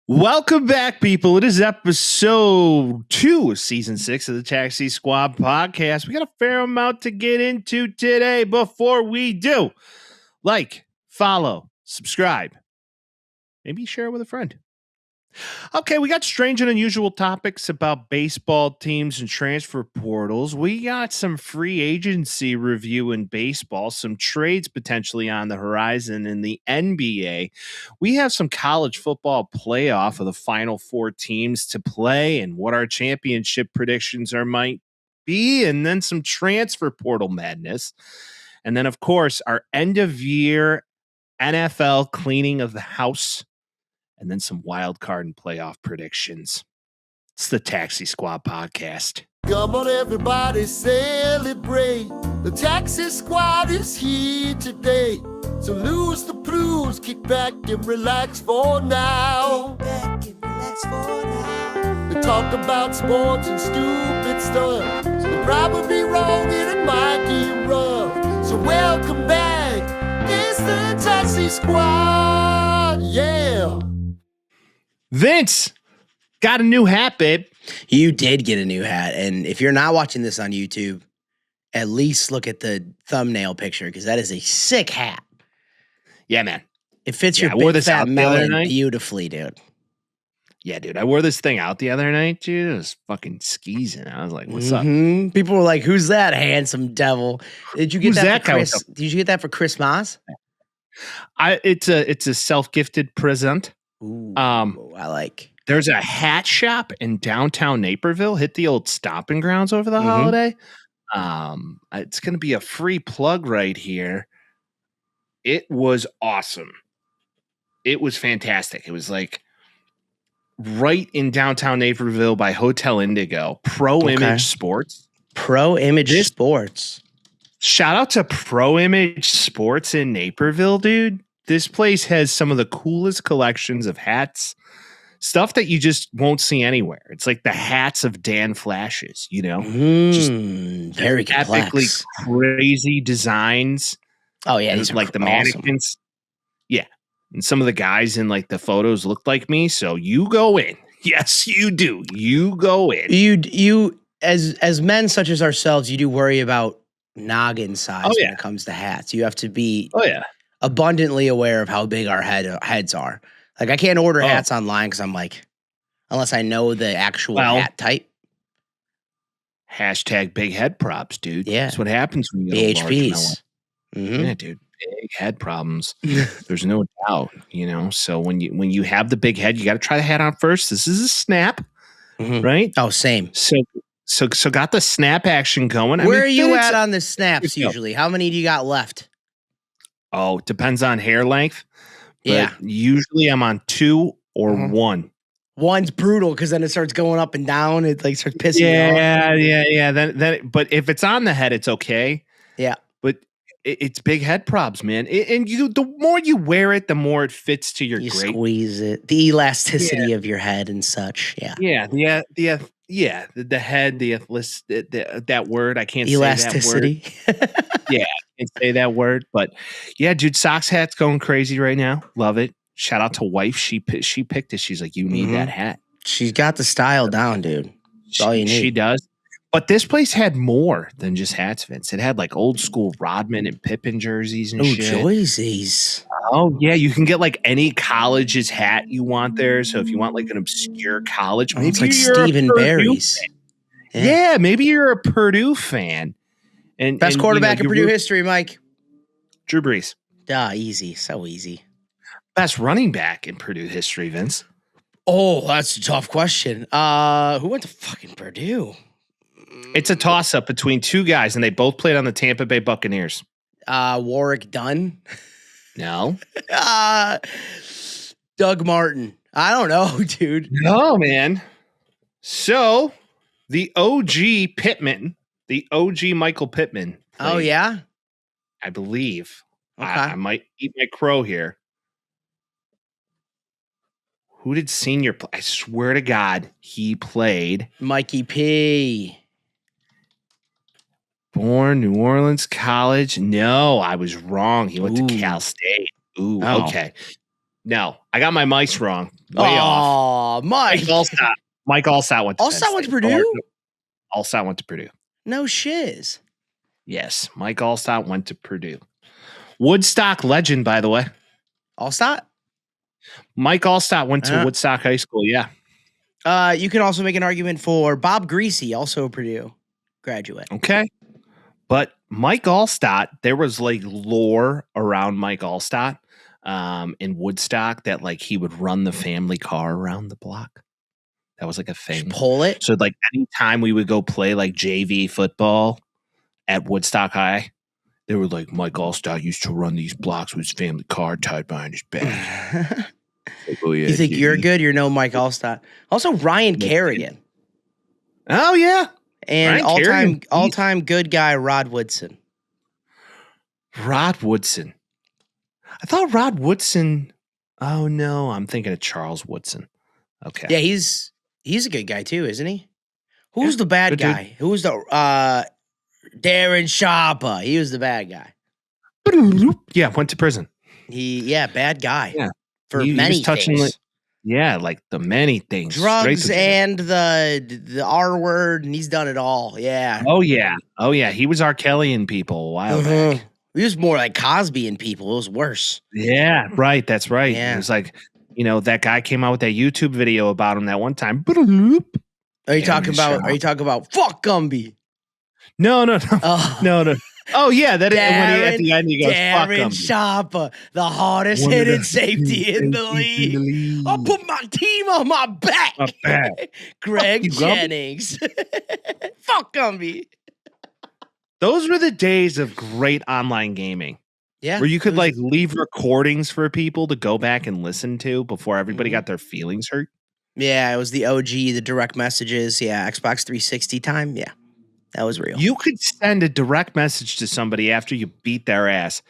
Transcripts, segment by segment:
Welcome back, people. It is episode 2 of season 6 of the Taxi Squad podcast. We got a fair amount to get into today. Before we do, like, follow, subscribe, maybe share it with a friend. Okay, we got strange and unusual topics about baseball teams and transfer portals. We got some free agency review in baseball, some trades potentially on the horizon in the NBA. We have some college football playoff of the final 4 teams to play and what our championship predictions might be, and then some transfer portal madness. And then, of course, our end of year NFL cleaning of the house, and then some wild card and playoff predictions. It's the Taxi Squad podcast. Come on, everybody, celebrate. The Taxi Squad is here today. So lose the blues, kick back and relax for now. They talk about sports and stupid stuff. So they'll probably be wrong and it might get rough. So welcome back. It's the Taxi Squad. Yeah. Vince, got a new hat, babe. You did get a new hat. And if you're not watching this on YouTube, at least look at the thumbnail picture because that is a sick hat. Yeah, man. It fits your big fat melon beautifully, dude. Yeah, dude. I wore this thing out the other night, dude. It was fucking skeezing. I was like, what's up? People were like, who's that handsome devil? Did you get Who's that for Chris? Did you get that for Christmas? It's a self-gifted present. Ooh, I like. There's a hat shop in downtown Naperville. Hit the old stomping grounds over the holiday. It's going to be a free plug right here. It was awesome. It was fantastic. It was like right in downtown Naperville by Hotel Indigo. Pro Image Sports. Pro Image Sports. Shout out to Pro Image Sports in Naperville, dude. This place has some of the coolest collections of hats, stuff that you just won't see anywhere. It's like the hats of Dan Flashes, you know? Just very epically crazy designs. Oh, yeah. These are like the awesome. mannequins. Yeah. And some of the guys in like the photos looked like me. So you go in. Yes, you do. You go in. You as men such as ourselves, you do worry about noggin size when it comes to hats. You have to be abundantly aware of how big our heads are. Like I can't order hats online because I'm like, unless I know the actual hat type. Hashtag big head props, dude. Yeah. That's what happens when you get BHPs. Yeah, dude. Big head problems. There's no doubt, you know. So when you have the big head, you got to try the hat on first. This is a snap, right? Oh, same. So got the snap action going. Where are you at on the snaps usually? How many do you got left? Oh, it depends on hair length. But usually I'm on 2 or 1. One's brutal because then it starts going up and down. It like starts pissing me off. Yeah. Then, but if it's on the head, it's okay. Yeah. But it's big head probs, man. And the more you wear it, the more it fits to your you great. Squeeze it. The elasticity of your head and such. Yeah. Yeah. The head, that word. I can't elasticity. say that word. Yeah, I can't say that word. But yeah, dude, Socks hat's going crazy right now. Love it. Shout out to wife. She picked it. She's like, you need that hat. She's got the style down, dude. That's all you need. She does. But this place had more than just hats, Vince. It had like old school Rodman and Pippen jerseys and shit. Jerseys. Oh, yeah. You can get like any college's hat you want there. So if you want like an obscure college, maybe it's like you're Stephen Barry's. Yeah, maybe you're a Purdue fan. And best quarterback in Purdue history, Mike. Drew Brees. Easy. So easy. Best running back in Purdue history, Vince. Oh, that's a tough question. Who went to fucking Purdue? It's a toss-up between 2 guys, and they both played on the Tampa Bay Buccaneers. Warwick Dunn? No. Doug Martin. I don't know, dude. No, man. So, the OG Pittman, the OG Michael Pittman. Oh, yeah? I believe. Okay. I might eat my crow here. Who did senior play? I swear to God, he played. Mikey P. Born New Orleans College. No, I was wrong. He went to Cal State. Ooh, okay. No, I got my mice wrong. Way off. Mike Allstott. Mike Allstott went to Allstott went to Purdue? Allstott went to Purdue. No shiz. Yes, Mike Allstott went to Purdue. Woodstock legend, by the way. Allstott? Mike Allstott went to Woodstock High School, yeah. You can also make an argument for Bob Greasy, also a Purdue graduate. Okay. But Mike Allstott, there was like lore around Mike Allstott in Woodstock that like he would run the family car around the block. That was like a thing. Just pull it. So like anytime we would go play like JV football at Woodstock High, they were like, Mike Allstott used to run these blocks with his family car tied behind his back. Like, oh, yeah, you think you're good? You're no Mike Allstott. Also, Ryan Kerrigan. Oh yeah, and all-time good guy Rod Woodson. Rod Woodson. I thought Rod Woodson. Oh no, I'm thinking of Charles Woodson. Okay. Yeah, he's a good guy too, isn't he? Who's the bad guy? Dude. Who's the Darren Sharper? He was the bad guy. Yeah, went to prison. Bad guy. Yeah. For many things. Like the many things. Drugs and the R word, and he's done it all. Yeah. Oh yeah. He was R. Kelly in people a while back. He was more like Cosby in people. It was worse. Yeah, right. That's right. Yeah. It was like, that guy came out with that YouTube video about him that one time. Are you talking about fuck Gumby? No. No. Oh yeah, that is when at the end he goes, fuck Darren Sharper, the hardest hitting safety in the league. I'll put my team on my back. Greg Jennings. Fuck Gumby. Those were the days of great online gaming. Yeah. Where you could like leave recordings for people to go back and listen to before everybody got their feelings hurt. Yeah, it was the OG, the direct messages. Yeah, Xbox 360 time. Yeah. That was real. You could send a direct message to somebody after you beat their ass.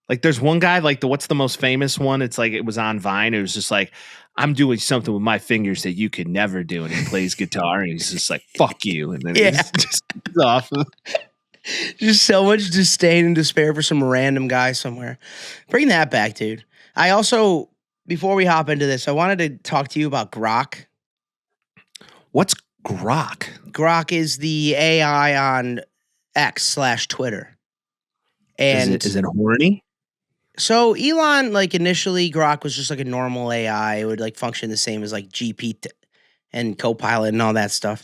Like there's one guy, like what's the most famous one? It's like it was on Vine. It was just like, I'm doing something with my fingers that you could never do. And he plays guitar and he's just like, fuck you. And then he's just off. Just so much disdain and despair for some random guy somewhere. Bring that back, dude. I also, before we hop into this, I wanted to talk to you about Grok. What's Grok? Grok is the AI on X/Twitter. And is it horny? So Elon, like initially Grok was just like a normal AI. It would like function the same as like GPT and Copilot and all that stuff.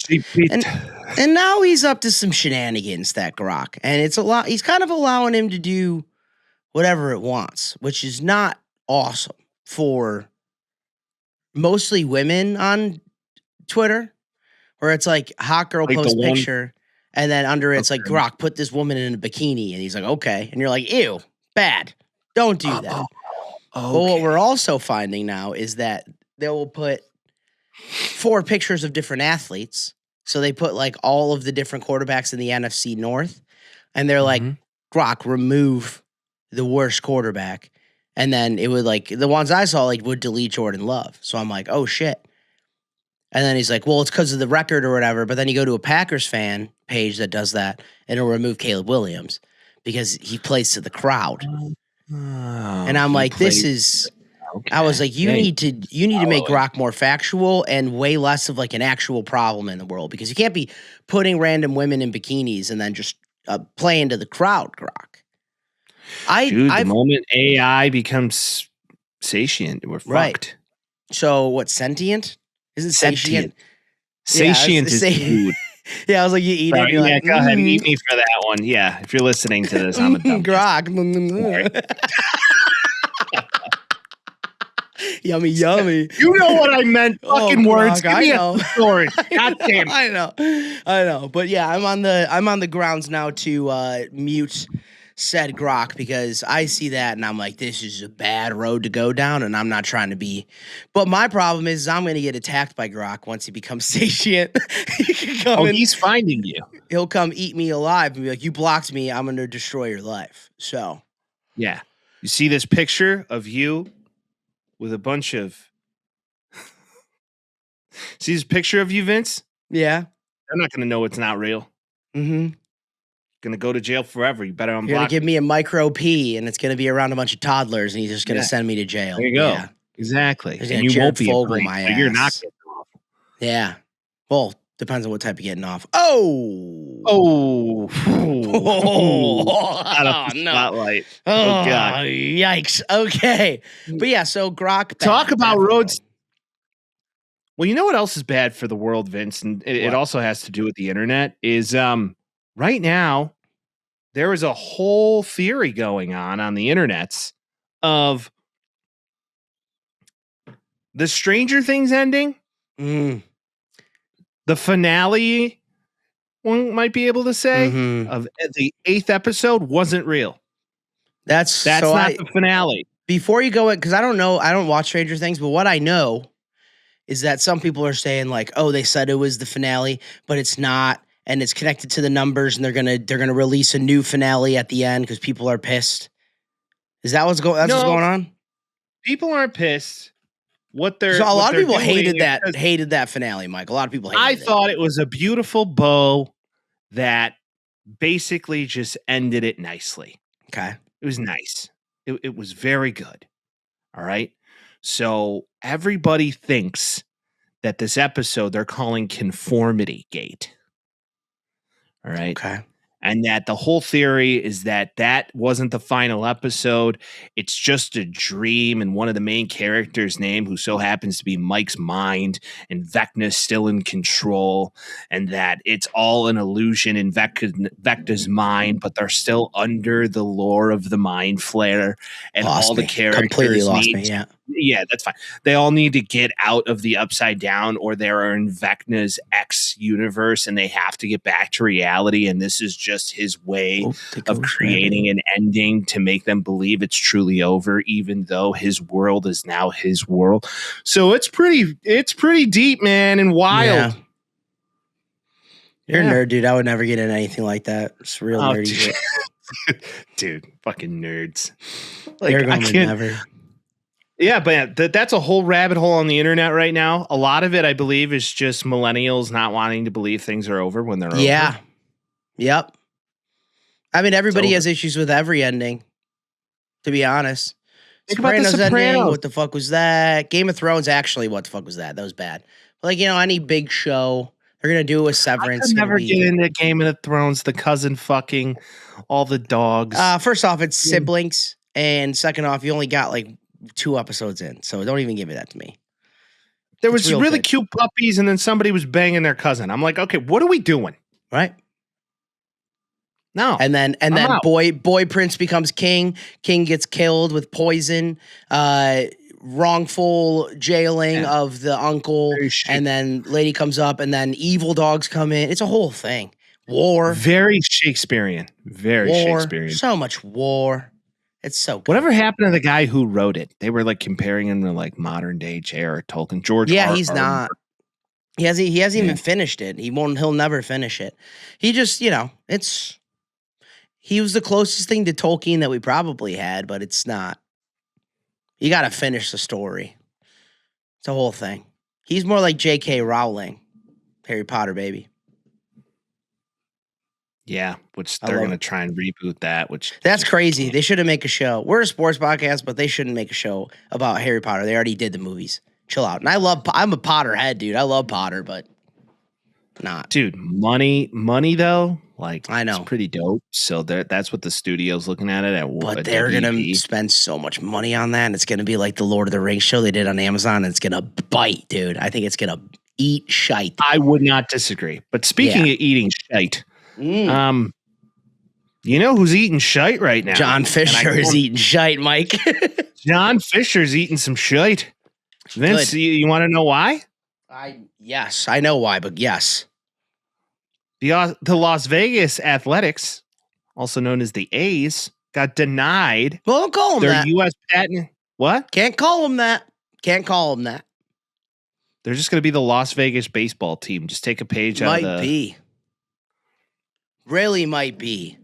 And now he's up to some shenanigans, that Grok. And it's a lot. He's kind of allowing him to do whatever it wants, which is not awesome for mostly women on Twitter. Where it's like hot girl like post picture, and then under it's like Grok, put this woman in a bikini, and he's like, okay, and you're like, ew, bad, don't do that. Okay. But what we're also finding now is that they will put 4 pictures of different athletes, so they put like all of the different quarterbacks in the NFC North, and they're like, Grok, remove the worst quarterback, and then it would like the ones I saw like would delete Jordan Love, so I'm like, oh shit. And then he's like, well, it's because of the record or whatever. But then you go to a Packers fan page that does that, and it'll remove Caleb Williams because he plays to the crowd. And I'm like, this is. Okay. I was like, you need to make Grok more factual and way less of like an actual problem in the world, because you can't be putting random women in bikinis and then just playing to the crowd, Grok. The moment AI becomes sentient, we're fucked. So what? Sentient? Isn't sentient? Sentient is food. Yeah, I was like, you eat it. You're like, go ahead, eat me for that one. Yeah, if you're listening to this, I'm a dumb Grok. Yummy. You know what I meant? Fucking words. Give me a story. God damn it. I know. But yeah, I'm on the grounds now to mute said Grok, because I see that and I'm like, this is a bad road to go down, and I'm not trying to be. But my problem is I'm going to get attacked by Grok once he becomes sentient. He's finding you. He'll come eat me alive and be like, you blocked me, I'm going to destroy your life. So, yeah. You see this picture of you with a bunch of... See this picture of you, Vince? Yeah. They're not going to know it's not real. Mm-hmm. Going to go to jail forever. You better unblock. You're going to give me a micro P, and it's going to be around a bunch of toddlers, and he's just going to send me to jail. There you go. Yeah. Exactly. And you Jared won't be Fogle my ass. You're not getting off. Yeah. Well, depends on what type of getting off. Oh. Out of the spotlight. Oh, God. Yikes. Okay. But yeah, so Grok. Talk about roads. Well, you know what else is bad for the world, Vince? And it also has to do with the internet is right now, there is a whole theory going on the internets of the Stranger Things ending. The finale, one might be able to say, of the 8th episode wasn't real. That's so not the finale. Before you go in, because I don't know, I don't watch Stranger Things, but what I know is that some people are saying like, oh, they said it was the finale, but it's not, and it's connected to the numbers, and they're gonna release a new finale at the end because people are pissed. Is that what's going on? People aren't pissed. A lot of people hated that finale, Mike. A lot of people hated it. I thought it was a beautiful bow that basically just ended it nicely. Okay. It was nice. It was very good. All right. So everybody thinks that this episode they're calling Conformity Gate. All right. Okay. And that the whole theory is that wasn't the final episode. It's just a dream. And one of the main characters' name, who so happens to be Mike's mind, and Vecna's still in control, and that it's all an illusion in Vecna's mind, but they're still under the lore of the Mind Flayer. And all the characters completely lost me. Yeah. Yeah, that's fine. They all need to get out of the Upside Down, or they're in Vecna's X universe, and they have to get back to reality. And this is just his way of creating an ending to make them believe it's truly over, even though his world is now his world. So it's pretty deep, man, and wild. Yeah. You're a nerd, dude. I would never get into anything like that. It's real nerdy shit. Dude, fucking nerds. Like, I can't never. Yeah, but that's a whole rabbit hole on the internet right now. A lot of it, I believe, is just millennials not wanting to believe things are over when they're over. Yeah. Yep. I mean, everybody has issues with every ending, to be honest. Think about the Sopranos. Ending, what the fuck was that? Game of Thrones, actually, what the fuck was that? That was bad. But like, any big show, they're going to do a Severance. I could never get into Game of Thrones, the cousin fucking, all the dogs. First off, it's siblings. And second off, you only got like 2 episodes in, so don't even give that to me. There was really cute puppies, and then somebody was banging their cousin. I'm like, okay, what are we doing? Right? No. And then boy prince becomes king. King gets killed with poison. Wrongful jailing of the uncle, and then lady comes up, and then evil dogs come in. It's a whole thing. War. Very Shakespearean. Shakespearean. So much war. It's so good. Whatever happened to the guy who wrote it? They were like comparing him to like modern day J.R. Tolkien. George. Yeah, he's not. He hasn't even finished it. He'll never finish it. He just, he was the closest thing to Tolkien that we probably had, but it's not. You got to finish the story. It's a whole thing. He's more like J.K. Rowling, Harry Potter, baby. Yeah, which they're going to try and reboot that. That's crazy. They shouldn't make a show. We're a sports podcast, but they shouldn't make a show about Harry Potter. They already did the movies. Chill out. And I'm a Potterhead, dude. I love Potter, but not. Dude, money though. Like, I know, it's pretty dope. So that's what the studio's looking at it at. But they're gonna spend so much money on that, and it's gonna be like the Lord of the Rings show they did on Amazon, and it's gonna bite, dude. I think it's gonna eat shite. I would not disagree. But speaking of eating shite. You know who's eating shite right now? John Fisher is eating shite, Mike. John Fisher's eating some shite. Vince, you want to know why? Yes, I know why, but yes. The Las Vegas Athletics, also known as the A's, got denied. Well, don't call them their that. U.S. patent. What? Can't call them that. Can't call them that. They're just going to be the Las Vegas baseball team. Just take a page out of the... Might be. Really might be.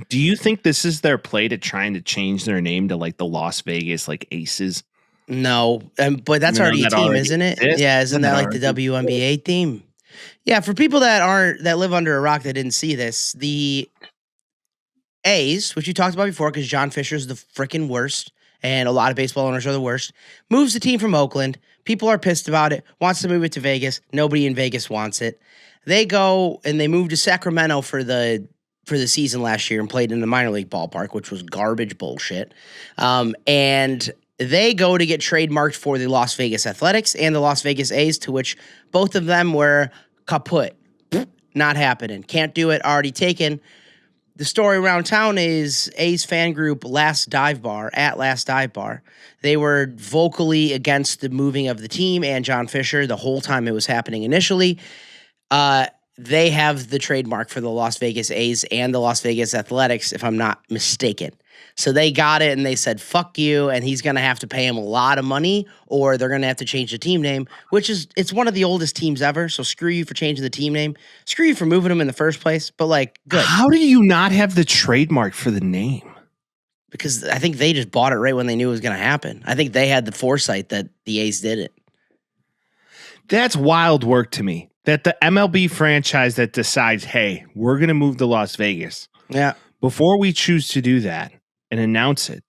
Do you think this is their play to trying to change their name to like the Las Vegas like Aces? No, but that's already a team, isn't it? Yeah, isn't that like the WNBA team? Yeah, for people that live under a rock that didn't see this, the A's, which you talked about before, because John Fisher's the freaking worst, and a lot of baseball owners are the worst, moves the team from Oakland. People are pissed about it, wants to move it to Vegas. Nobody in Vegas wants it. They go and they move to Sacramento for the season last year and played in the minor league ballpark, which was garbage bullshit. And they go to get trademarked for the Las Vegas Athletics and the Las Vegas A's, to which both of them were kaput. Not happening. Can't do it. Already taken. The story around town is A's fan group Last Dive Bar. They were vocally against the moving of the team and John Fisher the whole time it was happening initially. They have the trademark for the Las Vegas A's and the Las Vegas Athletics, if I'm not mistaken. So they got it and they said, fuck you, and he's going to have to pay him a lot of money, or they're going to have to change the team name, it's one of the oldest teams ever, so screw you for changing the team name. Screw you for moving them in the first place, but good. How do you not have the trademark for the name? Because I think they just bought it right when they knew it was going to happen. I think they had the foresight that the A's did it. That's wild work to me. That the MLB franchise that decides, hey, we're going to move to Las Vegas. Yeah. Before we choose to do that and announce it,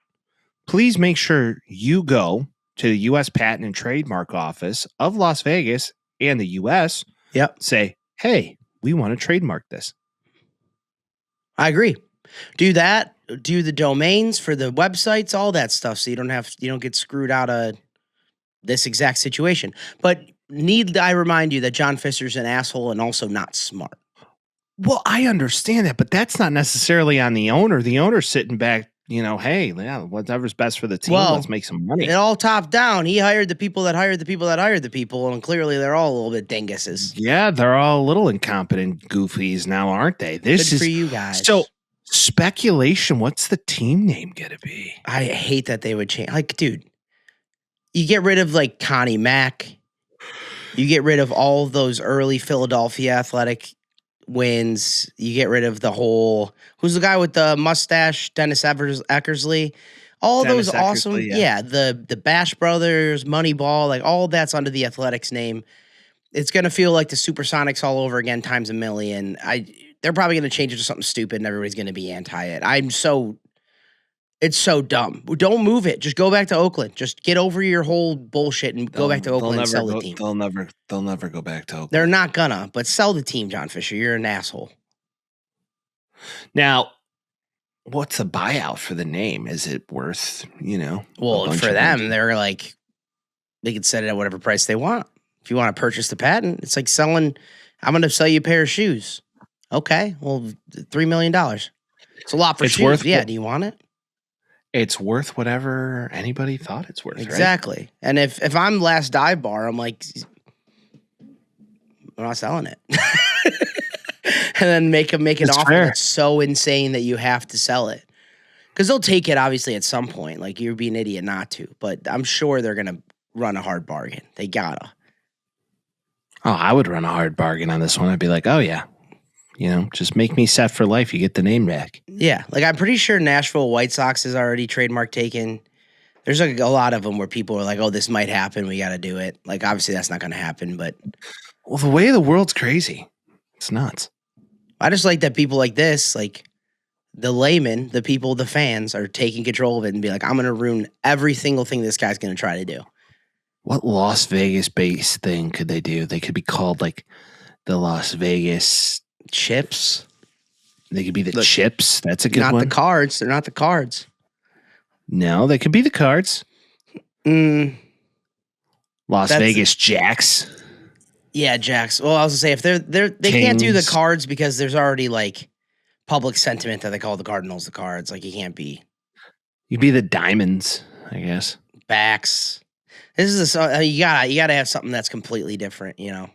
please make sure you go to the U.S. Patent and Trademark Office of Las Vegas and the U.S. Yep. Say, hey, we want to trademark this. I agree. Do that. Do the domains for the websites, all that stuff, so you don't get screwed out of this exact situation. But need I remind you that John Fisher's an asshole and also not smart. Well, I understand that, but that's not necessarily on the owner. The owner's sitting back, hey, yeah, whatever's best for the team, let's make some money. It all top down. He hired the people that hired the people that hired the people, and clearly they're all a little bit dinguses. Yeah, they're all a little incompetent goofies now, aren't they? Good for you guys. So, speculation, what's the team name going to be? I hate that they would change. Dude, you get rid of, Connie Mack. You get rid of all of those early Philadelphia Athletic wins. You get rid of the whole, who's the guy with the mustache, Dennis Eckersley. All Dennis those awesome, the Bash Brothers, Moneyball, all that's under the Athletics name. It's going to feel like the Supersonics all over again times a million. They're probably going to change it to something stupid and everybody's going to be anti it. It's so dumb. Don't move it. Just go back to Oakland. Just get over your whole bullshit and go back to Oakland and sell the team. They'll never go back to Oakland. They're not gonna, but sell the team, John Fisher. You're an asshole. Now, what's the buyout for the name? Is it worth, Well, for them, they're they can set it at whatever price they want. If you want to purchase the patent, it's like selling, I'm going to sell you a pair of shoes. Okay, well, $3 million. It's a lot for shoes. Yeah, do you want it? It's worth whatever anybody thought it's worth. Exactly. Right? And if I'm Last Dive Bar, I'm like, I'm not selling it. And then make an offer that's so insane that you have to sell it. Because they'll take it, obviously, at some point. You'd be an idiot not to. But I'm sure they're going to run a hard bargain. They gotta. Oh, I would run a hard bargain on this one. I'd be like, oh, yeah. Just make me set for life. You get the name back. Yeah. I'm pretty sure Nashville White Sox is already trademark taken. There's a lot of them where people are like, oh, this might happen. We got to do it. Obviously that's not going to happen, but. Well, the way of the world's crazy. It's nuts. I just like that people like this, the laymen, the people, the fans are taking control of it and be like, I'm going to ruin every single thing this guy's going to try to do. What Las Vegas-based thing could they do? They could be called the Las Vegas Chips. They could be the Chips. That's a good one. Not the Cards. They're not the Cards. No, they could be the Cards. Las Vegas Jacks. Yeah, Jacks. Well, I was gonna say if they can't do the Cards because there's already public sentiment that they call the Cardinals the Cards. You can't be. You'd be the Diamonds, I guess. Backs. This is you gotta have something that's completely different, Yeah,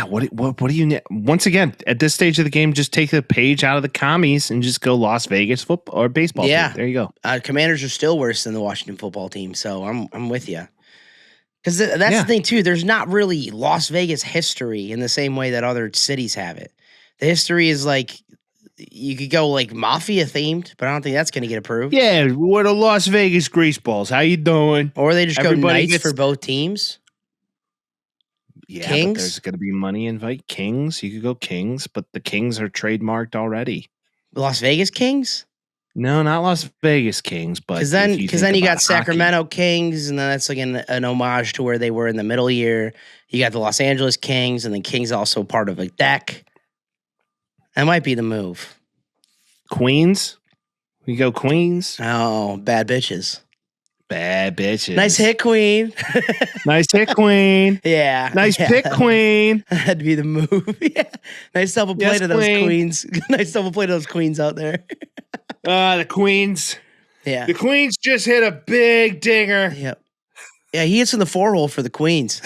what do you need? Once again, at this stage of the game, just take the page out of the commies and just go Las Vegas football or baseball. Yeah, team. There you go. Commanders are still worse than the Washington football team, so I'm with you. Because that's the thing too. There's not really Las Vegas history in the same way that other cities have it. The history is you could go mafia themed, but I don't think that's going to get approved. Yeah, we're the Las Vegas Greaseballs. How you doing? Or they just go Knights for both teams. Yeah, Kings? but there's going to be money invite. Kings, you could go Kings, but the Kings are trademarked already. Las Vegas Kings? No, not Las Vegas Kings, but because then you got Sacramento Kings, and then that's like an homage to where they were in the middle year. You got the Los Angeles Kings, and then Kings also part of a deck. That might be the move. Queens, we go Queens. Oh, bad bitches. Bad bitches. Nice hit, Queen. Nice hit, Queen. Yeah. Nice pick, Queen. That'd be the move. Yeah. Nice double play to those Queens. Nice double play to those Queens out there. The Queens. Yeah. The Queens just hit a big dinger. Yep. Yeah, he hits in the 4-hole for the Queens.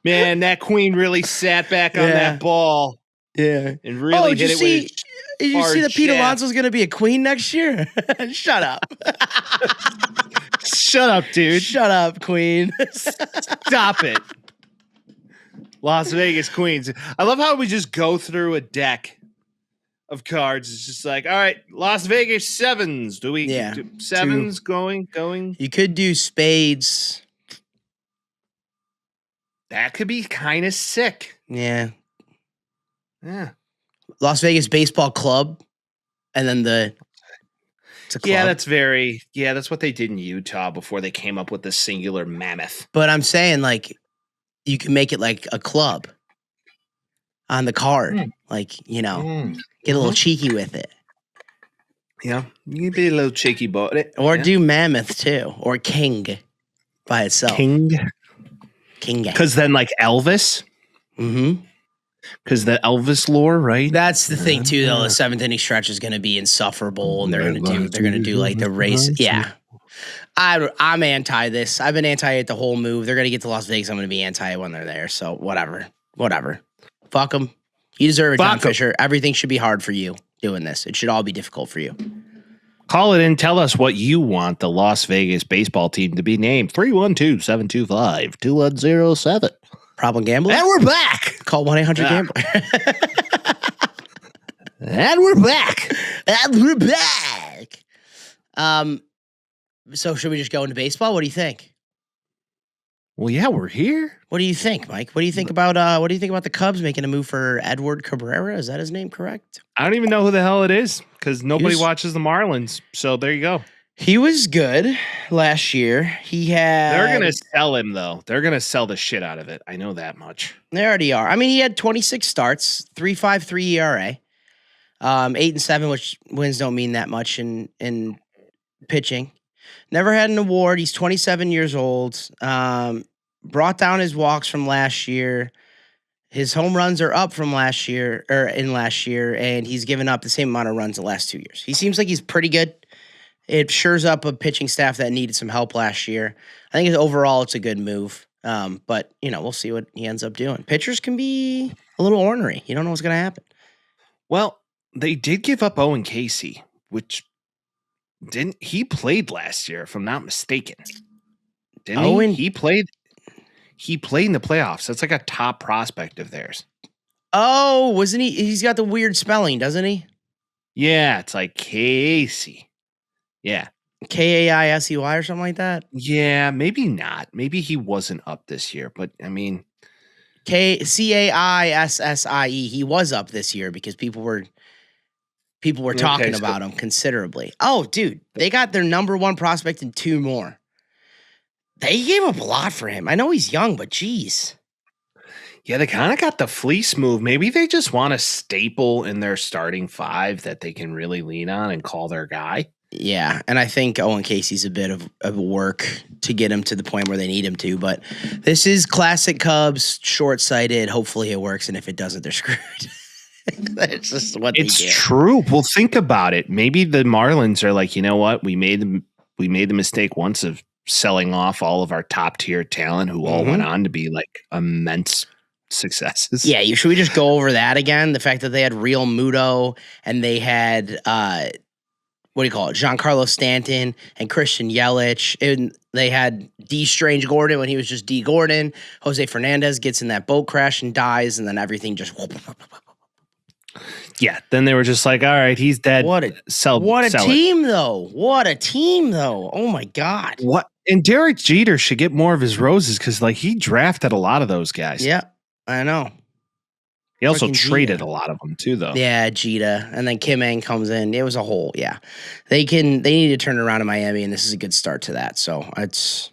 Man, that Queen really sat back on that ball. Yeah. And really hit it with Did you see that Pete Alonso's going to be a Queen next year? Shut up. Shut up, dude. Shut up, Queen. Stop it. Las Vegas Queens. I love how we just go through a deck of cards. It's just like, all right, Las Vegas sevens. Do we do sevens going? You could do spades. That could be kind of sick. Yeah. Yeah. Las Vegas Baseball Club. And then it's a club. Yeah, that's what they did in Utah before they came up with the singular mammoth. But I'm saying, like, you can make it like a club on the card. Like, get a little cheeky with it. Yeah, you can be a little cheeky about it. Or do mammoth too. Or king by itself. King. Because then, like Elvis. Mm-hmm. Because the Elvis lore, right? That's the thing too, though. The 7th inning stretch is going to be insufferable, and they're going to do like the race. Yeah, I'm anti this. I've been anti it the whole move. They're going to get to Las Vegas. I'm going to be anti it when they're there. So whatever. Fuck them. You deserve it, John Fisher. Everything should be hard for you doing this. It should all be difficult for you. Call it in. Tell us what you want the Las Vegas baseball team to be named. 312-725-2107. Problem gambling? And we're back. Call 1-800-GAMBLER. And we're back. So should we just go into baseball? What do you think? Well, yeah, we're here. What do you think, Mike? What do you think about the Cubs making a move for Edward Cabrera? Is that his name correct? I don't even know who the hell it is because nobody watches the Marlins. So there you go. He was good last year. They're going to sell him, though. They're going to sell the shit out of it. I know that much. They already are. I mean, he had 26 starts, 3.53 ERA, 8-7, which wins don't mean that much in pitching. Never had an award. He's 27 years old. Brought down his walks from last year. His home runs are up from last year, and he's given up the same amount of runs the last 2 years. He seems like he's pretty good. It shores up a pitching staff that needed some help last year. I think overall it's a good move. But, we'll see what he ends up doing. Pitchers can be a little ornery. You don't know what's going to happen. Well, they did give up Owen Casey, which he played last year, if I'm not mistaken. Didn't he? He played in the playoffs. That's like a top prospect of theirs. Oh, wasn't he? He's got the weird spelling, doesn't he? Yeah, it's like Casey. Yeah. Kaisey or something like that? Yeah, maybe not. Maybe he wasn't up this year, but I mean Caissie. He was up this year because people were talking about him considerably. Oh, dude, they got their number one prospect and 2 more. They gave up a lot for him. I know he's young, but geez. Yeah, they kind of got the fleece move. Maybe they just want a staple in their starting 5 that they can really lean on and call their guy. Yeah, and I think Owen Casey's a bit of work to get him to the point where they need him to. But this is classic Cubs, short-sighted. Hopefully it works, and if it doesn't, they're screwed. That's just what they do. It's true. Well, think about it. Maybe the Marlins are like, you know what? We made the mistake once of selling off all of our top-tier talent who all went on to be like immense successes. Yeah, should we just go over that again? The fact that they had Real Muto and they had Giancarlo Stanton and Christian Yelich. And they had D. Strange Gordon when he was just D. Gordon. Jose Fernandez gets in that boat crash and dies, and then everything just Yeah, then they were just like, all right, he's dead. What a team, though. What a team, though. Oh, my God. What? And Derek Jeter should get more of his roses because, like, he drafted a lot of those guys. Yeah, I know. He also traded a lot of them, too, though. Yeah, Jeter. And then Kim Ng comes in. It was a whole, They need to turn it around in Miami, and this is a good start to that. So, it's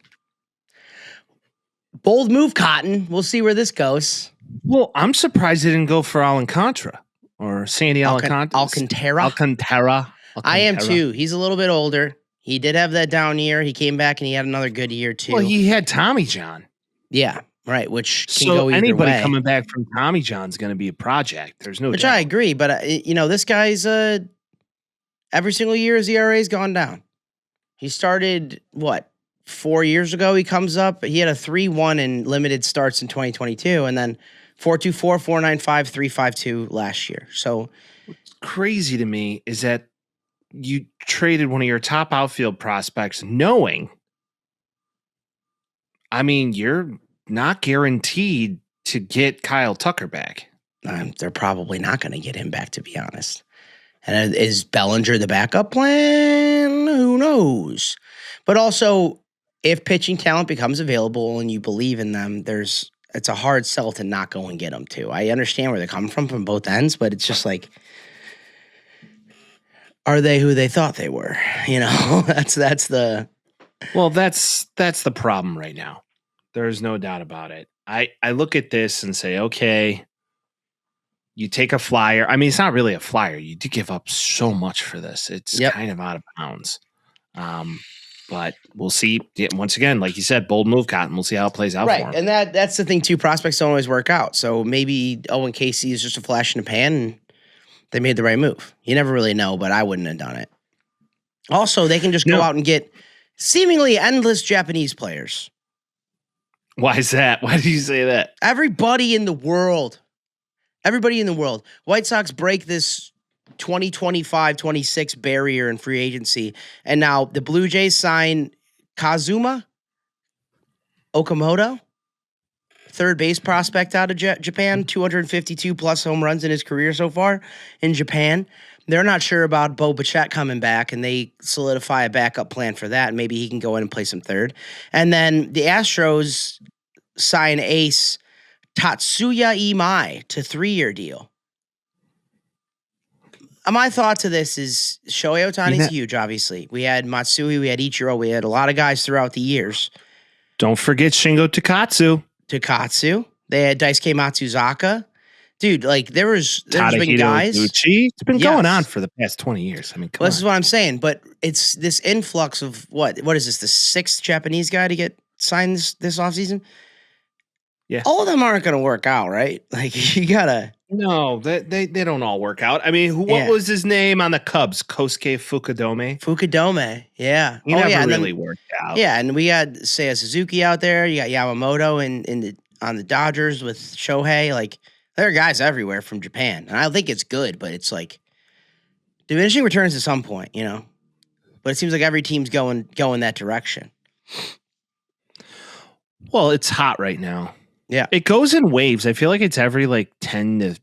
bold move, Cotton. We'll see where this goes. Well, I'm surprised they didn't go for Alcantara. Or Sandy Alcantara. I am too. He's a little bit older. He did have that down year. He came back and he had another good year too. Well, he had Tommy John. Yeah, right. Which can go either anybody way. Coming back from Tommy John's going to be a project. There's no. Which doubt. I agree, but this guy's every single year his ERA's gone down. He started 4 years ago. He comes up. He had a 3.1 in limited starts in 2022, and then 4.24, 4.95, 3.52 last year. So what's crazy to me is that you traded one of your top outfield prospects knowing, you're not guaranteed to get Kyle Tucker back. They're probably not going to get him back, to be honest. And is Bellinger the backup plan? Who knows? But also, if pitching talent becomes available and you believe in them, it's a hard sell to not go and get them too. I understand where they're coming from both ends, but it's just like, are they who they thought they were? That's the. Well, that's the problem right now. There's no doubt about it. I look at this and say, okay, you take a flyer. It's not really a flyer. You do give up so much for this. It's kind of out of bounds. But we'll see. Once again, like you said, bold move, Cotton. We'll see how it plays out for him. And that's the thing, too. Prospects don't always work out. So maybe Owen Casey is just a flash in the pan, and they made the right move. You never really know, but I wouldn't have done it. Also, they can just go out and get seemingly endless Japanese players. Why is that? Why do you say that? Everybody in the world. White Sox break this 2025-26 barrier in free agency. And now the Blue Jays sign Kazuma Okamoto, third base prospect out of Japan, 252 plus home runs in his career so far in Japan. They're not sure about Bo Bichette coming back, and they solidify a backup plan for that. Maybe he can go in and play some third. And then the Astros sign ace Tatsuya Imai to 3-year deal. My thought to this is Shohei Ohtani's huge, obviously. We had Matsui, we had Ichiro, we had a lot of guys throughout the years. Don't forget Shingo Takatsu. They had Daisuke Matsuzaka. Dude, there's been guys. Gucci. It's been going on for the past 20 years. This is what I'm saying, but it's this influx of what is this, the 6th Japanese guy to get signed this offseason? Yeah. All of them aren't going to work out, right? You got to. No, they don't all work out. What was his name on the Cubs? Kosuke Fukudome? Yeah. He never really worked out. Yeah, and we had Seiya Suzuki out there. You got Yamamoto on the Dodgers with Shohei. There are guys everywhere from Japan. And I think it's good, but it's diminishing returns at some point, But it seems like every team's going that direction. Well, it's hot right now. Yeah. It goes in waves. I feel like it's every 10 to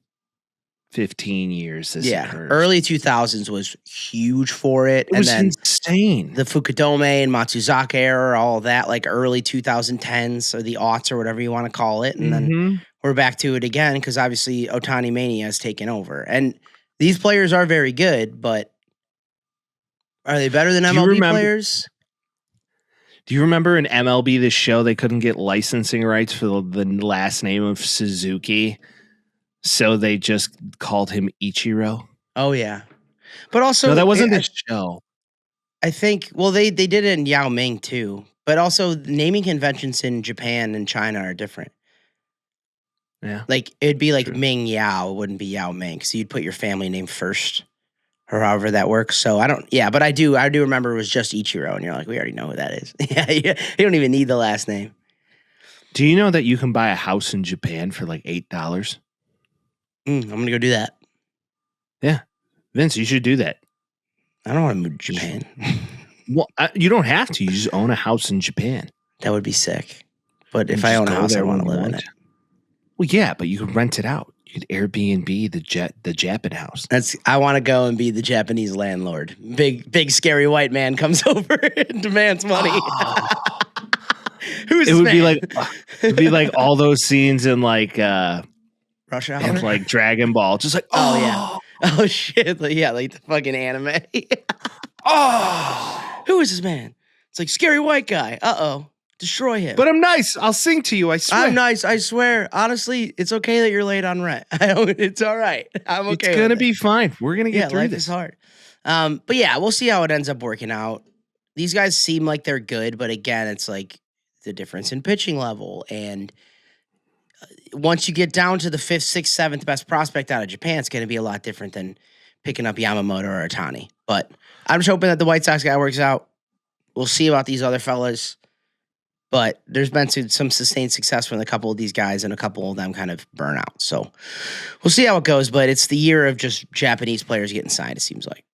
15 years this occurs. Early 2000s was huge for it. It was insane. The Fukudome and Matsuzaka era, all that, early 2010s or the aughts or whatever you want to call it. And then we're back to it again because obviously Ohtani Mania has taken over. And these players are very good, but are they better than MLB players? Do you remember in MLB, the show, they couldn't get licensing rights for the last name of Suzuki, so they just called him Ichiro? Oh, yeah. But also... No, that wasn't the show. I think... Well, they did it in Yao Ming, too. But also, naming conventions in Japan and China are different. Yeah. It'd be Ming Yao. It wouldn't be Yao Ming, so you'd put your family name first. Or however that works. So but I do remember it was just Ichiro, and you're like, we already know who that is. You don't even need the last name. Do you know that you can buy a house in Japan for $8? I'm going to go do that. Yeah. Vince, you should do that. I don't want to move to Japan. Well, you don't have to. You just own a house in Japan. That would be sick. But if I own a house, I want to live in it. Well, yeah, but you can rent it out. You could Airbnb the Japan house. I want to go and be the Japanese landlord. Big scary white man comes over and demands money. Oh. Who's it this would man? be like it'd be like all those scenes in like Rush Hour, like Dragon Ball, just like yeah, oh shit, yeah, like the fucking anime. Who is this man? It's like scary white guy. Destroy him. But I'm nice. I'll sing to you. I swear. I'm nice. I swear. Honestly, it's okay that you're late on rent. It's all right. I'm okay. It's gonna be fine. We're gonna get through life this. Is hard. But yeah, we'll see how it ends up working out. These guys seem like they're good, but again, it's like the difference in pitching level. And once you get down to the 5th, 6th, 7th best prospect out of Japan, it's going to be a lot different than picking up Yamamoto or Ohtani. But I'm just hoping that the White Sox guy works out. We'll see about these other fellas. But there's been some sustained success from a couple of these guys, and a couple of them kind of burn out. So we'll see how it goes. But it's the year of just Japanese players getting signed, it seems like.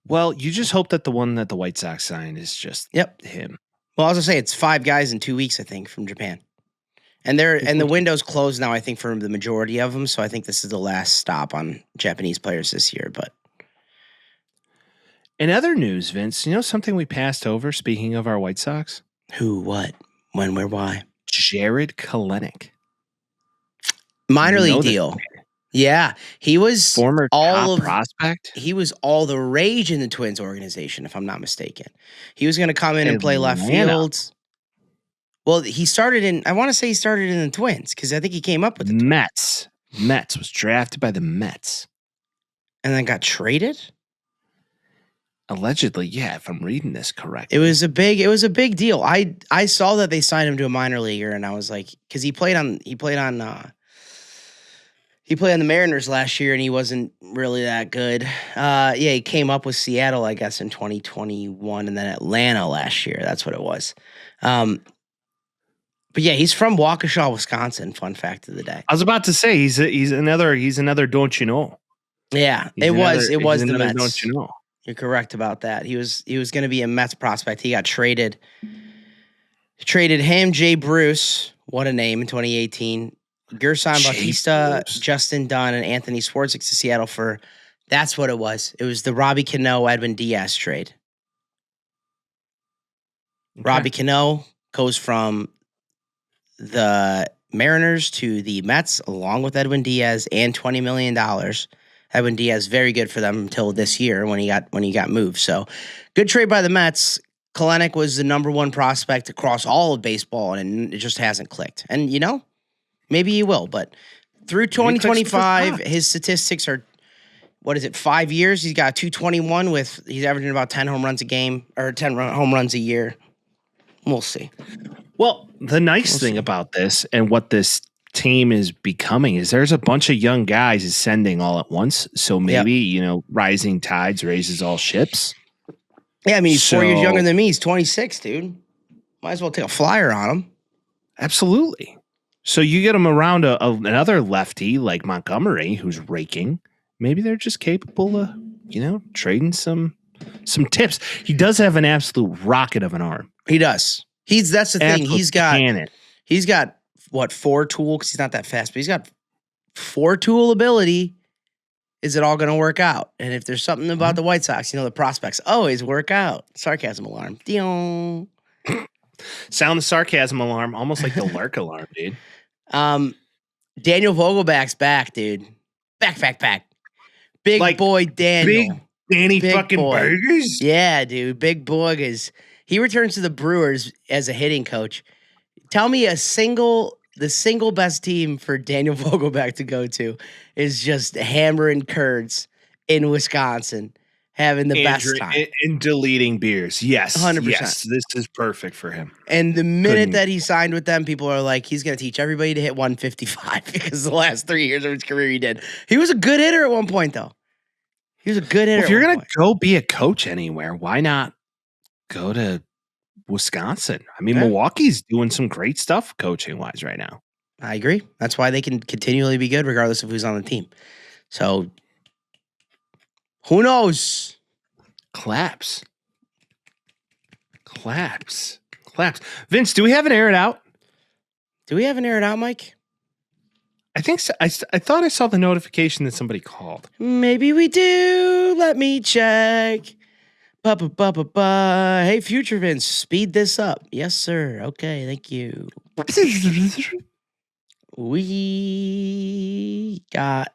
Well, you just hope that the one that the White Sox signed is just him. Well, I was going to say, it's 5 guys in 2 weeks, I think, from Japan. And the window's closed now, I think, for the majority of them. So I think this is the last stop on Japanese players this year. But in other news, Vince, you know something we passed over, speaking of our White Sox? Who, what, when, where, why? Jared Kelenic. Minor league deal. Yeah. He was former top prospect. He was all the rage in the Twins organization, if I'm not mistaken. He was going to come in and play left field. Well, I want to say he started in the Twins because I think he came up with the Mets. Mets was drafted by the Mets. And then got traded? Allegedly, yeah, if I'm reading this correctly. It was a big deal. I saw that they signed him to a minor leaguer, and I was like, because he played on the Mariners last year, and he wasn't really that good. He came up with Seattle, I guess, in 2021, and then Atlanta last year. That's what it was. But yeah, he's from Waukesha, Wisconsin. Fun fact of the day. I was about to say he's another don't you know? Yeah, it was the Mets. Don't you know? You're correct about that. He was going to be a Mets prospect. He got traded. Traded him, Jay Bruce. What a name in 2018. Gerson Bautista, Justin Dunn, and Anthony Swartzik to Seattle for. That's what it was. It was the Robbie Cano, Edwin Diaz trade. Okay. Robbie Cano goes from the Mariners to the Mets along with Edwin Diaz and $20 million. Edwin Diaz, very good for them until this year when he got moved. So good trade by the Mets. Kelenic was the number 1 prospect across all of baseball, and it just hasn't clicked. And, maybe he will, but through 2025, his statistics are, 5 years? He's got 221 he's averaging about 10 home runs a game, or 10 home runs a year. We'll see. Well, the nice thing about this and what this team is becoming is there's a bunch of young guys ascending all at once. So maybe, rising tides raises all ships. Yeah, I mean, he's 4 years younger than me. He's 26, dude. Might as well take a flyer on him. Absolutely. So you get him around another lefty like Montgomery who's raking. Maybe they're just capable of, trading some tips. He does have an absolute rocket of an arm. He does. That's the thing. He's got cannon. He's got 4 tool, because he's not that fast, but he's got 4 tool ability. Is it all going to work out? And if there's something about the White Sox, the prospects always work out. Sarcasm alarm. Ding. Sound the sarcasm alarm, almost like the Lark alarm, dude. Daniel Vogelback's back, dude. Back. Big like boy Daniel. Big Danny big fucking boy. Burgers? Yeah, dude. Big Burgers. He returns to the Brewers as a hitting coach. Tell me the single best team for Daniel Vogelback to go to is just hammering curds in Wisconsin, having the best time. And deleting beers. Yes. 100%. Yes, this is perfect for him. And the minute that he signed with them, people are like, he's going to teach everybody to hit 155 because the last 3 years of his career he did. He was a good hitter at one point, though. He was a good hitter. If you're going to go be a coach anywhere, why not go to Wisconsin? I mean, Milwaukee's doing some great stuff coaching-wise right now. I agree. That's why they can continually be good regardless of who's on the team. So, who knows? Claps. Vince, do we have an air it out? Do we have an air it out, Mike? I think so. I thought I saw the notification that somebody called. Maybe we do. Let me check. Hey, Future Vince, speed this up. Yes, sir. Okay, thank you. We got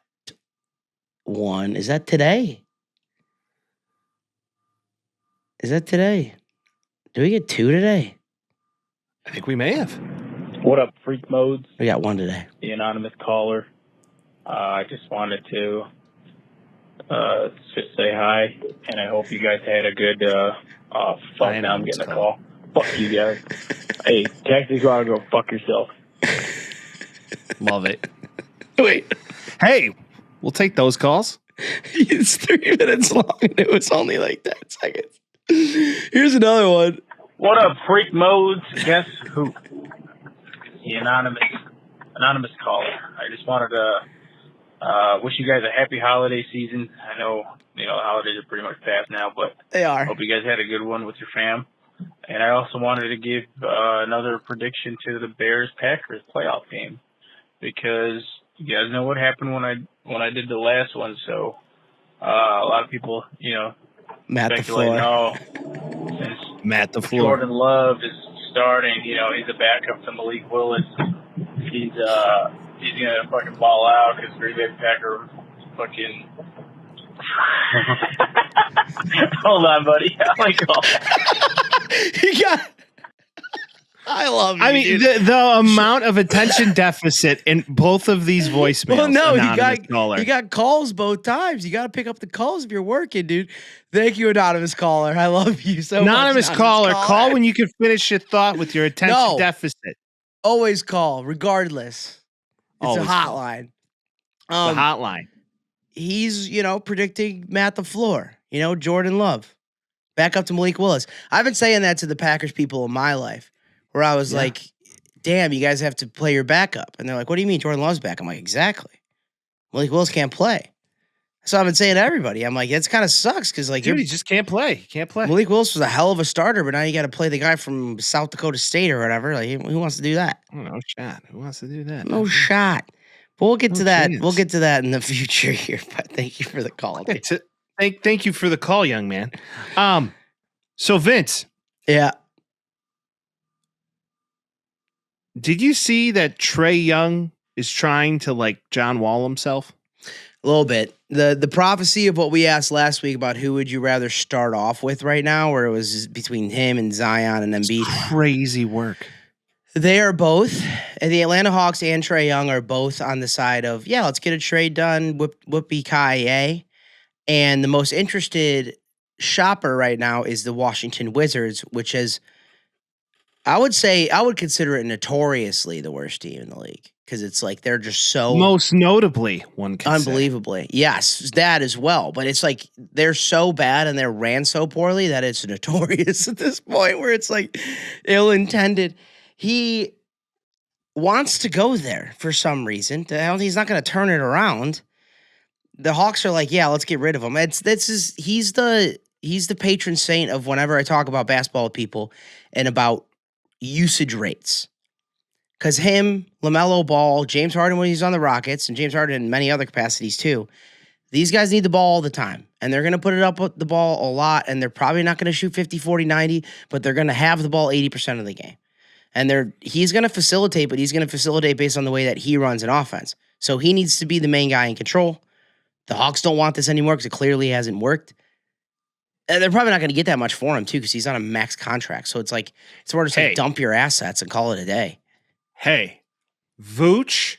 one. Is that today? Do we get two today? I think we may have. What up, Freak Modes? We got one today. The anonymous caller. I just wanted to just say hi, and I hope you guys had a good. Fuck, now I'm getting a call. Fuck you guys. Hey, taxi squad, go fuck yourself. Love it. Wait. Hey, we'll take those calls. It's 3 minutes long, and it was only like 10 seconds. Here's another one. What up, Freak Modes? Guess who? The anonymous caller. I just wanted to wish you guys a happy holiday season. I know, the holidays are pretty much past now, but they are. Hope you guys had a good one with your fam. And I also wanted to give another prediction to the Bears-Packers playoff game, because you guys know what happened when I did the last one. So a lot of people, Matt speculating, since Matt the floor. Jordan Love is starting, he's a backup to Malik Willis. He's gonna fucking ball out because Green Bay Packer fucking. Hold on, buddy. Oh my God. I love you. I mean, the amount of attention deficit in both of these voicemails. Well, no, you got calls both times. You got to pick up the calls if you're working, dude. Thank you, anonymous caller. I love you so much. Anonymous caller, call when you can finish your thought with your attention deficit. Always call, regardless. It's Always a hotline. The hotline. He's, predicting Matt the floor. Jordan Love. Back up to Malik Willis. I've been saying that to the Packers people in my life, where I was like, damn, you guys have to play your backup. And they're like, what do you mean Jordan Love's back? I'm like, exactly. Malik Willis can't play. So I've been saying to everybody, I'm like, it kind of sucks because, like, dude, he just can't play. He can't play. Malik Willis was a hell of a starter, but now you got to play the guy from South Dakota State or whatever. Like, who wants to do that? No shot. Who wants to do that? No shot. But we'll get to that. We'll get to that in the future here. But thank you for the call. Thank you for the call, young man. So Vince. Yeah. Did you see that Trae Young is trying to John Wall himself? A little bit. The prophecy of what we asked last week about who would you rather start off with right now, where it was between him and Zion and Embiid. Crazy work. They are both, the Atlanta Hawks and Trae Young are both on the side of, let's get a trade done, whoopee-ki-yay. And the most interested shopper right now is the Washington Wizards, which is, I would consider it notoriously the worst team in the league, because it's like they're just so... Most notably, one can unbelievably. say. Yes, that as well. But it's like they're so bad and they're ran so poorly that it's notorious at this point, where it's like ill-intended. He wants to go there for some reason. He's not going to turn it around. The Hawks are like, let's get rid of him. He's the patron saint of whenever I talk about basketball with people and about usage rates. Because him, LaMelo Ball, James Harden when he's on the Rockets, and James Harden in many other capacities too, these guys need the ball all the time. And they're going to put it up with the ball a lot, and they're probably not going to shoot 50, 40, 90, but they're going to have the ball 80% of the game. And he's going to facilitate, but he's going to facilitate based on the way that he runs an offense. So he needs to be the main guy in control. The Hawks don't want this anymore because it clearly hasn't worked. And they're probably not going to get that much for him, too, because he's on a max contract. So it's like, it's more just like dump your assets and call it a day. Hey, Vooch,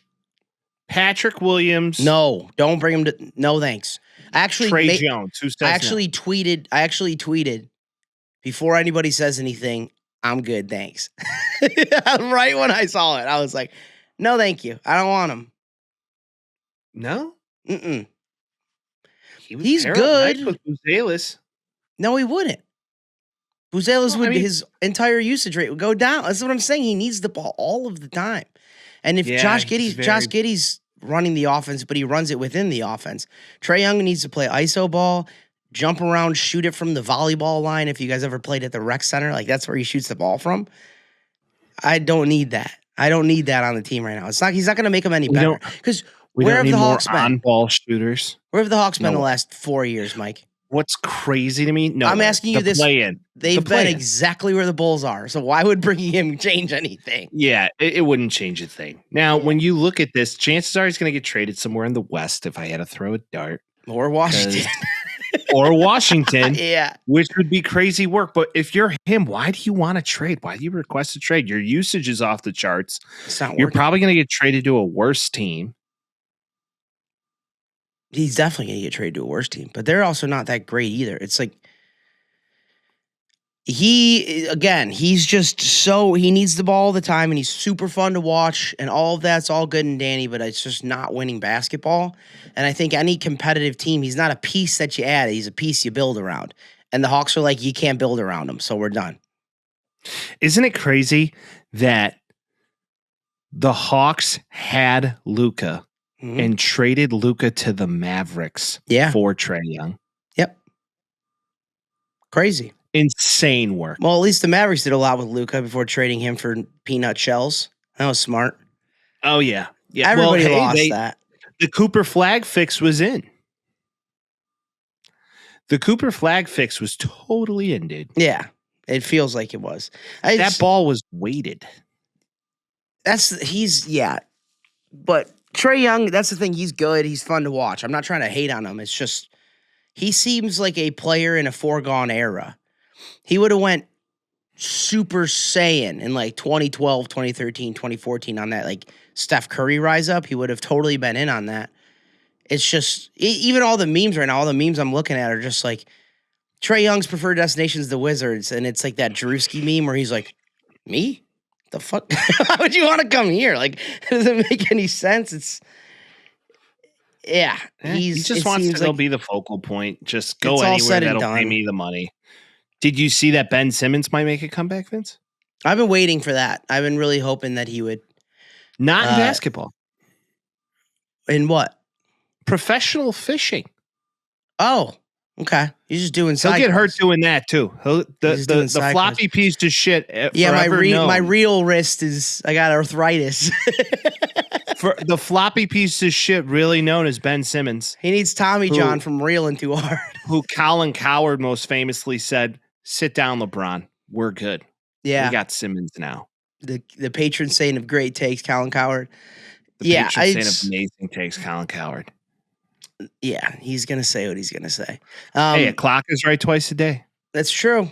Patrick Williams. No, don't bring him to. No, thanks. Trae Jones. Who says I actually tweeted before anybody says anything, I'm good, thanks. Right when I saw it, I was like, no, thank you. I don't want him. No? Mm-mm. He's good. With Buzelis. No, he wouldn't. Buzelis his entire usage rate would go down. That's what I'm saying. He needs the ball all of the time. And if Josh Giddey's running the offense, but he runs it within the offense. Trae Young needs to play iso ball, jump around, shoot it from the volleyball line. If you guys ever played at the rec center, like that's where he shoots the ball from. I don't need that. I don't need that on the team right now. He's not going to make them any better. Because where have the Hawks been? On-ball shooters. Where have the Hawks been the last 4 years, Mike? What's crazy to me? No, I'm asking you this. Play-in. They've been exactly where the Bulls are. So why would bringing him change anything? Yeah, it wouldn't change a thing. Now, when you look at this, chances are he's going to get traded somewhere in the West if I had to throw a dart. Or Washington. Or Washington. Yeah. Which would be crazy work. But if you're him, why do you want to trade? Why do you request a trade? Your usage is off the charts. It's not working. You're probably going to get traded to a worse team. He's definitely going to get traded to a worse team. But they're also not that great either. It's like he's just he needs the ball all the time, and he's super fun to watch, and all of that's all good and dandy, but it's just not winning basketball. And I think any competitive team, he's not a piece that you add, he's a piece you build around. And the Hawks are like, you can't build around him, so we're done. Isn't it crazy that the Hawks had Luka and traded Luka to the Mavericks for Trae Young? Yep. Crazy. Insane work. Well, at least the Mavericks did a lot with Luka before trading him for peanut shells. That was smart. Oh, yeah. Yeah. Everybody lost that. The Cooper flag fix was in. The Cooper flag fix was totally in, dude. Yeah. It feels like it was. That ball was weighted. But Trae Young, that's the thing. He's good. He's fun to watch. I'm not trying to hate on him. It's just he seems like a player in a foregone era. He would have went Super Saiyan in like 2012, 2013, 2014 on that like Steph Curry rise up. He would have totally been in on that. It's just even all the memes right now, all the memes I'm looking at are just like Trae Young's preferred destination is the Wizards, and it's like that Drewski meme where he's like, "Me? The fuck? Why would you want to come here? Like, it doesn't make any sense." He just wants to go be the focal point. Just go anywhere that'll pay me the money. Did you see that Ben Simmons might make a comeback, Vince? I've been waiting for that. I've been really hoping that he would. Not in basketball. In what? Professional fishing. Oh, okay. He's just doing side He'll get hurt doing that, too. The floppy piece of shit. Yeah, my real wrist is, I got arthritis. For the floppy piece of shit really known as Ben Simmons. He needs Tommy John from reeling too hard. Who Colin Cowherd most famously said, "Sit down, LeBron. We're good. Yeah. We got Simmons now." The patron saint of great takes, Colin Cowherd. The patron saint of amazing takes, Colin Cowherd. Yeah, he's going to say what he's going to say. Hey, a clock is right twice a day. That's true.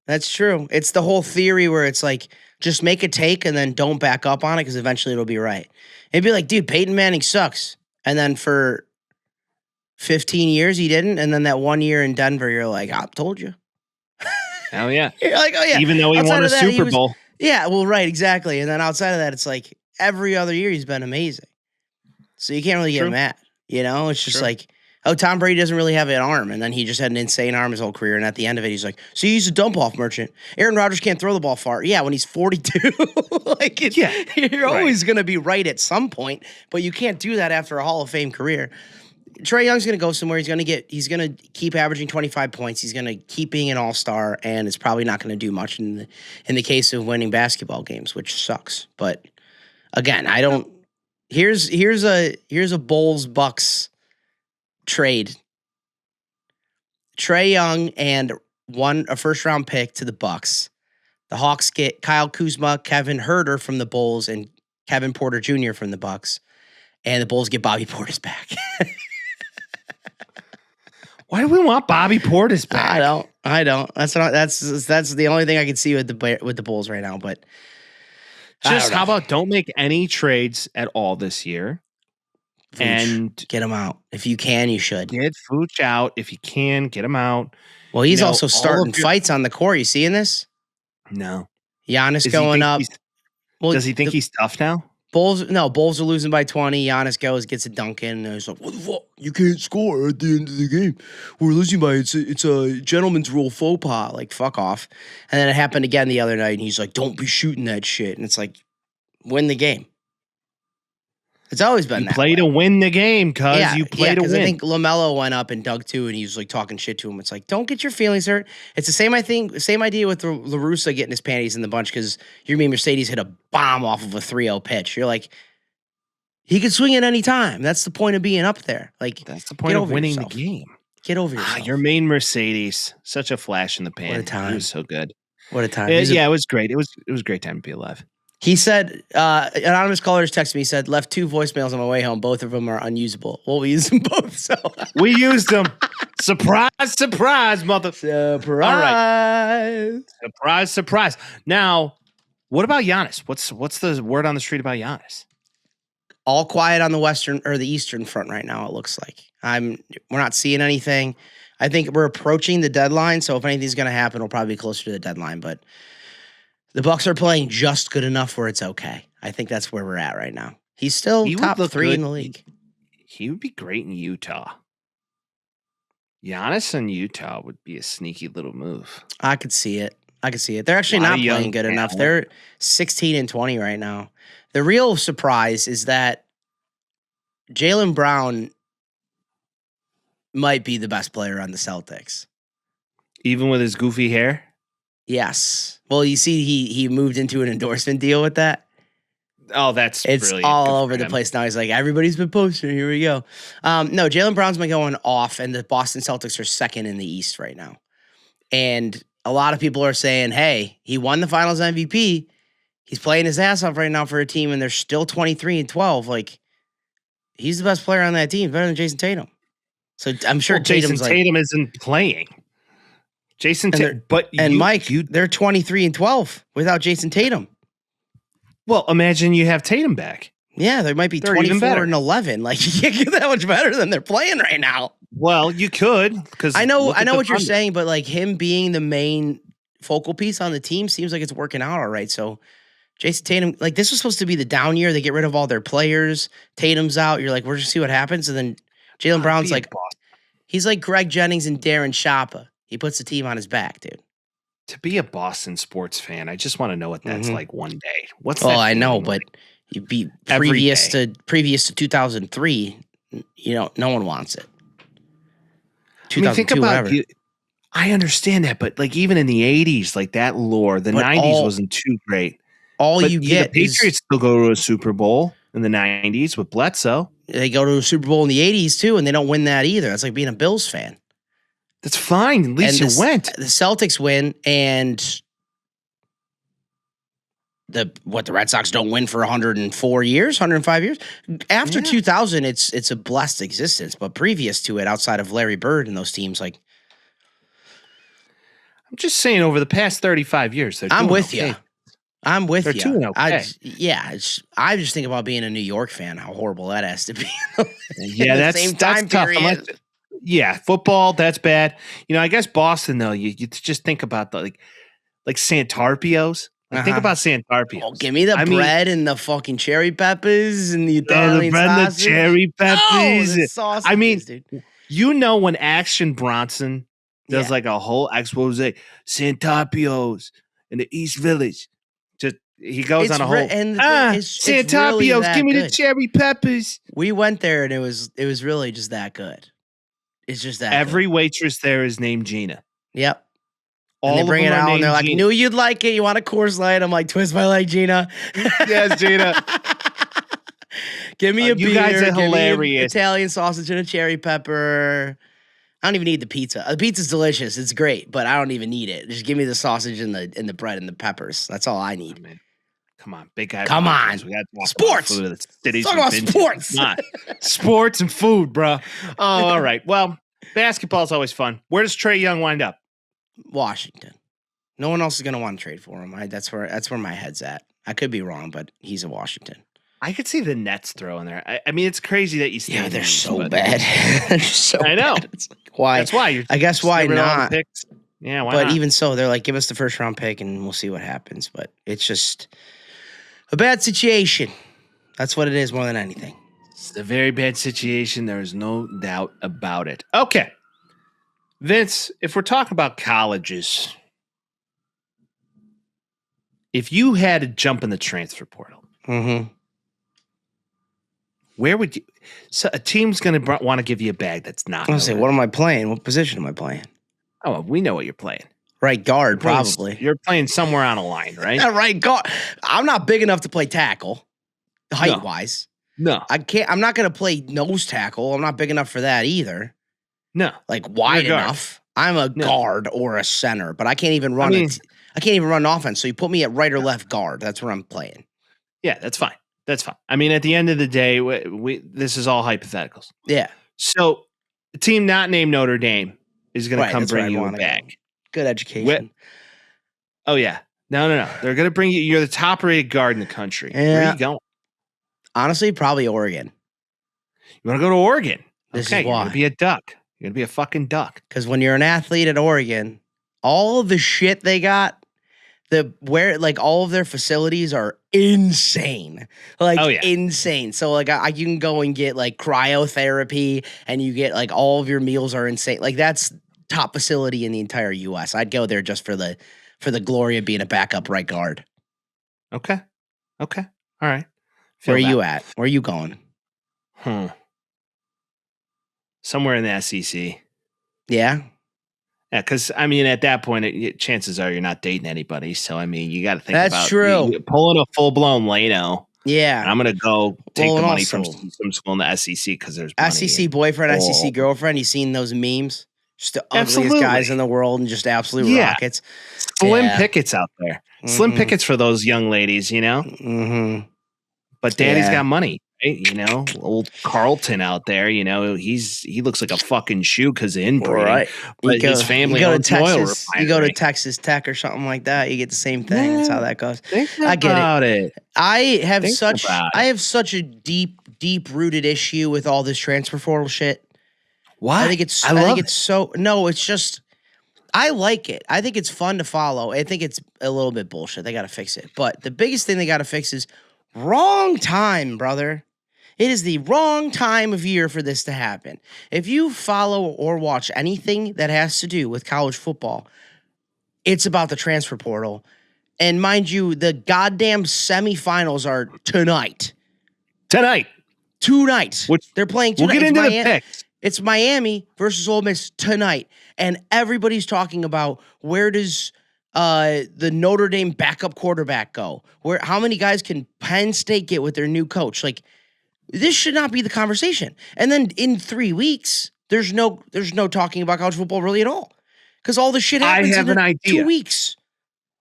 It's the whole theory where it's like, just make a take and then don't back up on it because eventually it'll be right. It'd be like, dude, Peyton Manning sucks. And then for 15 years, he didn't. And then that 1 year in Denver, you're like, I told you. Hell yeah. You're like, oh yeah. Even though he won a Super Bowl. Yeah, well, right, exactly. And then outside of that, it's like every other year he's been amazing. So you can't really get mad. You know, it's just like, oh, Tom Brady doesn't really have an arm. And then he just had an insane arm his whole career. And at the end of it, he's like, so he's a dump off merchant. Aaron Rodgers can't throw the ball far. Yeah, when he's 42. You're always going to be right at some point, but you can't do that after a Hall of Fame career. Trae Young's going to go somewhere. He's going to keep averaging 25 points. He's going to keep being an all-star, and it's probably not going to do much in the case of winning basketball games, which sucks. But again, I don't. Here's a Bulls-Bucks trade. Trae Young and a first-round pick to the Bucks. The Hawks get Kyle Kuzma, Kevin Huerter from the Bulls, and Kevin Porter Jr. from the Bucks. And the Bulls get Bobby Portis back. Why do we want Bobby Portis back? I don't. That's the only thing I can see with the Bulls right now. But just how about don't make any trades at all this year, and get him out if you can. You should get Vooch out if you can. Get him out. Well, he's also starting fights on the court. You seeing this? No. Giannis going up. Well, does he think he's tough now? Bulls are losing by 20. Giannis gets a dunk in, and he's like, what the fuck? You can't score at the end of the game. We're losing by it's a gentleman's rule faux pas. Like, fuck off. And then it happened again the other night, and he's like, don't be shooting that shit. And it's like, win the game. It's always been you that play way. to win the game, cuz you play to win. I think LaMelo went up and dug too, and he was like talking shit to him. It's like, don't get your feelings hurt. It's the same idea with La Russa getting his panties in the bunch because Yermin Mercedes hit a bomb off of a 3-0 pitch. You're like, he could swing at any time. That's the point of being up there. Like, that's the point of winning the game. Get over yourself. Yermin Mercedes, such a flash in the pan. What a time. He was so good. What a time. It was great. It was a great time to be alive. He said, anonymous callers texted me, he said, left 2 voicemails on my way home. Both of them are unusable. Well, we used them both, so. We used them. Surprise, surprise, mother. Surprise. All right. Surprise, surprise. Now, what about Giannis? What's the word on the street about Giannis? All quiet on the western or the eastern front right now, it looks like. We're not seeing anything. I think we're approaching the deadline, so if anything's going to happen, it'll probably be closer to the deadline, but the Bucks are playing just good enough where it's okay. I think that's where we're at right now. He's still top 3 in the league. He would be great in Utah. Giannis in Utah would be a sneaky little move. I could see it. They're actually not playing good enough. They're 16-20 right now. The real surprise is that Jaylen Brown might be the best player on the Celtics. Even with his goofy hair? Yes. Well, you see, he moved into an endorsement deal with that. Oh, it's all over the place now. He's like, everybody's been posting. Here we go. No, Jaylen Brown's been going off, and the Boston Celtics are second in the East right now. And a lot of people are saying, hey, he won the Finals MVP. He's playing his ass off right now for a team, and they're still 23-12. Like, he's the best player on that team, better than Jason Tatum. So I'm sure Jason Tatum isn't playing. Mike, they're 23-12 without Jason Tatum. Well, imagine you have Tatum back. Yeah, they might be 24-11. Like, you can't get that much better than they're playing right now. Well, you could, because I know what you're saying, but like him being the main focal piece on the team seems like it's working out all right. So Jason Tatum, like this was supposed to be the down year. They get rid of all their players. Tatum's out. You're like, we're just see what happens. And then Jaylen Brown's like, he's like Greg Jennings and Darren Sharper. He puts the team on his back, dude. To be a Boston sports fan, I just want to know what that's like one day. What's that? Well, I know, but you be previous to 2003. You know, no one wants it. I mean, think about I understand that, but like even in the 80s, like that lore, the 90s wasn't too great. The Patriots still go to a Super Bowl in the 90s with Bledsoe. They go to a Super Bowl in the 80s too, and they don't win that either. It's like being a Bills fan. That's fine. At least you went. The Celtics win, and the Red Sox don't win for 104 years, 105 years. After 2000, it's a blessed existence. But previous to it, outside of Larry Bird and those teams, like I'm just saying, over the past 35 years, I'm with you. I'm with you. They're doing okay. I just think about being a New York fan, how horrible that has to be. That's same time tough. period. Football, that's bad. You know, I guess Boston though, you just think about the like Santarpios. Think about Santarpios. Oh, give me the bread and the fucking cherry peppers and the Italian sausage. The cherry peppers. The sausages, I mean, dude. You know when Action Bronson does like a whole expose, Santarpios in the East Village. Just he goes on a whole Santarpios, really give me the cherry peppers. We went there and it was really just that good. It's just that every good. Waitress there is named Gina. Yep. And they bring it out and they're like, knew you'd like it. You want a Coors Light? I'm like, twist my leg, Gina. Yes, Gina. Give me a beer. You guys are hilarious. Italian sausage and a cherry pepper. I don't even need the pizza. The pizza's delicious. It's great, but I don't even need it. Just give me the sausage and the bread and the peppers. That's all I need. Oh, man. Come on, big guy. Come on. We got sports. Talk about sports. Sports and food, bro. Oh, all right. Well, basketball's always fun. Where does Trae Young wind up? Washington. No one else is going to want to trade for him. That's where my head's at. I could be wrong, but he's a Washington. I could see the Nets throwing there. I mean, it's crazy that you see. Yeah, they're so bad. They're so I know. Bad. It's like, why? That's why. I guess why not? Yeah, why but not? Even so, they're like, give us the first round pick and we'll see what happens. But it's just a bad situation. That's what it is more than anything. It's a very bad situation. There is no doubt about it. Okay. Vince, if we're talking about colleges, if you had to jump in the transfer portal, where would you? So a team's going to want to give you a bag that's not. I'll say, what am I playing? What position am I playing? Oh, we know what you're playing. Right guard, probably. You're playing somewhere on a line, right? Yeah, right guard. I'm not big enough to play tackle, height-wise. No. I can't. I'm not going to play nose tackle. I'm not big enough for that either. No. Like wide enough. I'm a guard or a center, but I can't even run. I can't even run offense. So you put me at right or left guard. That's where I'm playing. Yeah, that's fine. That's fine. I mean, at the end of the day, this is all hypotheticals. Yeah. So a team not named Notre Dame is going to come bring you a bag. Good education. Oh, yeah. No. They're going to bring you. You're the top-rated guard in the country. Yeah. Where are you going? Honestly, probably Oregon. You want to go to Oregon? This okay, is why. You're going to be a duck. You're going to be a fucking duck. Because when you're an athlete at Oregon, all of the shit they got, all of their facilities are insane. Insane. So like you can go and get like cryotherapy and you get like all of your meals are insane. Like that's top facility in the entire US. I'd go there just for the glory of being a backup right guard. Okay. All right. Where are you at? Where are you going? Somewhere in the SEC. Yeah. Yeah, because, I mean, at that point, chances are you're not dating anybody. So, I mean, you got to think about that's true. Pulling a full-blown Leno. Yeah. And I'm going to go take the money from some school in the SEC because there's money. SEC boyfriend, SEC girlfriend. You seen those memes? Just the ugliest guys in the world and just absolute rockets. Slim pickets out there. Mm-hmm. Slim pickets for those young ladies, you know? Mm-hmm. But daddy's got money. You know, old Carlton out there, you know, he looks like a fucking shoe because of inbreeding. Right. But his family owns oil refinery. You go to Texas Tech or something like that, you get the same thing. That's how that goes. I get it. I have such a deep rooted issue with all this transfer portal shit. Why? I think it's so no, it's just I like it. I think it's fun to follow. I think it's a little bit bullshit. They got to fix it. But the biggest thing they got to fix is wrong time, brother. It is the wrong time of year for this to happen. If you follow or watch anything that has to do with college football, it's about the transfer portal. And mind you, the goddamn semifinals are tonight. Which they're playing tonight. We'll get into the picks. It's Miami versus Ole Miss tonight. And everybody's talking about where does the Notre Dame backup quarterback go? How many guys can Penn State get with their new coach? Like, this should not be the conversation. And then in 3 weeks, there's no talking about college football really at all. Because all the shit happens in 2 weeks.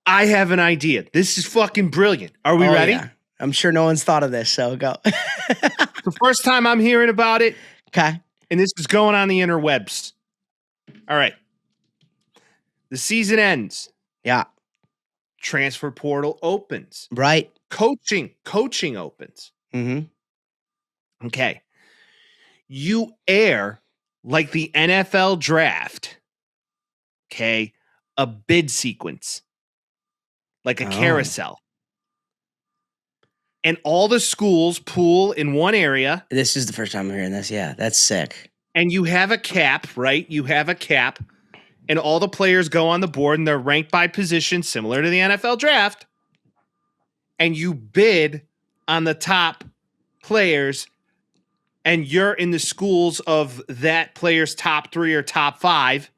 I have an idea. This is fucking brilliant. Are we ready? Yeah. I'm sure no one's thought of this, so go. The first time I'm hearing about it. Okay. And this is going on the interwebs. All right. The season ends. Yeah. Transfer portal opens. Right. Coaching opens. Mm-hmm. Okay. You air like the NFL draft. Okay. A bid sequence. Like a carousel. And all the schools pool in one area. This is the first time I'm hearing this. Yeah, that's sick. And you have a cap, right? You have a cap. And all the players go on the board and they're ranked by position, similar to the NFL draft. And you bid on the top players. And you're in the schools of that player's top 3 or top 5.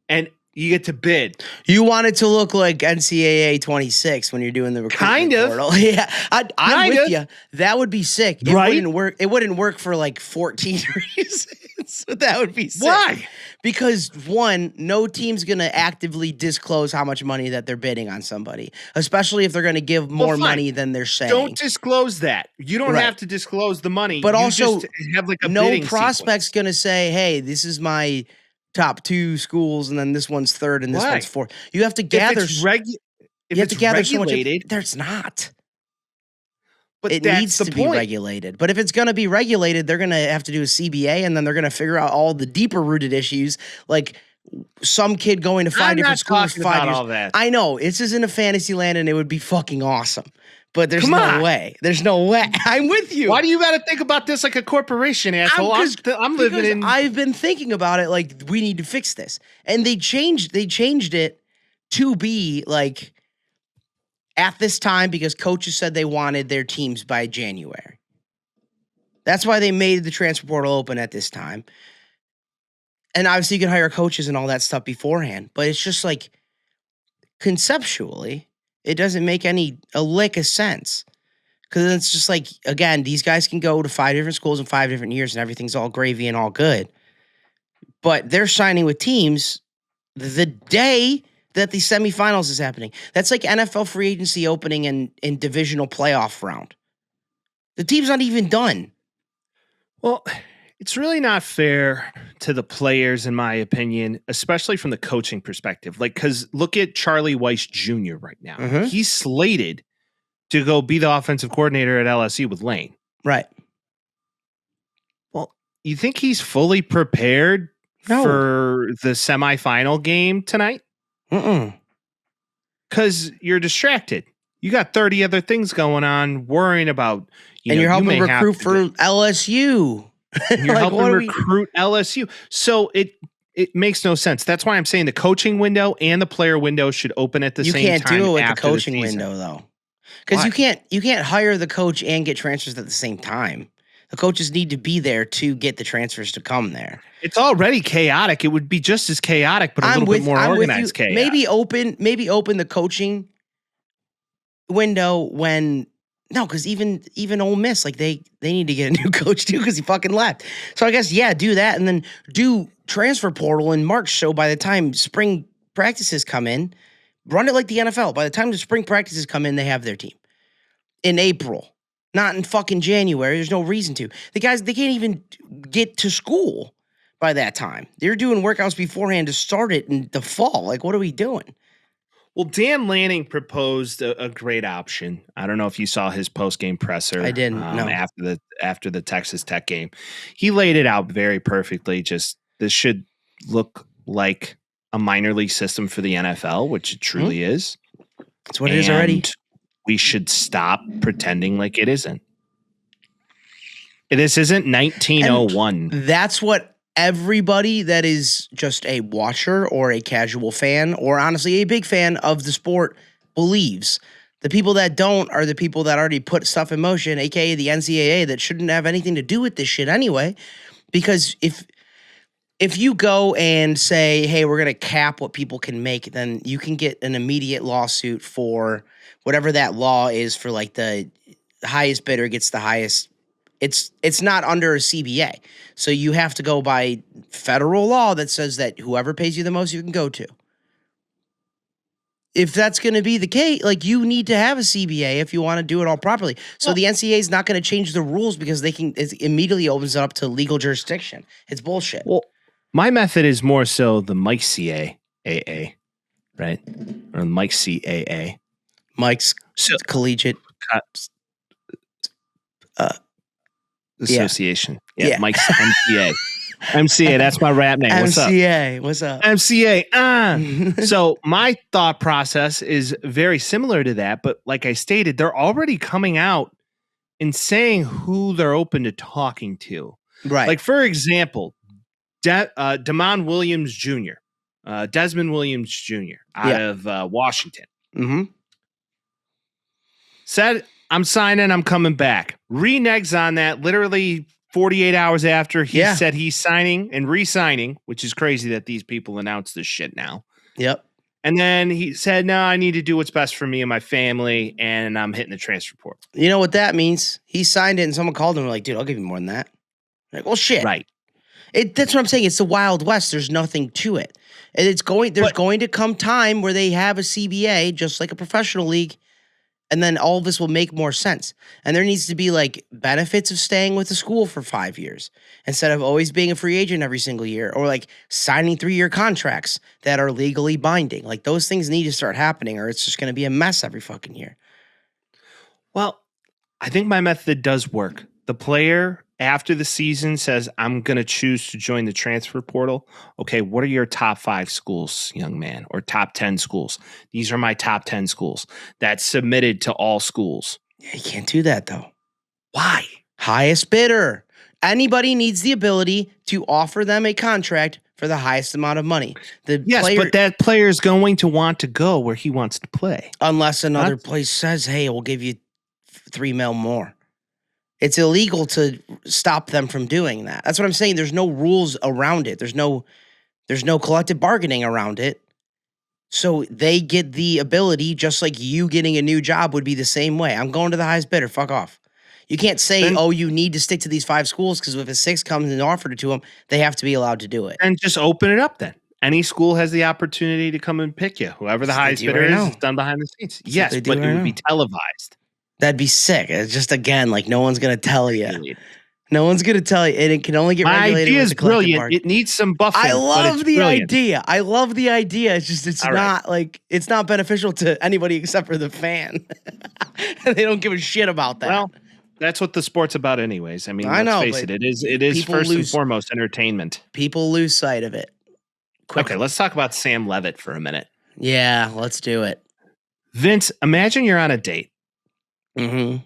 And you get to bid. You want it to look like NCAA 26 when you're doing the recruitment portal. Yeah, I'm with you. That would be sick. It wouldn't work. It wouldn't work for like 14 reasons. But that would be sick. Why? Because one, no team's going to actively disclose how much money that they're bidding on somebody, especially if they're going to give more money than they're saying. Don't disclose that. You don't have to disclose the money. But you also, just have like a no prospect's going to say, hey, this is my top 2 schools, and then this one's third, and this one's fourth. You have to gather. If it's regulated, there's not. But it needs to be regulated. But if it's going to be regulated, they're going to have to do a CBA, and then they're going to figure out all the deeper rooted issues, like some kid going to 5 different schools. 5 years. All that. I know this is in a fantasy land, and it would be fucking awesome. But there's no way. There's no way. I'm with you. Why do you got to think about this like a corporation, asshole? I'm living in. I've been thinking about it like we need to fix this, and they changed it to be like at this time because coaches said they wanted their teams by January. That's why they made the transfer portal open at this time. And obviously you can hire coaches and all that stuff beforehand, but it's just like conceptually, it doesn't make a lick of sense. Because it's just like, again, these guys can go to 5 different schools in 5 different years and everything's all gravy and all good. But they're signing with teams the day that the semifinals is happening. That's like NFL free agency opening in divisional playoff round. The team's not even done. Well, it's really not fair to the players, in my opinion, especially from the coaching perspective. Like, because look at Charlie Weiss Jr. right now. Mm-hmm. He's slated to go be the offensive coordinator at LSU with Lane. Right. Well, you think he's fully prepared for the semifinal game tonight? Because you're distracted. You got 30 other things going on, worrying about. You're helping recruit for LSU. You're helping recruit LSU. So it makes no sense. That's why I'm saying the coaching window and the player window should open at the same time. You can't do it with the coaching window, though. Because you can't hire the coach and get transfers at the same time. The coaches need to be there to get the transfers to come there. It's already chaotic. It would be just as chaotic, but a little bit more organized chaos. Maybe open the coaching window when. No, because even Ole Miss, like they need to get a new coach too because he fucking left. So I guess do that and then do transfer portal in March. So by the time spring practices come in, run it like the NFL. By the time the spring practices come in, they have their team in April, not in fucking January. There's no reason to. The guys, they can't even get to school by that time. They're doing workouts beforehand to start it in the fall. Like, what are we doing? Well, Dan Lanning proposed a great option. I don't know if you saw his post-game presser. I didn't. No. After the Texas Tech game, he laid it out very perfectly. Just this should look like a minor league system for the NFL, which it truly is. That's what it is already. We should stop pretending like it isn't. This isn't 1901. And that's what everybody that is just a watcher or a casual fan or honestly a big fan of the sport believes. The people that don't are the people that already put stuff in motion, aka the NCAA, that shouldn't have anything to do with this shit anyway. Because if you go and say, hey, we're going to cap what people can make, then you can get an immediate lawsuit for whatever that law is for like the highest bidder gets the highest. It's not under a CBA. So you have to go by federal law that says that whoever pays you the most you can go to. If that's going to be the case, like you need to have a CBA if you want to do it all properly. So the NCAA is not going to change the rules because it immediately opens it up to legal jurisdiction. It's bullshit. Well, my method is more so the Mike CAA, right? Or Mike CAA. Mike's collegiate association. Yeah. Mike's MCA. MCA, that's my rap name. What's up? MCA, what's up? MCA. So my thought process is very similar to that, but like I stated, they're already coming out and saying who they're open to talking to. Right. Like, for example, Desmond Williams Jr. out of Washington. Mm-hmm. Said, I'm signing, I'm coming back. Reneges on that literally 48 hours after he said he's signing and re-signing, which is crazy that these people announce this shit now. Yep. And then he said, no, I need to do what's best for me and my family, and I'm hitting the transfer portal. You know what that means? He signed it and someone called him and like, dude, I'll give you more than that. Like, well, shit. Right. That's what I'm saying. It's the Wild West. There's nothing to it. And there's going to come time where they have a CBA, just like a professional league, and then all of this will make more sense. And there needs to be like benefits of staying with the school for 5 years instead of always being a free agent every single year, or like signing 3-year contracts that are legally binding. Like those things need to start happening or it's just going to be a mess every fucking year. Well, I think my method does work. The player after the season says, I'm going to choose to join the transfer portal. Okay, what are your top 5 schools, young man, or top 10 schools? These are my top 10 schools. That's submitted to all schools. Yeah, you can't do that, though. Why? Highest bidder. Anybody needs the ability to offer them a contract for the highest amount of money. But that player is going to want to go where he wants to play. Unless another place says, hey, we'll give you $3 million more. It's illegal to stop them from doing that. That's what I'm saying. There's no rules around it. There's no collective bargaining around it. So they get the ability, just like you getting a new job would be the same way. I'm going to the highest bidder. Fuck off. You can't say, you need to stick to these 5 schools, because if a 6 comes and offered it to them, they have to be allowed to do it. And just open it up then. Any school has the opportunity to come and pick you. Whoever the highest bidder is, it's done behind the scenes. Yes, but it would be televised. That'd be sick. It's just, again, like, no one's going to tell you. No one's going to tell you. And it can only get regulated. My idea is brilliant. It needs some buffing. I love the idea. I love the idea. It's just, it's not beneficial to anybody except for the fan. They don't give a shit about that. Well, that's what the sport's about anyways. I mean, let's face it. It is first and foremost entertainment. People lose sight of it. Quickly. Okay, let's talk about Sam Levitt for a minute. Yeah, let's do it. Vince, imagine you're on a date. Mm-hmm.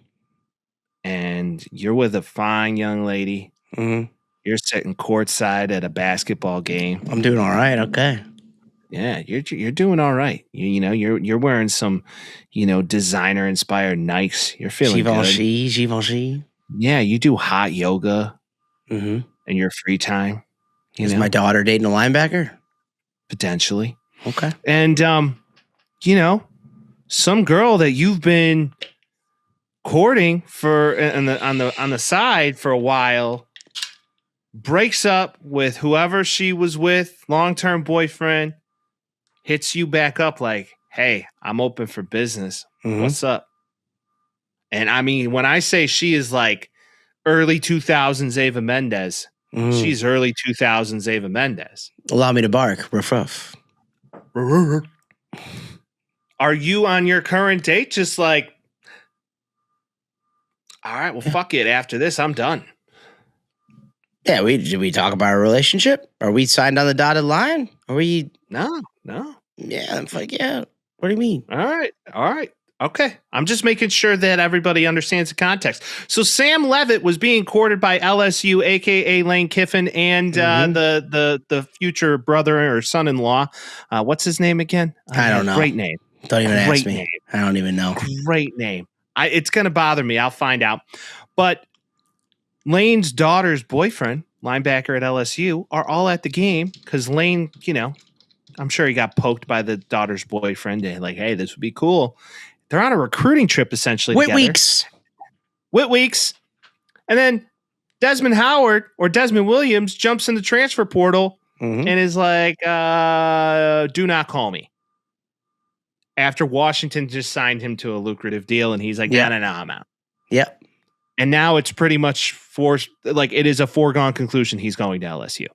And you're with a fine young lady. Mm-hmm. You're sitting courtside at a basketball game. I'm doing all right. Okay. Yeah, you're doing all right. You're wearing some, designer inspired Nikes. You're feeling Givenchy. Yeah, you do hot yoga in your free time. Is my daughter dating a linebacker? Potentially. Okay. And some girl that you've been courting for on the side for a while breaks up with whoever she was with, long-term boyfriend, hits you back up like, hey, I'm open for business. What's up? And I mean, when I say she is like early 2000s Ava Mendez, she's early 2000s Ava Mendez. Allow me to bark. Ruff, ruff. Are you on your current date just like, all right, well, fuck it. After this, I'm done. Yeah, did we talk about our relationship? Are we signed on the dotted line? Are we? No. Yeah, fuck yeah. What do you mean? All right. Okay. I'm just making sure that everybody understands the context. So Sam Levitt was being courted by LSU, a.k.a. Lane Kiffin, and the future brother or son-in-law. What's his name again? I don't know. Great name. Don't even ask me. Name. I don't even know. Great name. It's going to bother me. I'll find out. But Lane's daughter's boyfriend, linebacker at LSU, are all at the game because Lane, I'm sure he got poked by the daughter's boyfriend. And like, hey, this would be cool. They're on a recruiting trip essentially. Whit Weeks. And then Desmond Howard or Desmond Williams jumps in the transfer portal and is like, do not call me. After Washington just signed him to a lucrative deal, and he's like, no, I'm out. Yep. And now it's pretty much forced, like it is a foregone conclusion he's going to LSU.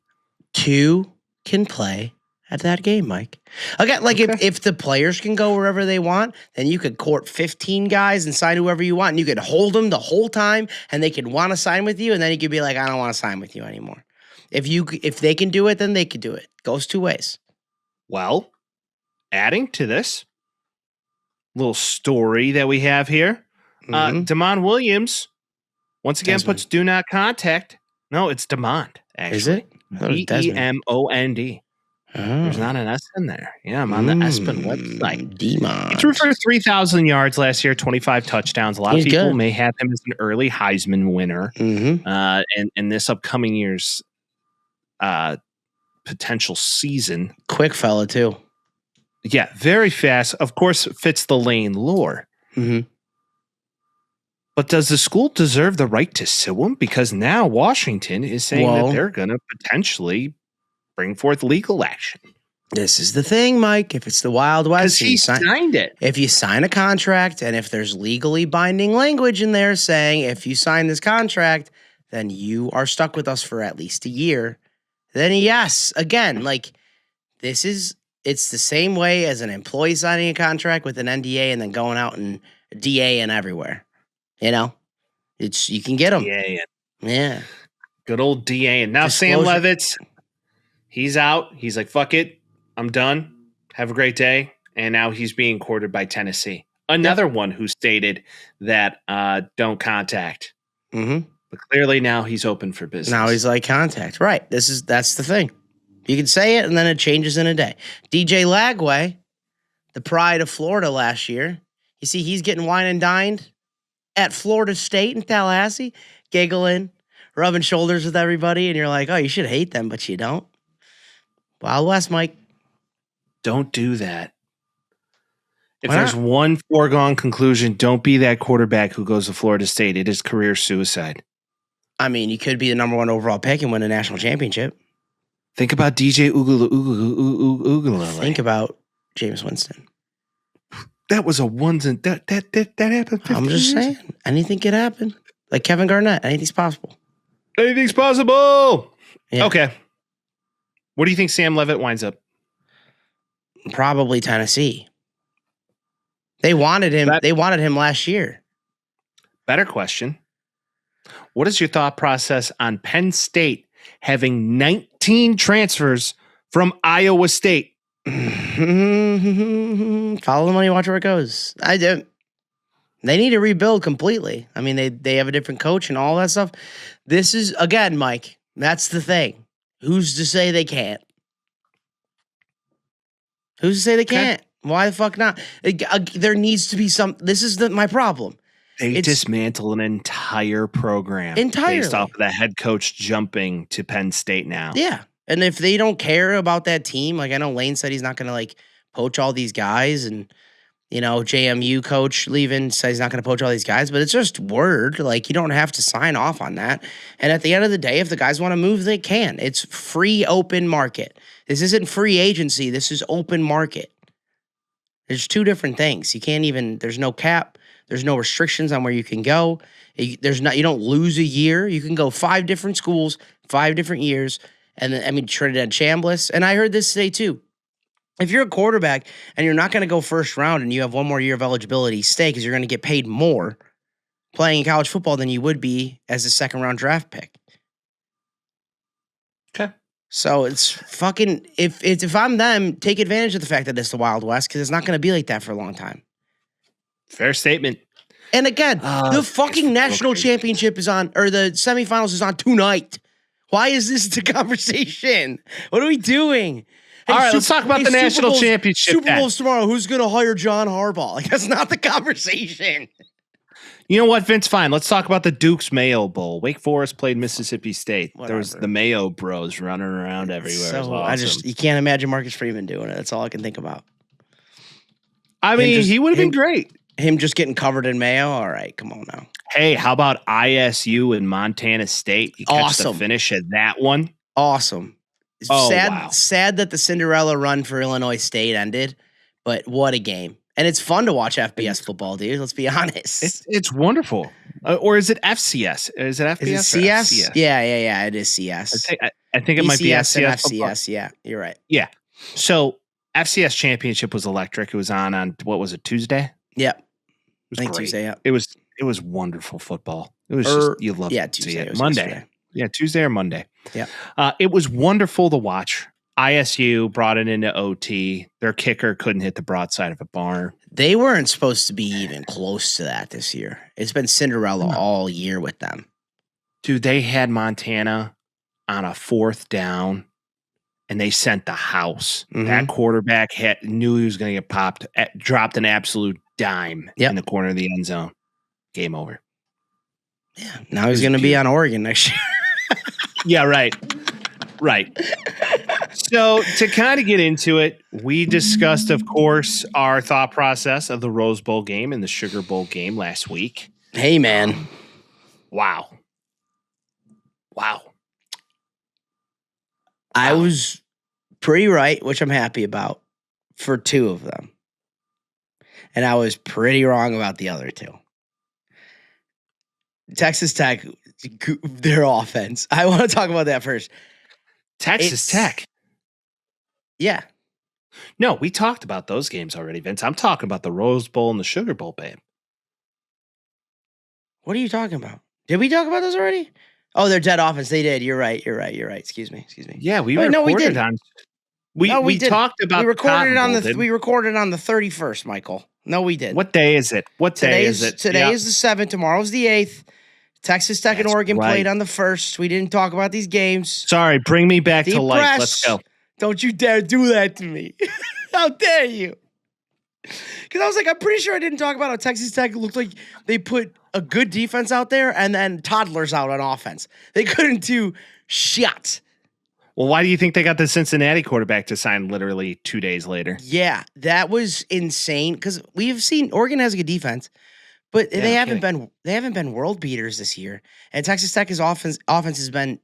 2 can play at that game, Mike. Okay, if the players can go wherever they want, then you could court 15 guys and sign whoever you want, and you could hold them the whole time, and they could want to sign with you, and then you could be like, I don't want to sign with you anymore. If they can do it, then they could do it. Goes 2 ways. Well, adding to this little story that we have here, Damon Williams once again puts do not contact. No, it's Demond. Actually. Is it? Demond. There's not an S in there. Yeah, I'm on the ESPN website. Demond. He threw for 3,000 yards last year, 25 touchdowns. A lot of people may have him as an early Heisman winner. And this upcoming year's potential season. Quick fella, too. Yeah, very fast. Of course, fits the Lane lore. But does the school deserve the right to sue him? Because now Washington is saying that they're going to potentially bring forth legal action. This is the thing, Mike. If it's the Wild West, because he signed it. If you sign a contract and if there's legally binding language in there saying if you sign this contract, then you are stuck with us for at least a year, then yes, again, it's the same way as an employee signing a contract with an NDA and then going out and DA and everywhere. You can get them. Yeah. Good old DA. And now Sam Levitt, he's out. He's like, fuck it. I'm done. Have a great day. And now he's being courted by Tennessee. Another one who stated that don't contact. But clearly now he's open for business. Now he's like, contact. Right. That's the thing. You can say it, and then it changes in a day. DJ Lagway, the pride of Florida last year, you see he's getting wine and dined at Florida State in Tallahassee, giggling, rubbing shoulders with everybody, and you're like, oh, you should hate them, but you don't. Wild West, Mike. Don't do that. If there's one foregone conclusion, don't be that quarterback who goes to Florida State. It is career suicide. I mean, you could be the number 1 overall pick and win a national championship. Think about DJ Uiagalelei. Think about Jameis Winston. That was a ones and that happened. I'm just saying, anything could happen. Like Kevin Garnett, anything's possible. Anything's possible. Yeah. Okay. What do you think Sam Levitt winds up? Probably Tennessee. They wanted him. They wanted him last year. Better question. What is your thought process on Penn State having 19 transfers from Iowa State? Follow the money, watch where it goes. I do. They need to rebuild completely. I mean, they have a different coach and all that stuff. This is, again, Mike, that's the thing. Who's to say they can't? Who's to say they can't? Why the fuck not? There needs to be some. This is my problem. They dismantle an entire program based off of the head coach jumping to Penn State now. Yeah. And if they don't care about that team, like I know Lane said he's not going to like poach all these guys, and you know, JMU coach leaving says he's not going to poach all these guys, but it's just word. Like, you don't have to sign off on that. And at the end of the day, if the guys want to move, they can. It's free open market. This isn't free agency. This is open market. There's two different things. You can't even, there's no cap. There's no restrictions on where you can go. You don't lose a year. You can go 5 different schools, 5 different years. And then, I mean, Trinidad Chambliss. And I heard this today too. If you're a quarterback and you're not going to go first round and you have 1 more year of eligibility, stay, because you're going to get paid more playing college football than you would be as a 2nd round draft pick. Okay. So it's fucking, if I'm them, take advantage of the fact that it's the Wild West, because it's not going to be like that for a long time. Fair statement. And again, the fucking national championship is on, or the semifinals is on tonight. Why is this the conversation? What are we doing? Hey, all right, let's talk about the national championship. Super Bowl's tomorrow. Who's going to hire John Harbaugh? Like, that's not the conversation. You know what, Vince? Fine. Let's talk about the Duke's Mayo Bowl. Wake Forest played Mississippi State. Whatever. There was the Mayo Bros running around everywhere. So awesome. You can't imagine Marcus Freeman doing it. That's all I can think about. I mean, he would have been great. Him just getting covered in mayo? All right, come on now. Hey, how about ISU and Montana State? You catch the finish at that one? Awesome. Oh, wow. Sad that the Cinderella run for Illinois State ended, but what a game. And it's fun to watch FBS football, dude. Let's be honest. It's wonderful. Or is it FCS? Is it FBS? Is it CS? FCS? Yeah. It is CS. I think it might be FCS. And FCS. Yeah, you're right. Yeah. So FCS championship was electric. It was on what was it, Tuesday? Yep. It was great. Tuesday. Yeah. It was wonderful football. It was just you love to see it. Monday. Yesterday. Yeah, Tuesday or Monday. Yeah. It was wonderful to watch. ISU brought it into OT. Their kicker couldn't hit the broadside of a barn. They weren't supposed to be even close to that this year. It's been Cinderella all year with them. Dude, they had Montana on a 4th down, and they sent the house. Mm-hmm. That quarterback knew he was going to get popped, dropped an absolute dime in the corner of the end zone. Game over. Yeah, now he's going to be on Oregon next year. Yeah, right. Right. So to kind of get into it, we discussed, of course, our thought process of the Rose Bowl game and the Sugar Bowl game last week. Hey, man. Wow. I was pretty right, which I'm happy about, for 2 of them. And I was pretty wrong about the other 2. Texas Tech, their offense. I want to talk about that first. Texas Tech. Yeah. No, we talked about those games already, Vince. I'm talking about the Rose Bowl and the Sugar Bowl, babe. What are you talking about? Did we talk about those already? Oh, they're dead offense. They did. You're right. Excuse me. Yeah, we recorded on. We talked about. We recorded on the. We recorded on the 31st, Michael. No, we did. What day is it? Today is it? Today is the 7th. Tomorrow's the 8th. Texas Tech and Oregon played on the 1st. We didn't talk about these games. Sorry, bring me back to life. Let's go. Don't you dare do that to me. How dare you? Because I was like, I'm pretty sure I didn't talk about how Texas Tech looked like they put a good defense out there and then toddlers out on offense. They couldn't do shit. Well, why do you think they got the Cincinnati quarterback to sign literally 2 days later? Yeah, that was insane. Because we've seen Oregon has a good defense, but they haven't been world beaters this year. And Texas Tech's offense has been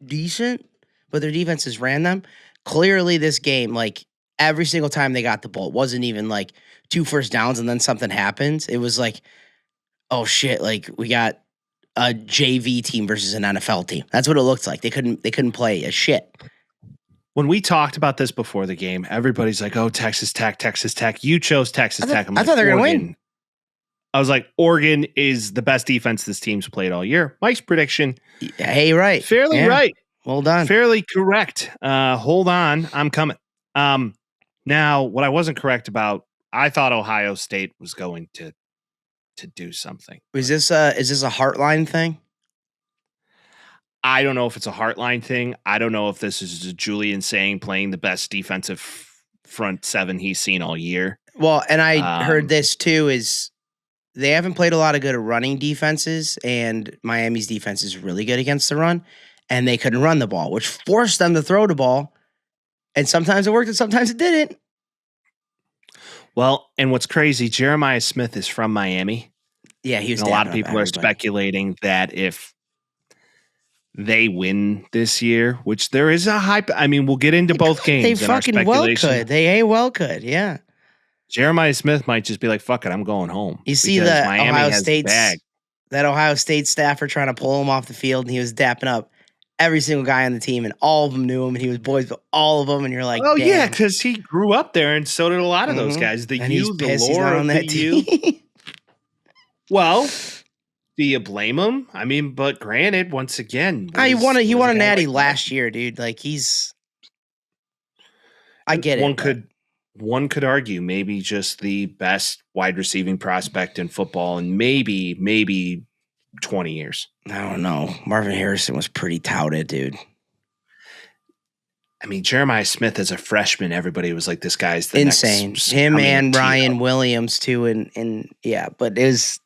decent, but their defense has ran them. Clearly, this game, like every single time they got the ball, it wasn't even like 2 first downs and then something happens. It was like, oh shit, like we got a JV team versus an NFL team. That's what it looked like. They couldn't play a shit. When we talked about this before the game, everybody's like, "Oh, Texas Tech, Texas Tech." You chose Texas Tech. I thought they were going to win. I was like, Oregon is the best defense this team's played all year. Mike's prediction. Hey, right. Fairly right. Well done. Fairly correct. Hold on. I'm coming. Now, what I wasn't correct about, I thought Ohio State was going to do something. Is this a Heartline thing? I don't know if it's a Heartline thing. I don't know if this is Julian saying playing the best defensive front seven he's seen all year. Well, and I heard this too is they haven't played a lot of good running defenses, and Miami's defense is really good against the run, and they couldn't run the ball, which forced them to throw the ball. And sometimes it worked and sometimes it didn't. Well, and what's crazy, Jeremiah Smith is from Miami. Yeah, he was. And a lot of people are speculating that if they win this year, which there is a hype. I mean, we'll get into both games. They fucking well could. They well could. Yeah. Jeremiah Smith might just be like, "Fuck it, I'm going home." You see that Ohio State staffer trying to pull him off the field, and he was dapping up every single guy on the team, and all of them knew him, and he was boys with all of them, and you're like, "Oh, damn. Yeah, because he grew up there, and so did a lot of those guys." The lore of that U. Well, do you blame him? I mean, but granted, once again, he won a natty last year, dude. Like I get it. One could argue maybe just the best wide receiving prospect in football in maybe 20 years. I don't know. Marvin Harrison was pretty touted, dude. I mean, Jeremiah Smith as a freshman, everybody was like, this guy's the insane. Next him and Ryan Williams too, and yeah, but is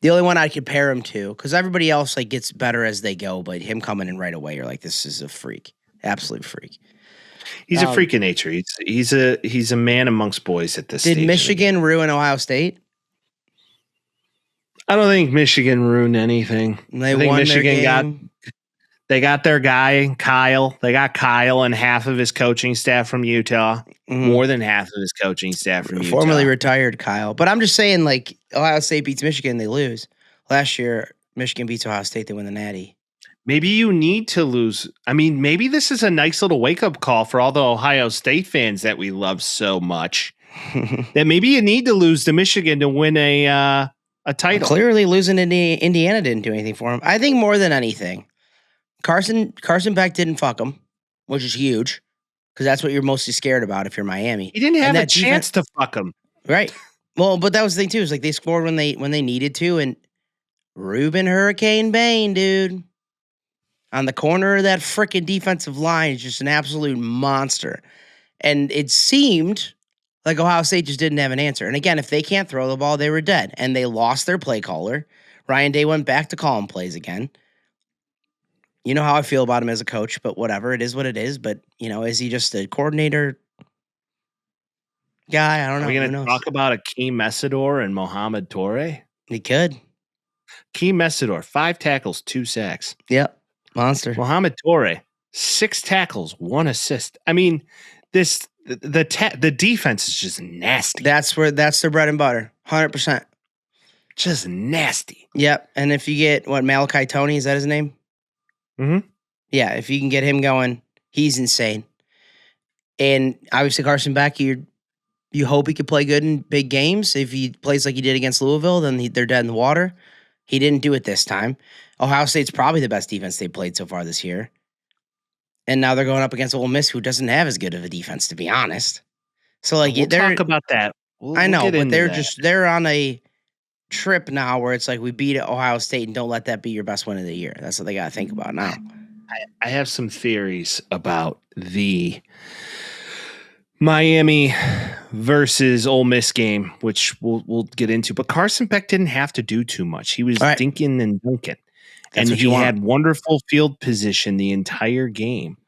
the only one I compare him to, because everybody else like gets better as they go, but him coming in right away, you're like, this is a freak, absolute freak. He's a freak of nature. He's a man amongst boys at this stage. Did Michigan ruin Ohio State? I don't think Michigan ruined anything. They won Michigan their game. They got their guy, Kyle. They got Kyle and half of his coaching staff from Utah. More than half of his coaching staff from Utah. Formerly retired Kyle. But I'm just saying, like, Ohio State beats Michigan, they lose. Last year, Michigan beats Ohio State, they win the Natty. Maybe you need to lose. I mean, maybe this is a nice little wake-up call for all the Ohio State fans that we love so much. That maybe you need to lose to Michigan to win a title. Clearly, losing to Indiana didn't do anything for him. I think more than anything, Carson Beck didn't fuck him, which is huge, because that's what you're mostly scared about if you're Miami. He didn't have a chance to fuck him. Right. Well, but that was the thing, too, is like they scored when they needed to, and Ruben Hurricane Bain, dude, on the corner of that freaking defensive line is just an absolute monster. And it seemed like Ohio State just didn't have an answer. And again, if they can't throw the ball, they were dead. And they lost their play caller. Ryan Day went back to calling plays again. You know how I feel about him as a coach, but whatever. It is what it is. But, you know, is he just a coordinator guy? I don't know. Are we going to talk about Akeem Messidor and Mohamed Toure? He could. Akeem Messidor, 5 tackles, 2 sacks. Yep. Monster. Mohamed Toure, 6 tackles, 1 assist. I mean, the defense is just nasty. That's their bread and butter. 100%. Just nasty. Yep. And if you get Malachi Tony, is that his name? Mm-hmm. Yeah, if you can get him going, he's insane. And obviously Carson Beck, you hope he could play good in big games. If he plays like he did against Louisville, then they're dead in the water. He didn't do it this time. Ohio State's probably the best defense they played so far this year. And now they're going up against Ole Miss, who doesn't have as good of a defense, to be honest. So, like, we'll talk about that. I know, but they're on a trip now where it's like we beat Ohio State and don't let that be your best win of the year. That's what they got to think about now. I have some theories about the Miami versus Ole Miss game, which we'll get into. But Carson Beck didn't have to do too much. He was dinking and dunking. And he had wonderful field position the entire game.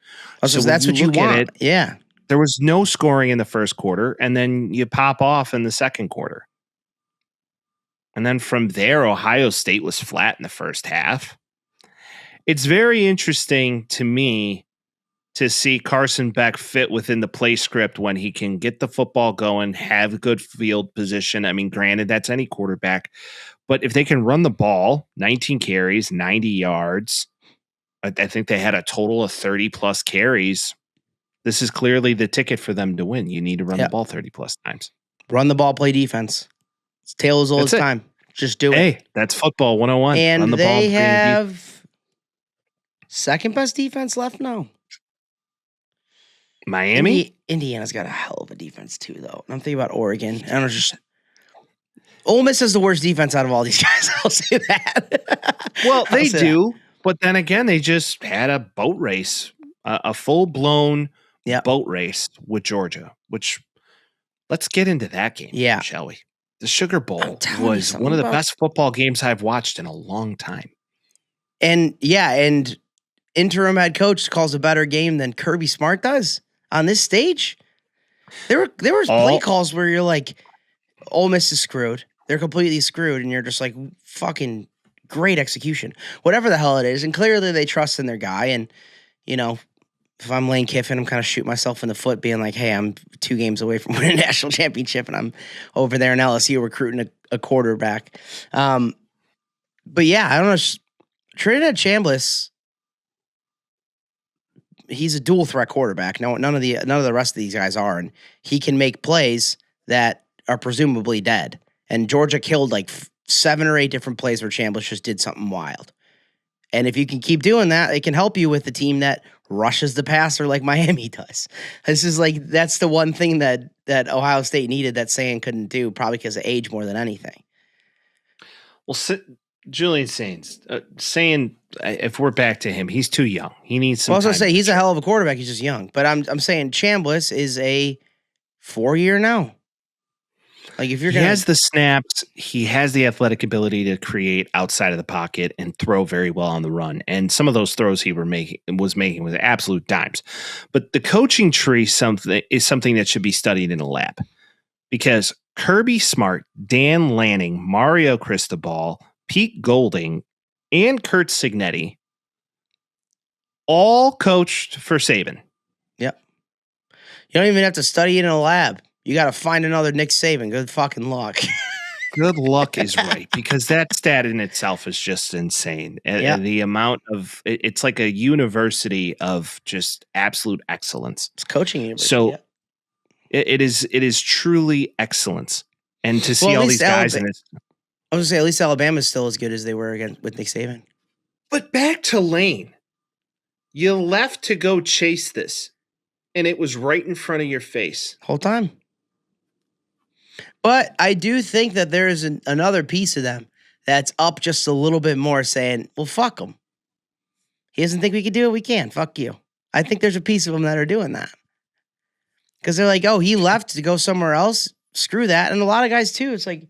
So that's what you want. Yeah. There was no scoring in the first quarter, and then you pop off in the second quarter. And then from there, Ohio State was flat in the first half. It's very interesting to me to see Carson Beck fit within the play script when he can get the football going, have good field position. I mean, granted, that's any quarterback. But if they can run the ball, 19 carries, 90 yards, I think they had a total of 30-plus carries. This is clearly the ticket for them to win. You need to run the ball 30-plus times. Run the ball, play defense. It's tale as old as time. Just do it. Hey, that's football 101. And run the ball, they have second-best defense left now. Miami? Indiana's got a hell of a defense, too, though. And I'm thinking about Oregon. I don't just... Ole Miss is the worst defense out of all these guys. I'll say that. Well, they do. But then again, they just had a boat race, a full-blown boat race with Georgia, which let's get into that game, shall we? The Sugar Bowl was one of the best football games I've watched in a long time. And interim head coach calls a better game than Kirby Smart does on this stage. There was play calls where you're like, Ole Miss is screwed. They're completely screwed, and you're just like, fucking great execution. Whatever the hell it is, and clearly they trust in their guy, and, you know, if I'm Lane Kiffin, I'm kind of shooting myself in the foot being like, hey, I'm 2 games away from winning a national championship, and I'm over there in LSU recruiting a quarterback. But yeah, I don't know. Trinidad Chambliss, he's a dual threat quarterback. No, none of the rest of these guys are, and he can make plays that are presumably dead. And Georgia killed like 7 or 8 different plays where Chambliss just did something wild. And if you can keep doing that, it can help you with the team that rushes the passer like Miami does. This is like, that's the one thing that Ohio State needed that Sayin couldn't do, probably because of age more than anything. Well, Julian Sayin, if we're back to him, he's too young. He needs some time. I was going to say, he's a hell of a quarterback. He's just young. But I'm saying Chambliss is a 4-year now. Like if he has the snaps, he has the athletic ability to create outside of the pocket and throw very well on the run. And some of those throws he was making was absolute dimes. But the coaching tree is something that should be studied in a lab, because Kirby Smart, Dan Lanning, Mario Cristobal, Pete Golding, and Kurt Signetti all coached for Saban. Yep. You don't even have to study it in a lab. You got to find another Nick Saban. Good fucking luck. Good luck is right, because that stat in itself is just insane. And the amount of it's like a university of just absolute excellence. It's coaching university. So it is truly excellence. And to see all these guys in this, I was gonna say, at least Alabama's still as good as they were again with Nick Saban. But back to Lane, you left to go chase this, and it was right in front of your face whole time. But I do think that there is another piece of them that's up just a little bit more, saying, well, fuck him. He doesn't think we can do it. We can. Fuck you. I think there's a piece of them that are doing that. Because they're like, oh, he left to go somewhere else. Screw that. And a lot of guys, too, it's like,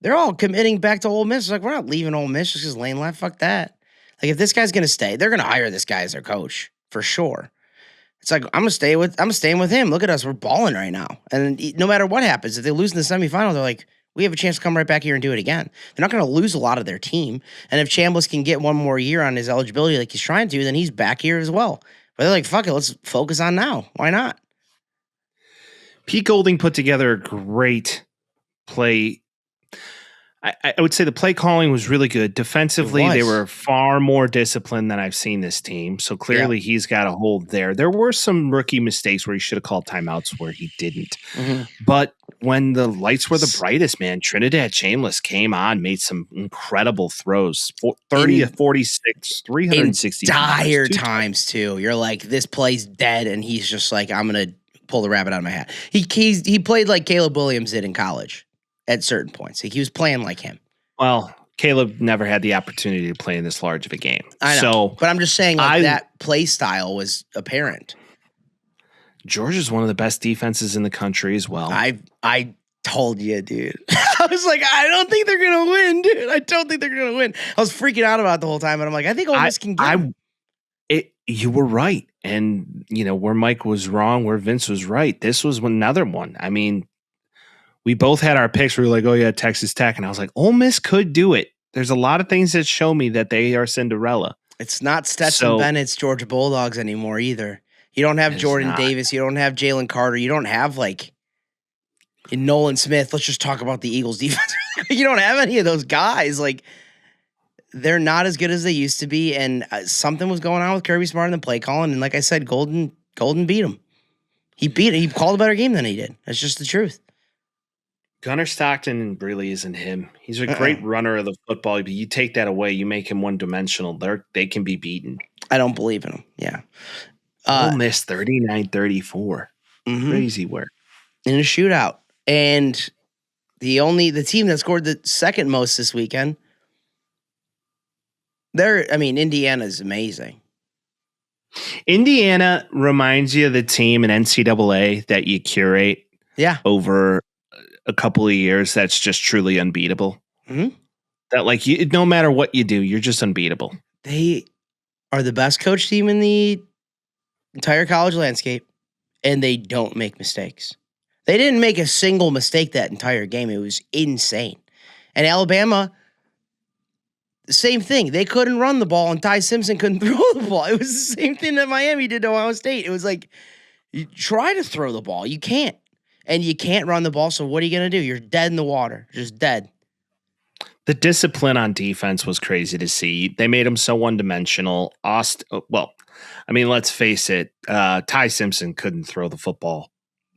they're all committing back to Ole Miss. It's like, we're not leaving Ole Miss just because Lane left. Fuck that. Like, if this guy's going to stay, they're going to hire this guy as their coach for sure. It's like, I'm staying with him. Look at us. We're balling right now. And no matter what happens, if they lose in the semifinal, they're like, we have a chance to come right back here and do it again. They're not going to lose a lot of their team. And if Chambliss can get one more year on his eligibility like he's trying to, then he's back here as well. But they're like, fuck it, let's focus on now. Why not? Pete Golding put together a great play. I would say the play calling was really good. Defensively, they were far more disciplined than I've seen this team. So clearly he's got a hold there. There were some rookie mistakes where he should have called timeouts where he didn't. Mm-hmm. But when the lights were the brightest, man, Trinidad Chambliss came on, made some incredible throws. 30 of 46, 360. In dire times, too. You're like, this play's dead, and he's just like, I'm going to pull the rabbit out of my hat. He played like Caleb Williams did in college. At certain points, he was playing like him. Well, Caleb never had the opportunity to play in this large of a game. I know, but I'm just saying, like, that play style was apparent. Georgia's one of the best defenses in the country as well. I told you, dude. I was like, I don't think they're gonna win, dude. I don't think they're gonna win. I was freaking out about it the whole time, and I'm like, I think Ole Miss can get them. You were right, and where Mike was wrong, where Vince was right. This was another one. I mean, we both had our picks. We were like, oh yeah, Texas Tech, and I was like, Ole Miss could do it. There's a lot of things that show me that they are Cinderella. It's not Stetson Bennett's Georgia Bulldogs anymore either. You don't have Jordan Davis. You don't have Jalen Carter. You don't have Nolan Smith. Let's just talk about the Eagles defense. You don't have any of those guys. They're not as good as they used to be, and something was going on with Kirby Smart in the play calling. And like I said, Golden beat him. He called a better game than he did. That's just the truth. Gunnar Stockton really isn't him. He's a great runner of the football, but you take that away, you make him one-dimensional. They can be beaten. I don't believe in him. Yeah. Ole Miss 39-34. Crazy work. In a shootout. And the team that scored the second most this weekend, Indiana's amazing. Indiana reminds you of the team in NCAA that you curate over a couple of years that's just truly unbeatable. Mm-hmm. That no matter what you do, you're just unbeatable. They are the best coach team in the entire college landscape, and they don't make mistakes. They didn't make a single mistake that entire game. It was insane. And Alabama, the same thing. They couldn't run the ball, and Ty Simpson couldn't throw the ball. It was the same thing that Miami did to Ohio State. It was like, you try to throw the ball. You can't. And you can't run the ball, so what are you going to do? You're dead in the water. Just dead. The discipline on defense was crazy to see. They made him so one-dimensional. Let's face it. Ty Simpson couldn't throw the football.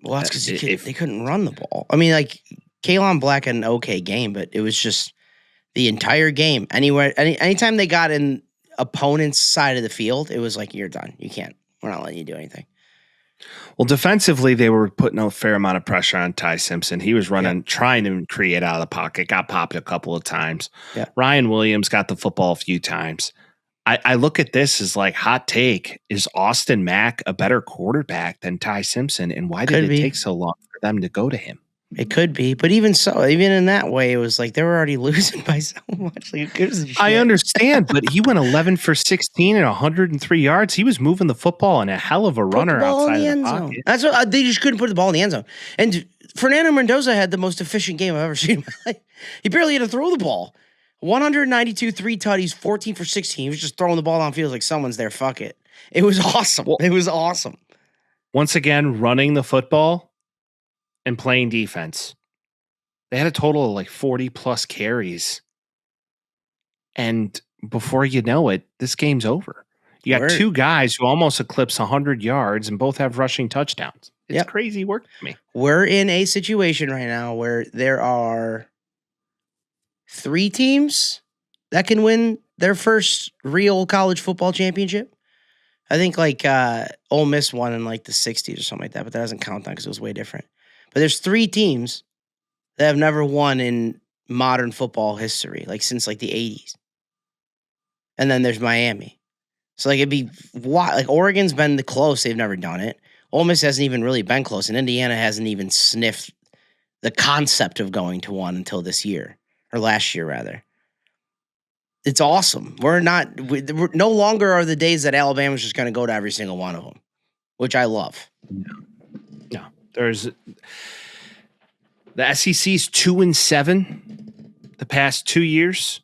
Well, that's because they couldn't run the ball. Kalen Black had an okay game, but it was just the entire game. Anytime they got in opponent's side of the field, it was like, you're done. You can't. We're not letting you do anything. Well, defensively, they were putting a fair amount of pressure on Ty Simpson. He was trying to create out of the pocket, got popped a couple of times. Yeah. Ryan Williams got the football a few times. I look at this as hot take. Is Austin Mack a better quarterback than Ty Simpson? And why did it take so long for them to go to him? It could be. But even so, even in that way, it was like they were already losing by so much. I understand, but he went 11 for 16 and 103 yards. He was moving the football and a hell of a runner outside of the pocket. That's what they just couldn't put the ball in the end zone. And Fernando Mendoza had the most efficient game I've ever seen in my life. He barely had to throw the ball. 192, 3 tutties, 14 for 16. He was just throwing the ball downfield like someone's there. Fuck it. It was awesome. It was awesome. Once again, running the football and playing defense. They had a total of 40-plus carries. And before you know it, this game's over. You got two guys who almost eclipse 100 yards and both have rushing touchdowns. It's crazy work for me. We're in a situation right now where there are 3 teams that can win their first real college football championship. I think Ole Miss won in the 60s or something like that, but that doesn't count because it was way different. But there's 3 teams that have never won in modern football history, since the 80s. And then there's Miami. So it'd be Oregon's been the close, they've never done it. Ole Miss hasn't even really been close, and Indiana hasn't even sniffed the concept of going to one until this year. Or last year, rather. It's awesome. We're no longer are the days that Alabama's just going to go to every single one of them, which I love. No. There's the SEC's 2-7 the past 2 years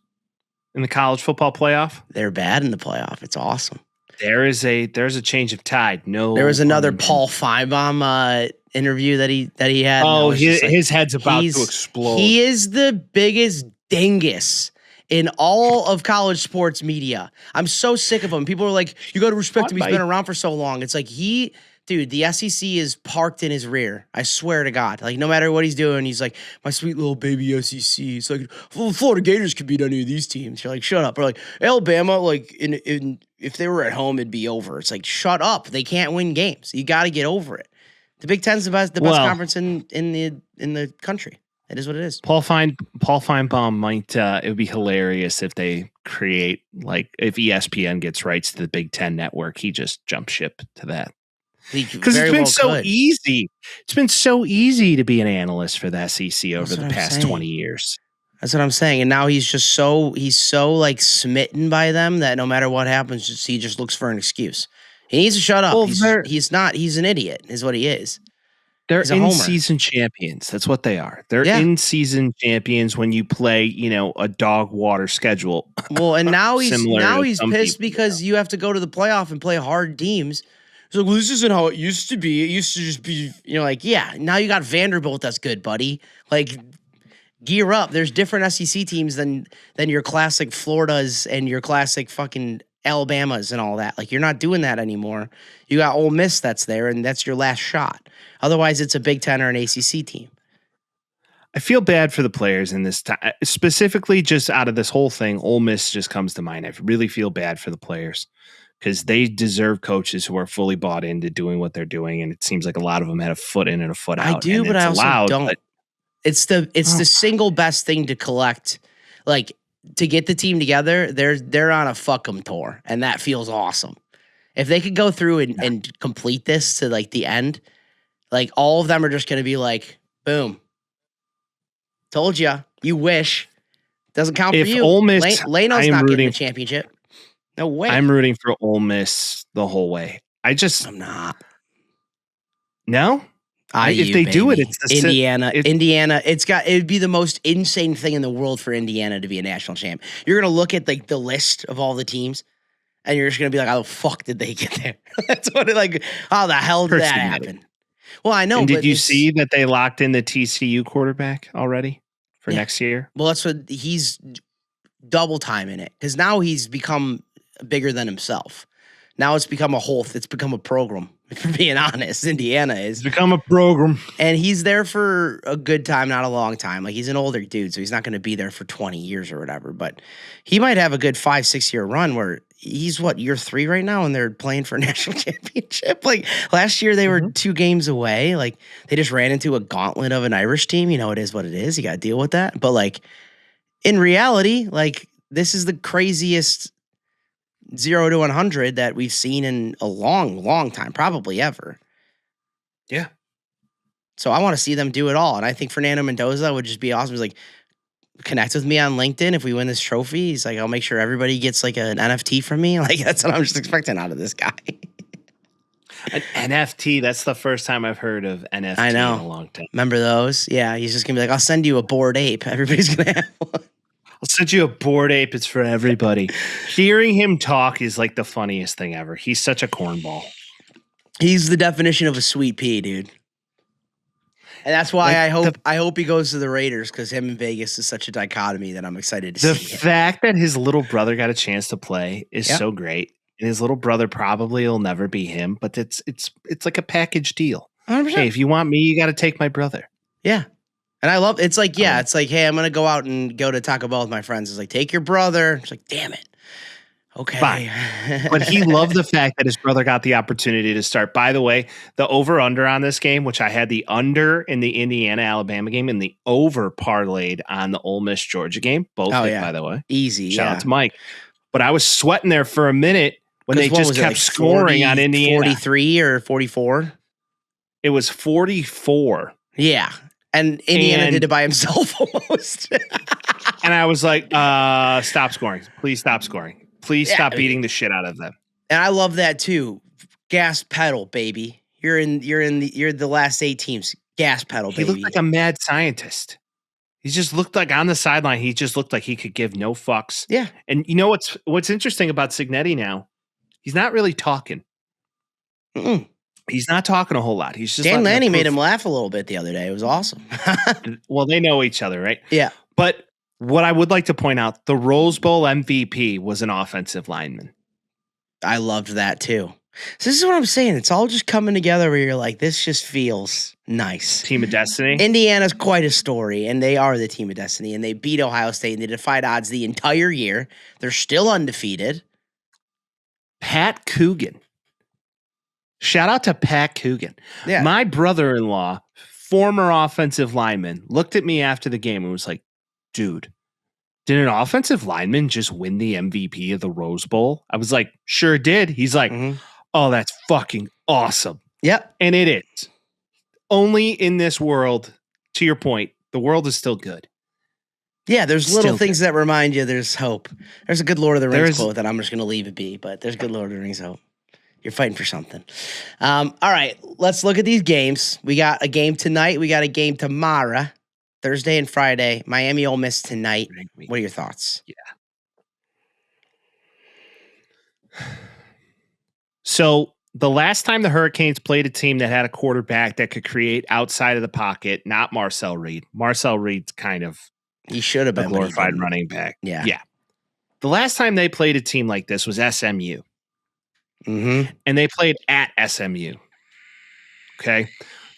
in the college football playoff. They're bad in the playoff. It's awesome. There's a change of tide. There was another Paul Feinbaum interview that he had. Oh, his head's about to explode. He is the biggest dingus in all of college sports media. I'm so sick of him. People are like, you got to respect him. He's been around for so long. It's like the SEC is parked in his rear. I swear to God. No matter what he's doing, he's like, my sweet little baby SEC. It's like, Florida Gators could beat any of these teams. You're like, shut up. Or Alabama, if they were at home, it'd be over. It's like, shut up. They can't win games. You got to get over it. The Big Ten's the best conference in the country. It is what it is. Paul Feinbaum might. It would be hilarious if they create if ESPN gets rights to the Big Ten network, he just jumps ship to that. Because it's been so easy. It's been so easy to be an analyst for the SEC over the past 20 years. That's what I'm saying. And now he's so like smitten by them that no matter what happens, he just looks for an excuse. He needs to shut up. Well, he's an idiot, is what he is. They're in-season champions. That's what they are. They're in-season champions when you play, a dog water schedule. Well, and now he's pissed because you have to go to the playoff and play hard teams. He's like, well, this isn't how it used to be. It used to just be, now you got Vanderbilt that's good, buddy. Like, gear up. There's different SEC teams than your classic Floridas and your classic fucking Alabamas and all that. Like, you're not doing that anymore. You got Ole Miss that's there, and that's your last shot. Otherwise, it's a Big Ten or an ACC team. I feel bad for the players in this time. Specifically, just out of this whole thing, Ole Miss just comes to mind. I really feel bad for the players because they deserve coaches who are fully bought into doing what they're doing, and it seems like a lot of them had a foot in and a foot out. I do, but I also don't. It's the single best thing to collect, like to get the team together. They're on a fuck 'em tour, and that feels awesome. If they could go through and complete this to like the end, like all of them are just going to be like, boom. Told you. You wish. Doesn't count for you. Ole Miss, Leno's not getting the championship. No way. I'm rooting for Ole Miss the whole way. I'm not. No? If they do it, it's the Indiana. It'd be the most insane thing in the world for Indiana to be a national champ. You're gonna look at like the list of all the teams, and you're just gonna be like, "How the fuck did they get there?" That's what how the hell did that happen? Well, I know. And did you see that they locked in the TCU quarterback already for next year? Well, that's what he's double timing it because now he's become bigger than himself. Now it's become it's become a program. For being honest, Indiana is. It's become a program. And he's there for a good time, not a long time. Like, he's an older dude, so he's not going to be there for 20 years or whatever. But he might have a good 5-6 year run where he's, year 3 right now, and they're playing for a national championship. Like, last year they were 2 games away. Like, they just ran into a gauntlet of an Irish team. It is what it is. You got to deal with that. But, like, in reality, like, this is the craziest 0 to 100 that we've seen in a long, long time, probably ever. Yeah. So I want to see them do it all. And I think Fernando Mendoza would just be awesome. He's like, connect with me on LinkedIn if we win this trophy. He's like, I'll make sure everybody gets like an NFT from me. Like, that's what I'm just expecting out of this guy. An NFT, that's the first time I've heard of NFT in a long time. Remember those? Yeah, he's just going to be like, I'll send you a Bored Ape. Everybody's going to have one. I'll send you a Bored Ape. It's for everybody. Hearing him talk is like the funniest thing ever. He's such a cornball. He's the definition of a sweet pea, dude. And that's why I hope he goes to the Raiders because him in Vegas is such a dichotomy that I'm excited to see. The fact that his little brother got a chance to play is so great. And his little brother probably will never be him, but it's like a package deal. 100%. Hey, if you want me, you got to take my brother. Yeah. And I love it's like, it's like, hey, I'm going to go out and go to Taco Bell with my friends. It's like, take your brother. It's like, damn it. Okay. Fine. But he loved the fact that his brother got the opportunity to start. By the way, the over-under on this game, which I had the under in the Indiana-Alabama game and the over parlayed on the Ole Miss-Georgia game. Both hit, by the way. Easy, Shout out to Mike. But I was sweating there for a minute when they just kept scoring on Indiana. 43 or 44? It was 44. Yeah. And Indiana did it by himself almost. And I was like, stop scoring. Please stop scoring. Please stop beating the shit out of them. And I love that too. Gas pedal, baby. You're the last 8 teams. Gas pedal, baby. He looked like a mad scientist. He just looked like on the sideline. He just looked like he could give no fucks. Yeah. And you know what's interesting about Cignetti now? He's not really talking. Mm-mm. He's not talking a whole lot. He's just Dan Lanning made him laugh a little bit the other day. It was awesome. Well, they know each other, right? Yeah. But what I would like to point out, the Rose Bowl MVP was an offensive lineman. I loved that too. So this is what I'm saying. It's all just coming together where you're like, this just feels nice. Team of Destiny. Indiana's quite a story, and they are the team of destiny, and they beat Ohio State, and they defied odds the entire year. They're still undefeated. Pat Coogan. Shout out to Pat Coogan. Yeah. My brother-in-law, former offensive lineman, looked at me after the game and was like, dude, did an offensive lineman just win the MVP of the Rose Bowl? I was like, sure did. He's like, oh, that's fucking awesome. Yep. And it is. Only in this world, to your point, the world is still good. Yeah, there's little things that remind you there's hope. There's a good Lord of the Rings quote that I'm just going to leave it be, but there's good Lord of the Rings hope. You're fighting for something. All right, let's look at these games. We got a game tonight. We got a game tomorrow, Thursday and Friday. Miami Ole Miss tonight. What are your thoughts? Yeah. So the last time the Hurricanes played a team that had a quarterback that could create outside of the pocket, not Marcel Reed. Marcel Reed's kind of he should have been a glorified running back. Yeah. The last time they played a team like this was SMU. Mm-hmm. And they played at SMU. Okay.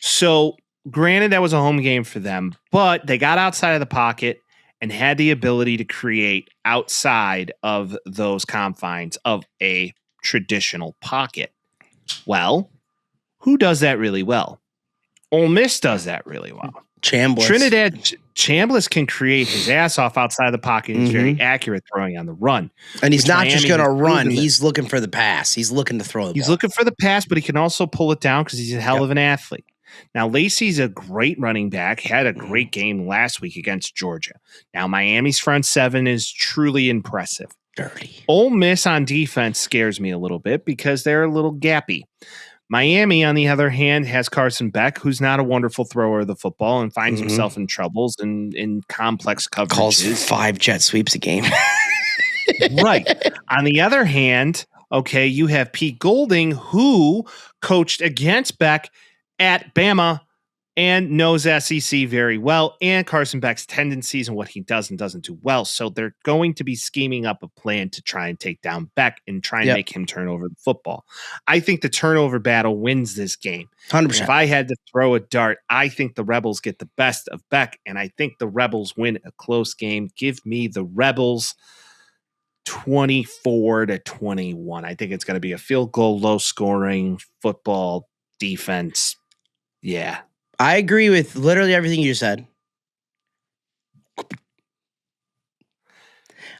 So granted, that was a home game for them, but they got outside of the pocket and had the ability to create outside of those confines of a traditional pocket. Well, who does that really well? Ole Miss does that really well. Trinidad Chambliss can create his ass off outside the pocket. He's very accurate throwing on the run. And he's not just going to run. He's looking for the pass. He's looking to throw the ball. He's looking for the pass, but he can also pull it down because he's a hell of an athlete. Now, Lacey's a great running back, had a great game last week against Georgia. Now, Miami's front seven is truly impressive. Dirty. Ole Miss on defense scares me a little bit because they're a little gappy. Miami, on the other hand, has Carson Beck, who's not a wonderful thrower of the football and finds himself in troubles and in complex coverages. Calls 5 jet sweeps a game. Right. On the other hand, okay, you have Pete Golding, who coached against Beck at Bama and knows SEC very well, and Carson Beck's tendencies and what he does and doesn't do well. So they're going to be scheming up a plan to try and take down Beck and try and make him turn over the football. I think the turnover battle wins this game. 100%. If I had to throw a dart, I think the Rebels get the best of Beck, and I think the Rebels win a close game. Give me the Rebels 24-21. I think it's going to be a field goal, low scoring football defense. Yeah. I agree with literally everything you said.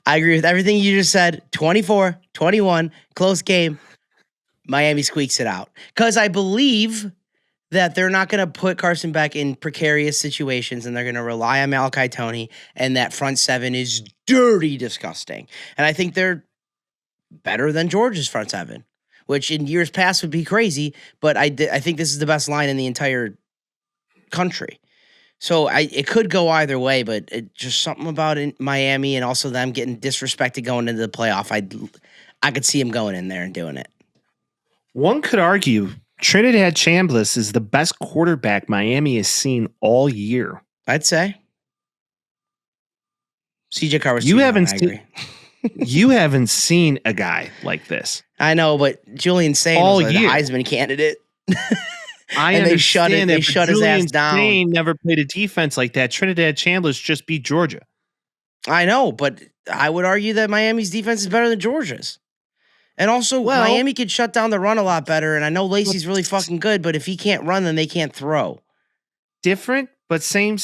I agree with everything you just said. 24-21, close game. Miami squeaks it out. Because I believe that they're not going to put Carson Beck in precarious situations and they're going to rely on Malachi Toney, and that front seven is dirty disgusting. And I think they're better than Georgia's front seven, which in years past would be crazy, but I think this is the best line in the entire country. So it could go either way, but just something about Miami and also them getting disrespected going into the playoff. I could see him going in there and doing it. One could argue Trinidad Chambliss is the best quarterback Miami has seen all year. I'd say. CJ Carr was you haven't seen a guy like this. I know, but Julian Sain was like the Heisman candidate. And they shut his ass down. Sain never played a defense like that. Trinidad Chambliss just beat Georgia. I know, but I would argue that Miami's defense is better than Georgia's. And also, Miami could shut down the run a lot better, and I know Lacey's really fucking good, but if he can't run, then they can't throw. Different, but same.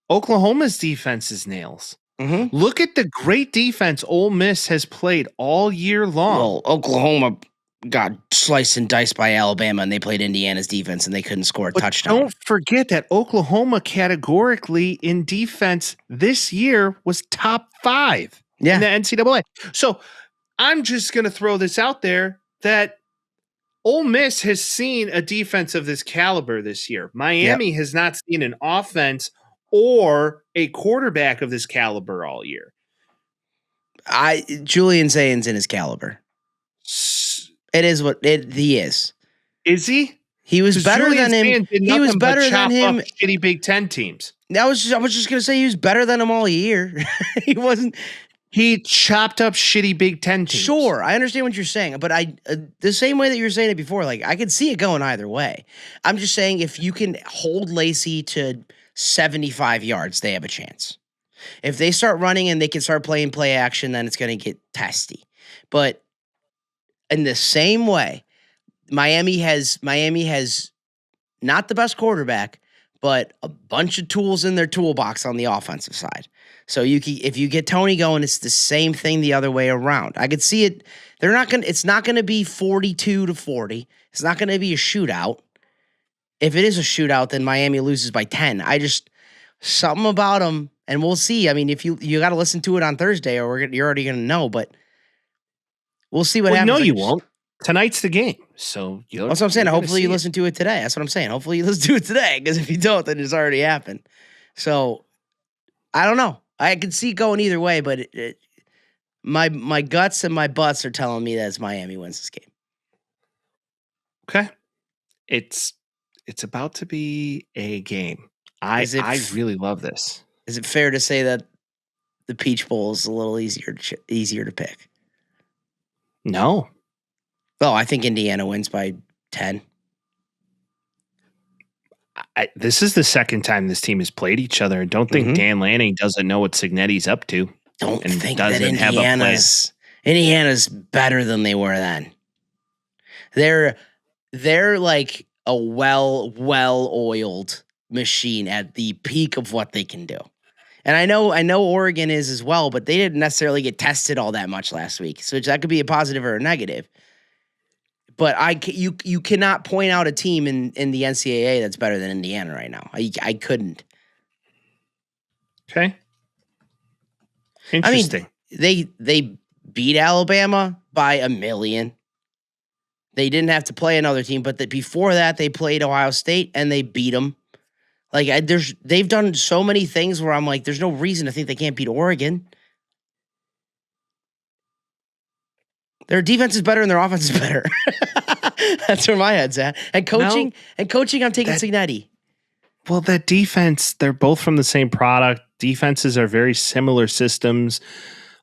Oklahoma's defense is nails. Mm-hmm. Look at the great defense Ole Miss has played all year long. Well, Oklahoma got sliced and diced by Alabama, and they played Indiana's defense, and they couldn't score a touchdown. Don't forget that Oklahoma categorically in defense this year was top 5 in the NCAA. So I'm just going to throw this out there that Ole Miss has seen a defense of this caliber this year. Miami has not seen an offense or a quarterback of this caliber all year. Julian Sain's in his caliber. It is what he is. Is he? He was better than him. He was better than him. Shitty Big Ten teams. I was just gonna say he was better than him all year. He wasn't. He chopped up shitty Big Ten teams. Sure, I understand what you're saying, but the same way that you were saying it before, like I could see it going either way. I'm just saying if you can hold Lacey to 75 yards, they have a chance. If they start running and they can start playing play action, then it's going to get testy. But in the same way, Miami has not the best quarterback, but a bunch of tools in their toolbox on the offensive side. So if you get Tony going, it's the same thing the other way around. I could see it. It's not gonna be 42-40. It's not gonna be a shootout. If it is a shootout, then Miami loses by 10. Something about them, and we'll see. I mean, if you got to listen to it on Thursday, or you're already gonna know, but we'll see what happens. No, you won't. Tonight's the game, so that's what I'm saying. Hopefully, you listen to it today. That's what I'm saying. Hopefully, you listen to it today, because if you don't, then it's already happened. So, I don't know. I can see it going either way, but my guts and my butts are telling me that Miami wins this game. Okay, it's about to be a game. I really love this. Is it fair to say that the Peach Bowl is a little easier to pick? No. Oh, I think Indiana wins by 10. This is the second time this team has played each other. Don't think Dan Lanning doesn't know what Signetti's up to. Don't think that Indiana's better than they were then. They're like a well-oiled machine at the peak of what they can do. And I know Oregon is as well, but they didn't necessarily get tested all that much last week. So that could be a positive or a negative. But you cannot point out a team in the NCAA that's better than Indiana right now. I couldn't. Okay. Interesting. I mean, they beat Alabama by 1 million. They didn't have to play another team, but before that, they played Ohio State and they beat them. Like they've done so many things where I'm like, there's no reason to think they can't beat Oregon. Their defense is better and their offense is better. That's where my head's at. And coaching, I'm taking Signetti. Well, that defense, they're both from the same product. Defenses are very similar systems.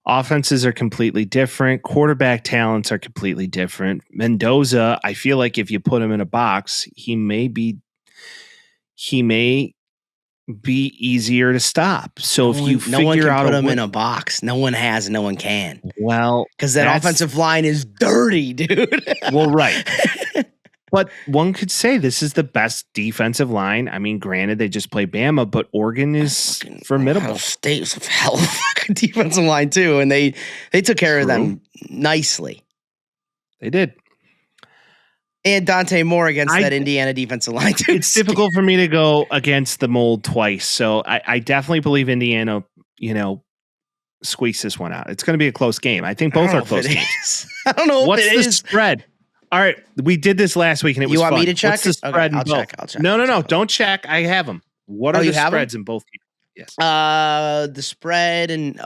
Offenses are completely different. Quarterback talents are completely different. Mendoza, I feel like if you put him in a box, he may be easier to stop. So if you no one figure can out put him in a box. No one has, no one can. Well, because that offensive line is dirty, dude. Well, right. But one could say this is the best defensive line. I mean, granted, they just play Bama, but Oregon is formidable. Ohio State's a hell of a defensive line too, and they took care of them nicely. They did. And Dante Moore against that Indiana defensive line too. It's difficult for me to go against the mold twice, so I definitely believe Indiana, squeaks this one out. It's going to be a close game. I think both are close games. I don't know what's the spread. All right, we did this last week and it was fun. You want me to check? What's the spread in both? I'll check. No, don't check. I have them. What are the spreads in both games? Yes. The spread in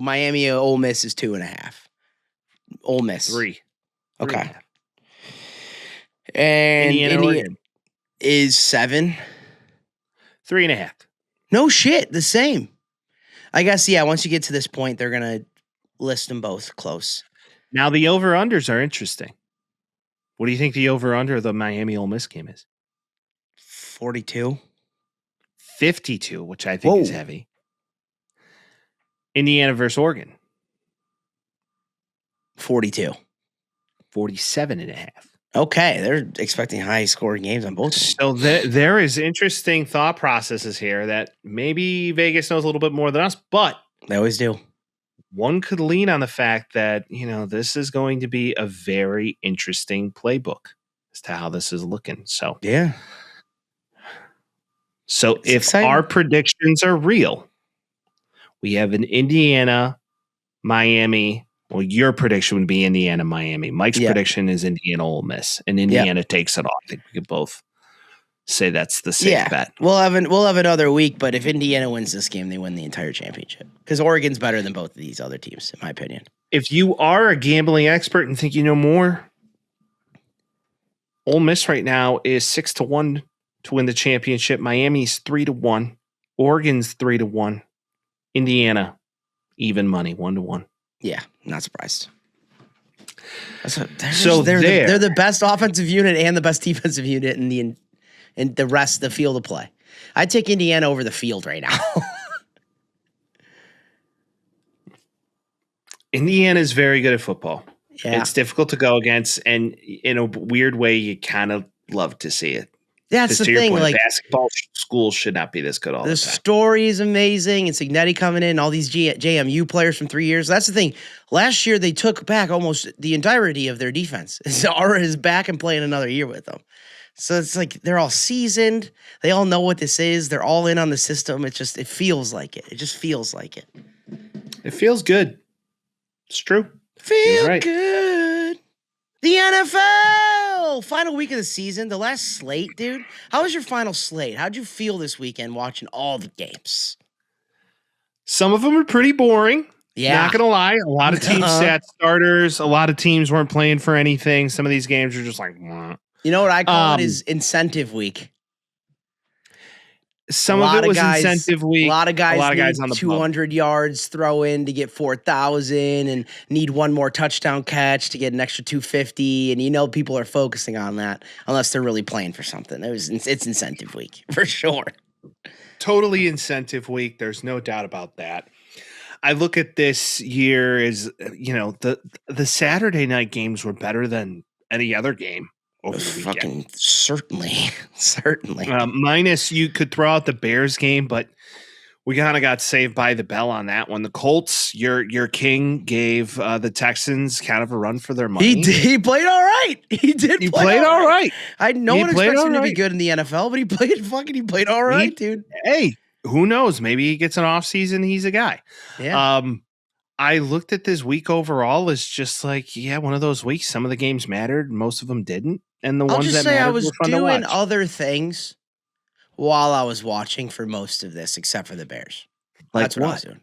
Miami Ole Miss is 2.5. Ole Miss 3. Okay. And Indiana is 7. 3.5. No shit, the same. I guess, yeah, once you get to this point, they're going to list them both close. Now, the over-unders are interesting. What do you think the over-under of the Miami Ole Miss game is? 42. 52, which I think is heavy. Indiana versus Oregon. 42. 47.5. Okay, they're expecting high-scoring games on both. So there is interesting thought processes here that maybe Vegas knows a little bit more than us, but they always do. One could lean on the fact that, this is going to be a very interesting playbook as to how this is looking. So, yeah. So it's exciting. Our predictions are real, we have an Indiana, Miami. Well, your prediction would be Indiana, Miami. Mike's prediction is Indiana, Ole Miss, and Indiana takes it off. I think we could both say that's the safe bet. We'll have another week, but if Indiana wins this game, they win the entire championship because Oregon's better than both of these other teams, in my opinion. If you are a gambling expert and think you know more, Ole Miss right now is 6-1 to win the championship. Miami's 3-1. Oregon's 3-1. Indiana, even money, 1-1. Yeah, not surprised. They're the best offensive unit and the best defensive unit in the rest of the field of play. I'd take Indiana over the field right now. Indiana is very good at football. Yeah. It's difficult to go against, and in a weird way, you kind of love to see it. That's the thing. Like basketball schools should not be this good all the time. The story is amazing. It's Ignetti coming in, all these JMU players from 3 years. That's the thing. Last year they took back almost the entirety of their defense. Zara is back and playing another year with them. So it's like they're all seasoned. They all know what this is. They're all in on the system. It feels like it. It just feels like it. It feels good. It's true. Feel right. Good. The NFL final week of the season, the last slate, dude. How was your final slate? How'd you feel this weekend watching all the games? Some of them are pretty boring. Yeah. Not going to lie. A lot of teams sat starters. A lot of teams weren't playing for anything. Some of these games are just like, Mwah. You know what I call it is incentive week. Some of it was incentive week. A lot of guys on the 200 yards throw in to get 4,000 and need one more touchdown catch to get an extra 250. And you know people are focusing on that unless they're really playing for something. It's incentive week for sure. Totally incentive week. There's no doubt about that. I look at this year as, the Saturday night games were better than any other game. Over the weekend. Fucking certainly. Minus you could throw out the Bears game, but we kind of got saved by the bell on that one. The Colts, your king gave the Texans kind of a run for their money. He played all right. He played all right. No one expects him to be good in the NFL, but he played all right, dude. Hey, who knows? Maybe he gets an off season. He's a guy. Yeah. I looked at this week overall as just like, one of those weeks. Some of the games mattered, most of them didn't. And the ones that mattered were fun to watch. I was doing other things while I was watching for most of this, except for the Bears. That's what I was doing.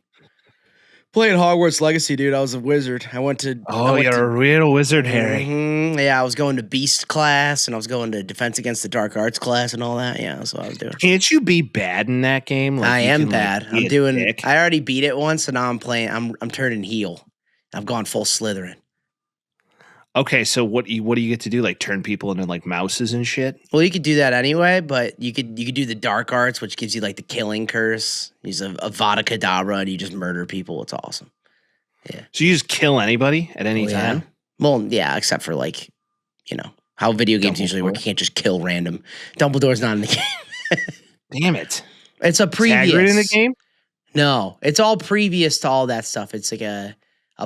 Playing Hogwarts Legacy, dude. I was a wizard. You're a real wizard, Harry. Mm-hmm. Yeah, I was going to Beast class, and I was going to Defense Against the Dark Arts class and all that. Yeah, that's what I was doing. Can't you be bad in that game? I am bad. I already beat it once, and now I'm playing. I'm turning heel. I've gone full Slytherin. Okay, so what do you get to do? Like turn people into like mouses and shit? Well, you could do that anyway, but you could do the dark arts, which gives you like the killing curse. Use a Vada Kedavra and you just murder people. It's awesome. Yeah. So you just kill anybody at any time? Well, yeah, except for like, how video games usually work. You can't just kill random. Dumbledore's not in the game. Damn it. It's a previous. Is Hagrid in the game? No, it's all previous to all that stuff. It's like a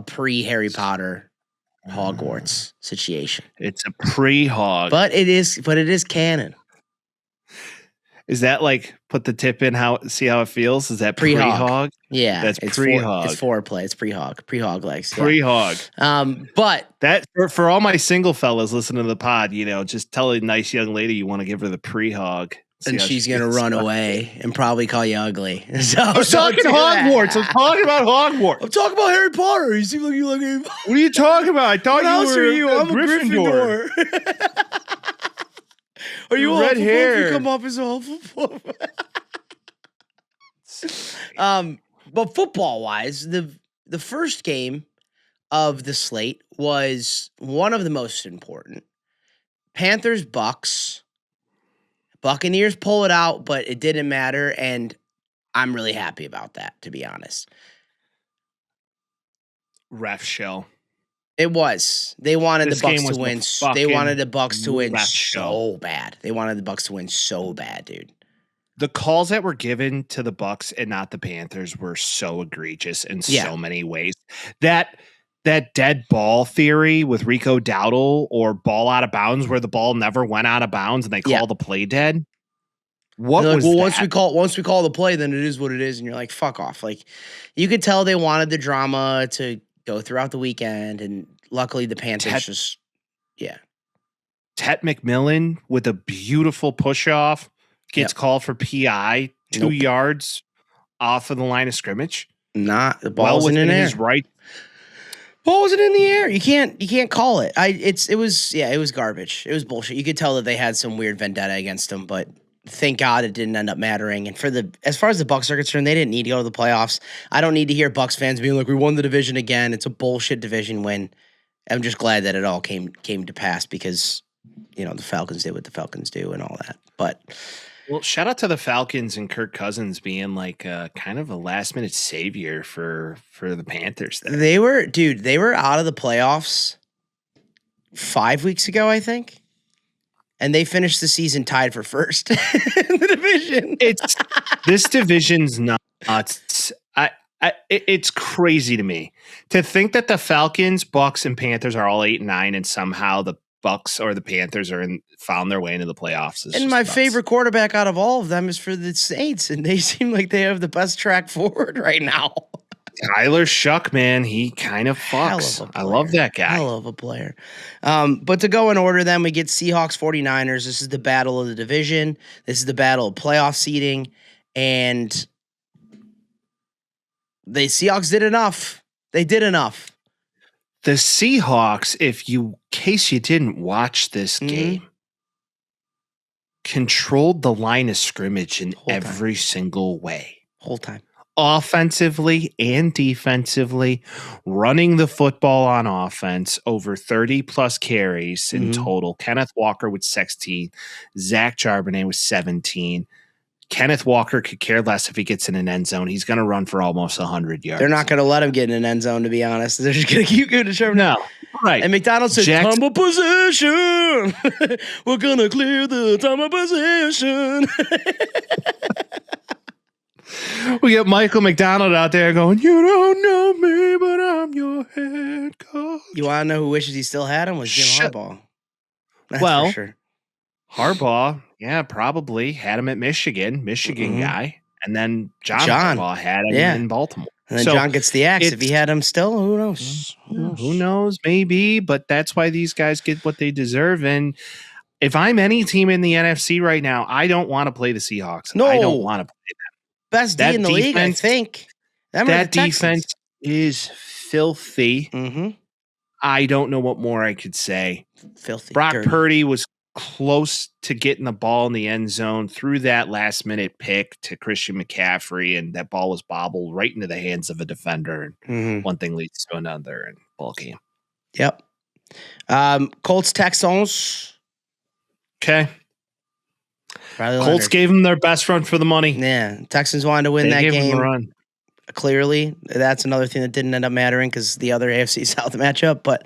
pre-Harry Potter Hogwarts situation. It's a pre-hog. But it is canon. Is that like put the tip in see how it feels? Is that pre-hog? Yeah. That's pre-hog. It's foreplay. It's pre-hog. Pre-hog legs. Yeah. Pre-hog. But that for all my single fellas listening to the pod, just tell a nice young lady you want to give her the pre-hog. And she's going to run away and probably call you ugly. So I was talking Hogwarts. I'm talking about Hogwarts. I'm talking about Harry Potter. You seem like you like him. What are you talking about? I thought you were I'm a Gryffindor. Are you red hair? You come off as a Hufflepuff. But football-wise, the first game of the slate was one of the most important. Panthers-Bucks. Buccaneers pull it out, but it didn't matter, and I'm really happy about that, to be honest. Ref show. It was. They wanted the Bucks to win. They wanted the Bucks to win so bad. They wanted the Bucks to win so bad, dude. The calls that were given to the Bucks and not the Panthers were so egregious in so many ways. That dead ball theory with Rico Dowdle or ball out of bounds where the ball never went out of bounds and they call the play dead. What was that? Once we call the play, then it is what it is. And you're like, fuck off. Like you could tell they wanted the drama to go throughout the weekend. And luckily the Panthers Tet McMillan with a beautiful push off gets called for PI 2 yards off of the line of scrimmage. The ball wasn't in there. Right. Ball wasn't in the air. You can't call it. It was garbage. It was bullshit. You could tell that they had some weird vendetta against them, but thank God it didn't end up mattering. And as far as the Bucs are concerned, they didn't need to go to the playoffs. I don't need to hear Bucs fans being like, "We won the division again." It's a bullshit division win. I'm just glad that it all came to pass because the Falcons did what the Falcons do and all that. But well, shout out to the Falcons and Kirk Cousins being like kind of a last minute savior for the Panthers. There. They were out of the playoffs 5 weeks ago, I think. and they finished the season tied for first in the division. This division's nuts. It's crazy to me to think that the Falcons, Bucks, and Panthers are all 8-9, and somehow the Bucks or the Panthers found their way into the playoffs. And my favorite quarterback out of all of them is for the Saints, and they seem like they have the best track forward right now. Tyler Shuck, man, he kind of fucks. I love that guy. Hell of a player. But to go in order, then we get Seahawks 49ers. This is the battle of the division. This is the battle of playoff seeding, and the Seahawks did enough. They did enough. The Seahawks, in case you didn't watch this game, controlled the line of scrimmage in every single way. Whole time. Offensively and defensively, running the football on offense, over 30-plus carries in total. Kenneth Walker with 16. Zach Charbonnet with 17. Kenneth Walker could care less if he gets in an end zone. He's going to run for almost 100 yards. They're not going to let him get in an end zone, to be honest. They're just going to keep going to Charbonnet. No, right. And McDonald said, time of possession. We're going to clear the time of possession. We get Michael McDonald out there going, you don't know me, but I'm your head coach. You want to know who wishes he still had him? Was Jim Harbaugh. That's for sure. Harbaugh, yeah, probably had him at Michigan guy. And then John Harbaugh had him in Baltimore. And then John gets the axe. If he had him still, who knows? Who knows? Maybe, but that's why these guys get what they deserve. And if I'm any team in the NFC right now, I don't want to play the Seahawks. No. I don't want to play them. Best D in the league, I think. That defense is filthy. I don't know what more I could say. Filthy. Brock dirty. Purdy was close to getting the ball in the end zone through that last-minute pick to Christian McCaffrey, and that ball was bobbled right into the hands of a defender. And one thing leads to another in ball game. Yep. Colts, Texans. Okay. Colts gave them their best run for the money. Yeah, Texans wanted to win that game. Run. Clearly, that's another thing that didn't end up mattering because the other AFC South matchup. But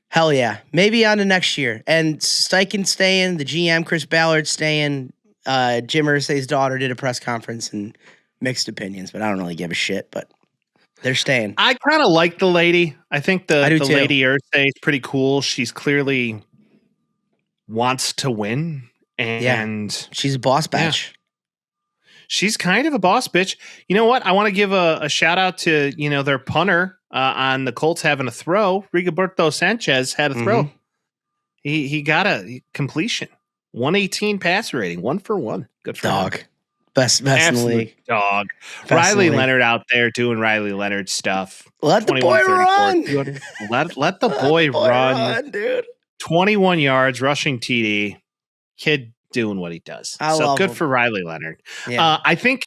hell yeah, maybe on to next year. And Steichen staying, the GM Chris Ballard staying. Jim Irsay's daughter did a press conference and mixed opinions, but I don't really give a shit. But they're staying. I kind of like the lady. I think the lady Irsay is pretty cool. She's clearly wants to win. And she's a boss bitch. Yeah. She's kind of a boss bitch. You know what? I want to give a shout out to, their punter on the Colts having a throw. Rigoberto Sanchez had a throw. He got a completion. 118 passer rating, 1 for 1. Good for dog. Him. Best in the league. Dog. Riley Leonard out there doing Riley Leonard stuff. Let the boy run. Let the boy run, dude. 21 yards, rushing TD. Kid doing what he does. So good for Riley Leonard. Yeah. I think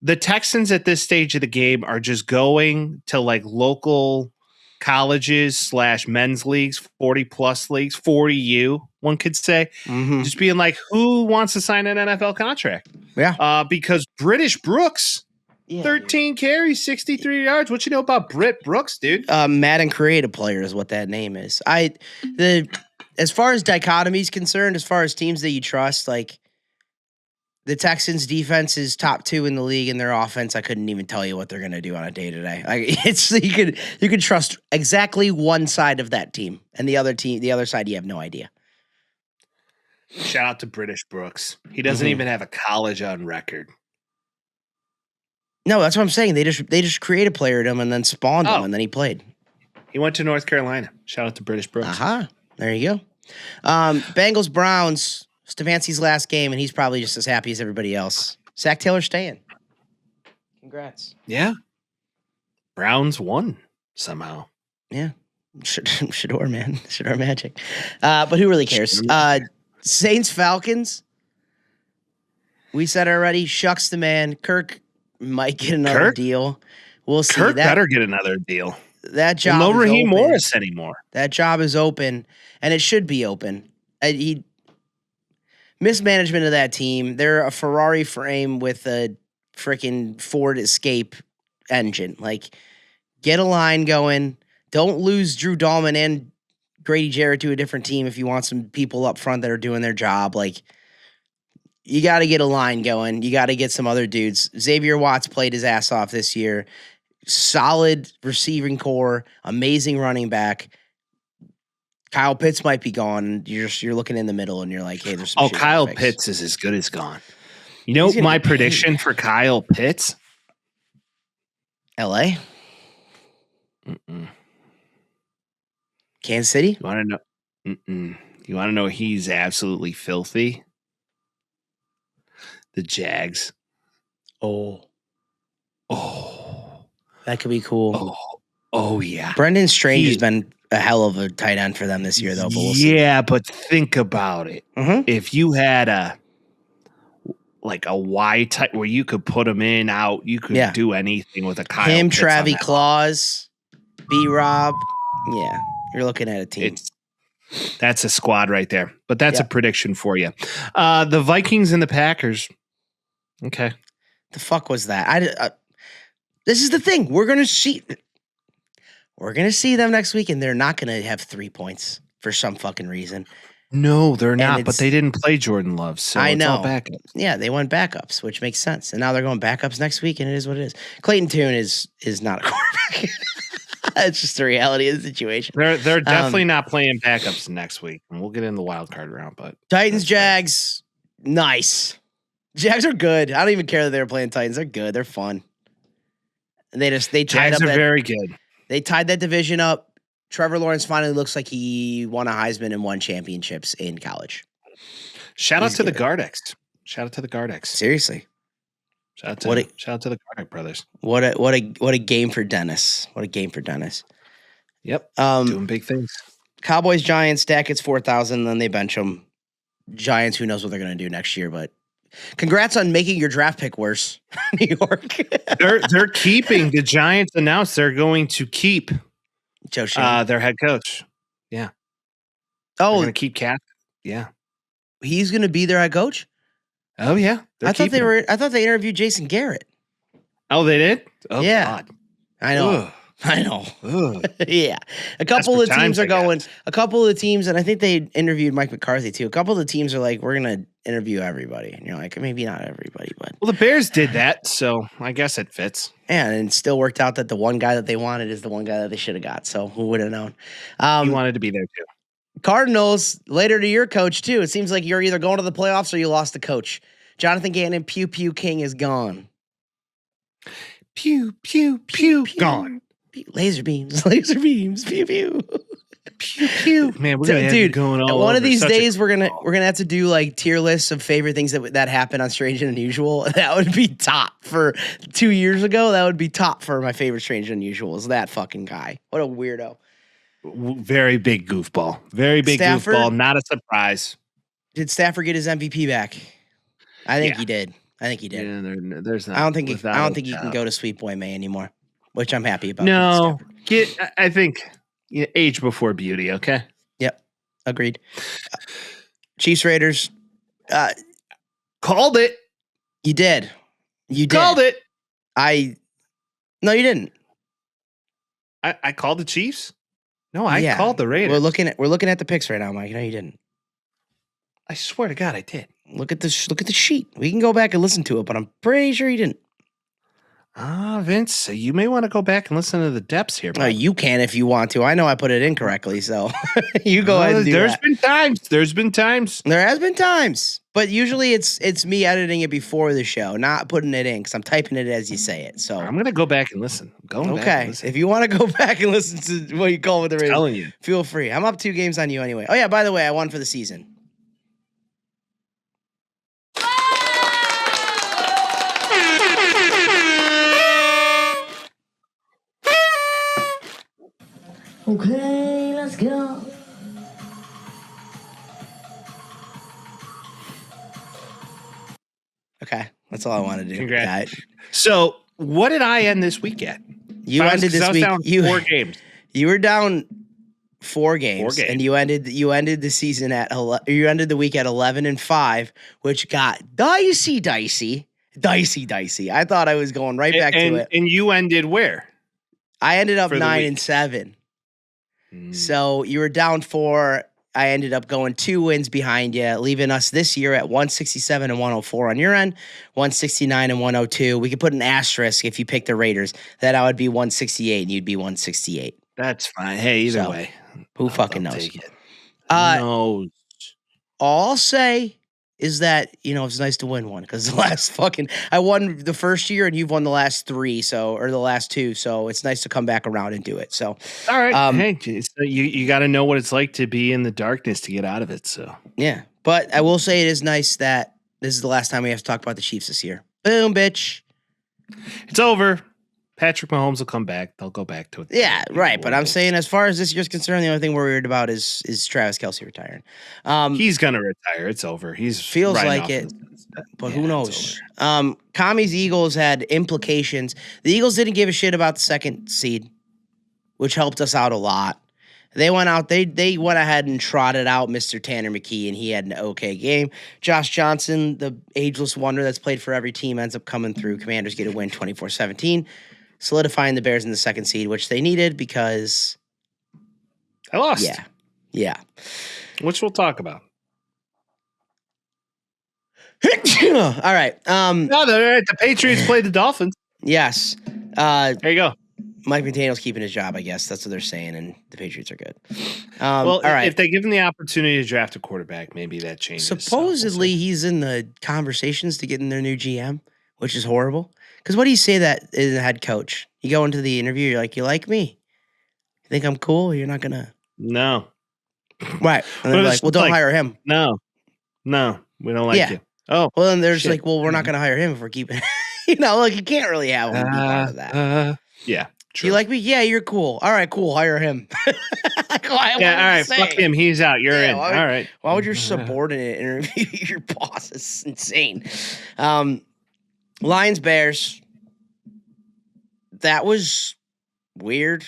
the Texans at this stage of the game are just going to like local colleges / men's leagues, 40+ leagues, 40U, one could say. Just being like, who wants to sign an NFL contract? Yeah. Because British Brooks, 13 carries, 63 yards. What you know about Britt Brooks, dude? Madden creative player is what that name is. As far as dichotomy is concerned, as far as teams that you trust, like the Texans' defense is top 2 in the league, and their offense, I couldn't even tell you what they're going to do on a day to day. Like it's you could trust exactly one side of that team, and the other side, you have no idea. Shout out to British Brooks. He doesn't even have a college on record. No, that's what I'm saying. They just created player him and then spawned him, and then he played. He went to North Carolina. Shout out to British Brooks. There you go. Bengals Browns, Stefanski's last game, and he's probably just as happy as everybody else. Zach Taylor staying. Congrats. Yeah. Browns won somehow. Yeah. Shador, man. Shador magic. But who really cares? Saints Falcons. We said already, Shucks the man. Kirk might get another deal. We'll see. Kirk better get another deal. That job no Raheem Morris anymore. That job is open, and it should be open. Mismanagement of that team. They're a Ferrari frame with a freaking Ford Escape engine. Like, get a line going. Don't lose Drew Dahlman and Grady Jarrett to a different team if you want some people up front that are doing their job. Like, you got to get a line going. You got to get some other dudes. Xavier Watts played his ass off this year. Solid receiving core, amazing running back. Kyle Pitts might be gone. You're looking in the middle and you're like, hey, there's some shit Kyle to fix. Pitts is as good as gone. You know my prediction for Kyle Pitts? LA? Kansas City? You want to know? You want to know he's absolutely filthy? The Jags. Oh. That could be cool. Oh yeah. Brendan Strange has been a hell of a tight end for them this year, though. But we'll see. Yeah, but think about it. Mm-hmm. If you had a Y type where you could put him in, out, you could do anything with a Kyle Pitts Travis Claus, B-Rob. Yeah, you're looking at a team. That's a squad right there. But that's a prediction for you. The Vikings and the Packers. Okay. The fuck was that? This is the thing. We're gonna see them next week, and they're not gonna have 3 points for some fucking reason. No, they're not. But they didn't play Jordan Love, so I know. It's all backups. Yeah, they went backups, which makes sense. And now they're going backups next week, and it is what it is. Clayton Tune is not a quarterback. It's just the reality of the situation. They're definitely not playing backups next week, and we'll get in the wild card round. But Titans, Jags, nice. Jags are good. I don't even care that they're playing Titans. They're good. They're fun. And they tied Jags up are very good. They tied that division up. Trevor Lawrence finally looks like he won a Heisman and won championships in college. Shout out to the Gardex. Shout out to the Gardex. Seriously. Shout out to the Gardex brothers. What a game for Dennis. What a game for Dennis. Yep. Doing big things. Cowboys, Giants, Dak gets 4,000, then they bench them. Giants, who knows what they're going to do next year, but congrats on making your draft pick worse, New York. They're keeping. The Giants announced they're going to keep Joe Schoen. Their head coach. Yeah. Oh, they're going to keep Cap. Yeah. He's going to be their head coach? Oh yeah. I thought they interviewed Jason Garrett. Oh, they did? Oh yeah. God. I know. Ugh. I know. Ugh. Yeah. A couple of the teams are going. A couple of the teams, and I think they interviewed Mike McCarthy too. A couple of the teams are like, we're going to interview everybody. And you're like, maybe not everybody, but. Well, the Bears did that, so I guess it fits. Yeah, and it still worked out that the one guy that they wanted is the one guy that they should have got. So who would have known? He wanted to be there too. Cardinals, later to your coach too. It seems like you're either going to the playoffs or you lost the coach. Jonathan Gannon, Pew Pew King is gone. Pew, pew, pew, gone. Laser beams, pew, pew. Pew, pew. Man, we're gonna have going all one of these over. days we're gonna have to do like tier lists of favorite things that happen on Strange and Unusual. That would be top for 2 years ago. That would be top for my favorite Strange and Unusual is that fucking guy. What a weirdo. Very big goofball. Very big goofball. Not a surprise. Did Stafford get his MVP back? I think he did. Yeah, there's not. I don't think he can go to Sweet Boy May anymore, which I'm happy about. No, I think age before beauty. Okay. Yep, agreed. Chiefs Raiders. Called it. You did. Called it. No, you didn't. I called the Chiefs. No, I called the Raiders. We're looking at the picks right now, Mike. No, you didn't. I swear to God, I did. Look at the sheet. We can go back and listen to it, but I'm pretty sure you didn't. Vince, you may want to go back and listen to the depths here. You can if you want to. I know I put it incorrectly, so you go ahead and do that. There's been times. There has been times, but usually it's me editing it before the show, not putting it in because I'm typing it as you say it. So I'm gonna go back and listen. If you want to go back and listen to what you call with the Raiders, telling you, feel free. I'm up 2 games on you anyway. Oh yeah, by the way, I won for the season. Okay, let's go. Okay, that's all I want to do. Congrats. So, what did I end this week at? You ended this week. Down 4 games. You were down 4 games, and you ended the season at you ended the week at 11-5, which got dicey. I thought I was going right back to it. And you ended where? I ended up 9-7. So you were down 4. I ended up going 2 wins behind you, leaving us this year at 167 and 104 on your end, 169 and 102. We could put an asterisk if you picked the Raiders. That I would be 168 and you'd be 168. That's fine. Hey, either way. Who fucking knows? Take it. No. All I'll say is that, it's nice to win one because I won the first year and you've won the last 3, or the last 2. So it's nice to come back around and do it. So, all right. Hey, you got to know what it's like to be in the darkness to get out of it. So, yeah. But I will say it is nice that this is the last time we have to talk about the Chiefs this year. Boom, bitch. It's over. Patrick Mahomes will come back. They'll go back to it. Yeah, right. But I'm saying as far as this year's concerned, the only thing we're worried about is Travis Kelce retiring. He's going to retire. It's over. Feels like it, but who knows? Kami's Eagles had implications. The Eagles didn't give a shit about the 2nd seed, which helped us out a lot. They went out. They went ahead and trotted out Mr. Tanner McKee, and he had an okay game. Josh Johnson, the ageless wonder that's played for every team, ends up coming through. Commanders get a win 24-17. Solidifying the Bears in the 2nd seed, which they needed because I lost. Yeah. Which we'll talk about. All right. The Patriots played the Dolphins. Yes. There you go. Mike McDaniel's keeping his job, I guess. That's what they're saying, and the Patriots are good. All right. If they give him the opportunity to draft a quarterback, maybe that changes. Supposedly, he's in the conversations to get in their new GM, which is horrible. Because what do you say that is a head coach? You go into the interview, you're like, you like me? You think I'm cool? You're not going to... No. Right. And they're like, well, don't hire him. No, we don't like you. Oh. Well, then there's like, well, we're not going to hire him if we're keeping... you can't really have him be part of that. Yeah. True. You like me? Yeah, you're cool. All right, cool. Hire him. All right. Fuck him. He's out. You're in. All right. Why would your subordinate interview your boss? It's insane. Lions, Bears. That was weird.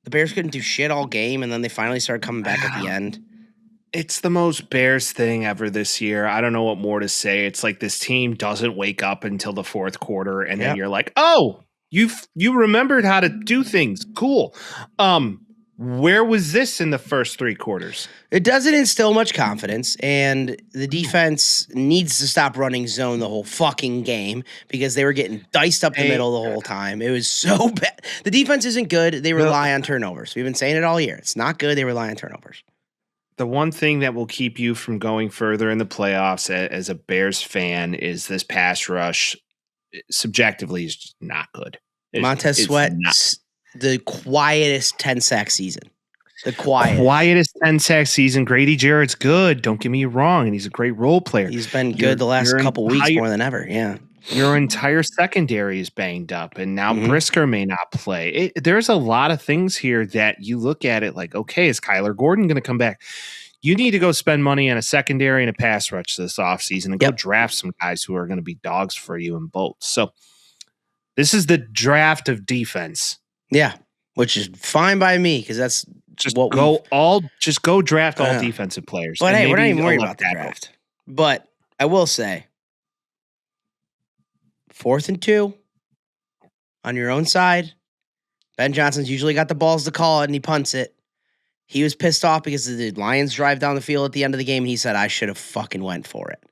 The Bears couldn't do shit all game, and then they finally started coming back at the end. It's the most Bears thing ever this year. I don't know what more to say. It's like this team doesn't wake up until the 4th quarter, and then you're like, oh, you remembered how to do things. Cool. Where was this in the first 3 quarters? It doesn't instill much confidence, and the defense needs to stop running zone the whole fucking game because they were getting diced up the middle the whole time. It was so bad. The defense isn't good. They rely on turnovers. We've been saying it all year. It's not good. They rely on turnovers. The one thing that will keep you from going further in the playoffs as a Bears fan is this pass rush. Subjectively, is just not good. Montez Sweat. The quietest 10-sack season. The quietest 10-sack season. Grady Jarrett's good. Don't get me wrong. And he's a great role player. He's been good the last couple weeks more than ever. Yeah. Your entire secondary is banged up. And now Brisker may not play. There's a lot of things here that you look at it like, okay, is Kyler Gordon going to come back? You need to go spend money on a secondary and a pass rush this offseason and go draft some guys who are going to be dogs for you in both. So this is the draft of defense. Yeah, which is fine by me because that's just what go draft all defensive players. But hey, we're not even worried about the draft. But I will say, 4th and 2 on your own side. Ben Johnson's usually got the balls to call it, and he punts it. He was pissed off because the Lions drive down the field at the end of the game, and he said, "I should have fucking went for it."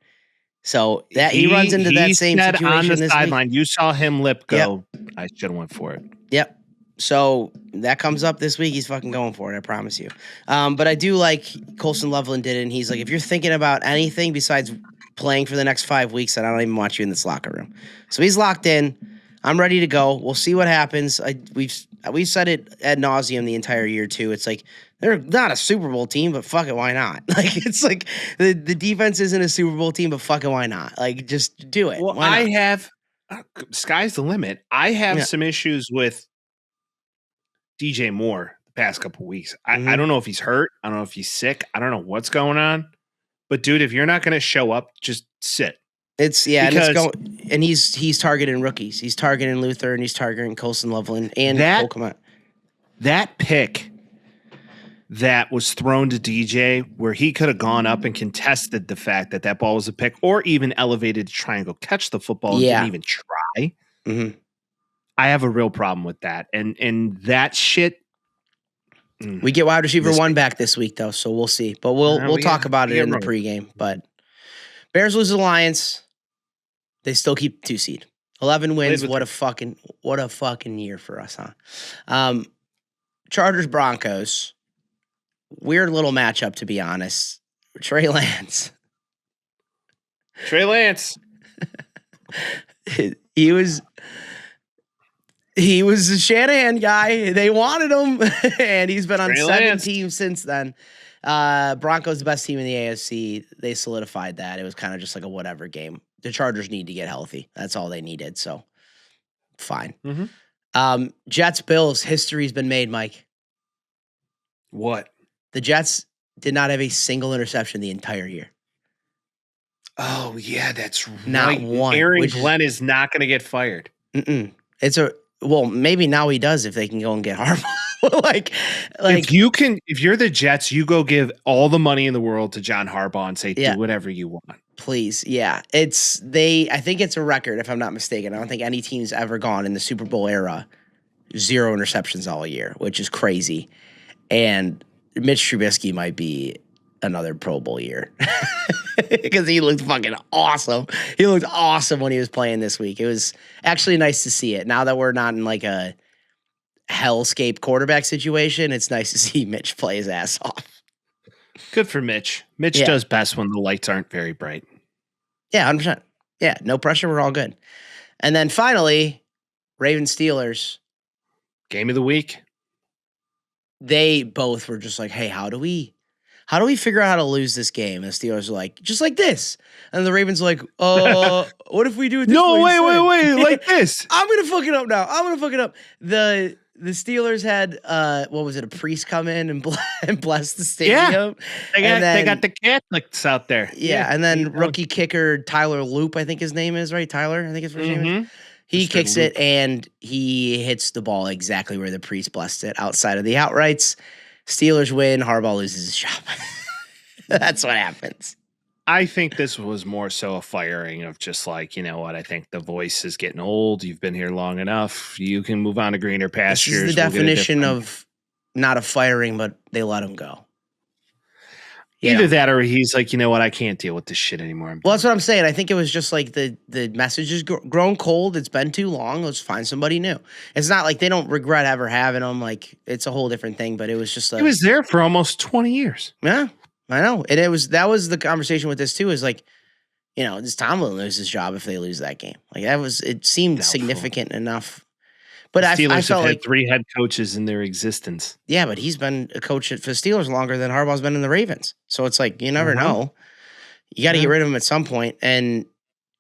So that he runs into that same situation on the this sideline. week. You saw him lip go. Yep. I should have went for it. Yep. So that comes up this week. He's fucking going for it. I promise you. But I do like Colson Loveland did it. And he's like, if you're thinking about anything besides playing for the next 5 weeks, then I don't even want you in this locker room. So he's locked in. I'm ready to go. We'll see what happens. We've said it ad nauseum the entire year too. It's like they're not a Super Bowl team, but fuck it, why not? Like it's like the defense isn't a Super Bowl team, but fuck it, why not? Like just do it. Well, I have sky's the limit. I have some issues with DJ Moore the past couple weeks. I don't know if he's hurt. I don't know if he's sick. I don't know what's going on. But dude, if you're not going to show up, just sit. And he's targeting rookies. He's targeting Luther and he's targeting Colson Loveland and Cole Kmet. That pick that was thrown to DJ where he could have gone up and contested the fact that ball was a pick or even elevated to try and go catch the football and didn't even try. Mm-hmm. I have a real problem with that. And that shit, We get wide receiver 1 back this week, though, so we'll see. But we'll talk about it in the pregame. But Bears lose the Lions. They still keep 2 seed. 11 wins. What a fucking year for us, huh? Chargers Broncos. Weird little matchup, to be honest. Trey Lance. He was a Shanahan guy. They wanted him, and he's been on 7 teams since then. Broncos the best team in the AFC. They solidified that. It was kind of just like a whatever game. The Chargers need to get healthy. That's all they needed. So fine. Jets Bills. History's been made, Mike. What? The Jets did not have a single interception the entire year. Oh, yeah, that's right. Not one. Aaron Glenn is not going to get fired. Well, maybe now he does if they can go and get Harbaugh. like if you're the Jets, you go give all the money in the world to John Harbaugh and say, do whatever you want. Please. Yeah. I think it's a record, if I'm not mistaken. I don't think any team's ever gone in the Super Bowl era 0 interceptions all year, which is crazy. And Mitch Trubisky might be another Pro Bowl year because he looked fucking awesome. He looked awesome when he was playing this week. It was actually nice to see it. Now that we're not in like a hellscape quarterback situation, it's nice to see Mitch play his ass off. Good for Mitch. Mitch does best when the lights aren't very bright. Yeah, 100%. Yeah, no pressure. We're all good. And then finally, Ravens Steelers. Game of the week. They both were just like, hey, how do we figure out how to lose this game? And the Steelers are like, just like this. And the Ravens are like, what if we do it this way? No, wait, like this. I'm going to fuck it up now. The Steelers had, what was it, a priest come in and bless the stadium? Yeah, they got the Catholics out there. Yeah, and then rookie kicker Tyler Loop, I think his name is, right? Tyler, I think his first name is. He kicks it, and he hits the ball exactly where the priest blessed it, outside of the outrights. Steelers win. Harbaugh loses his job. That's what happens. I think this was more so a firing of just like, you know what, I think the voice is getting old. You've been here long enough. You can move on to greener pastures. This is the definition of not a firing, but they let him go. Either that or he's like, you know what, I can't deal with this shit anymore. Well, that's what I'm saying. I think it was just like the message has grown cold. It's been too long. Let's find somebody new. It's not like they don't regret ever having him. Like, it's a whole different thing, but it was just like. He was there for almost 20 years. Yeah, I know. And that was the conversation with this too, is like, you know, does Tomlin lose his job if they lose that game? Like, it seemed significant enough. But I felt have like had 3 head coaches in their existence. Yeah, but he's been a coach for the Steelers longer than Harbaugh's been in the Ravens. So it's like, you never know. You got to get rid of him at some point. And,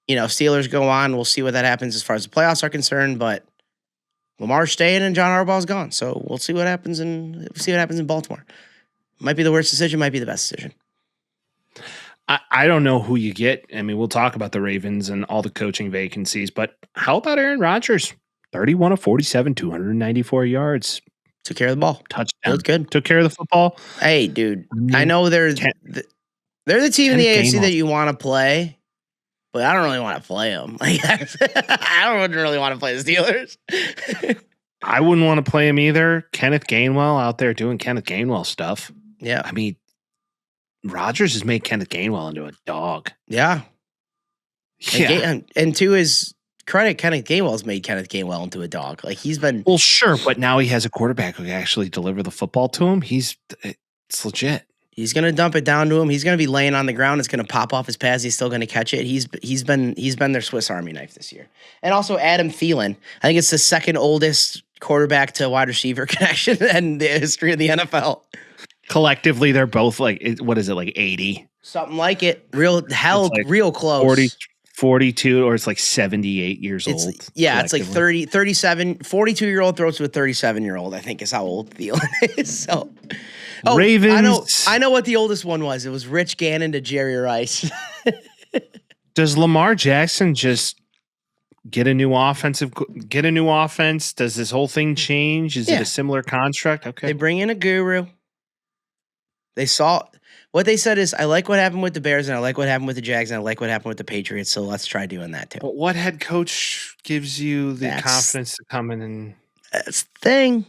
you know, Steelers go on. We'll see what that happens as far as the playoffs are concerned. But Lamar's staying and John Harbaugh's gone. So we'll see what happens in Baltimore. Might be the worst decision, might be the best decision. I don't know who you get. I mean, we'll talk about the Ravens and all the coaching vacancies, but how about Aaron Rodgers? 31 of 47, 294 yards. Took care of the ball. Touchdown. Looked good. Took care of the football. Hey, dude. I know they're the team in the AFC that you want to play, but I don't really want to play them. Like, I don't really want to play the Steelers. I wouldn't want to play him either. Kenneth Gainwell out there doing Kenneth Gainwell stuff. Yeah. I mean, Rodgers has made Kenneth Gainwell into a dog. Yeah. Yeah. And to his credit, Kenneth Gainwell's made Kenneth Gainwell into a dog. Like, he's been. Well, sure, but now he has a quarterback who can actually deliver the football to him. It's legit. He's going to dump it down to him. He's going to be laying on the ground. It's going to pop off his pads. He's still going to catch it. He's been their Swiss Army knife this year. And also Adam Thielen. I think it's the second oldest quarterback to wide receiver connection in the history of the NFL. Collectively, they're both like, what is it, like 80? Something like it. Real close. 42, or it's like 78 years old. Yeah, it's like 37, 42-year-old throws to a 37-year-old, I think is how old Thielen is. So, Ravens. I know what the oldest one was. It was Rich Gannon to Jerry Rice. Does Lamar Jackson just get a new offense? Does this whole thing change? Is it a similar construct? Okay. They bring in a guru. They saw what they said is, I like what happened with the Bears and I like what happened with the Jags and I like what happened with the Patriots. So let's try doing that too. But what head coach gives you the confidence to come in and? That's the thing.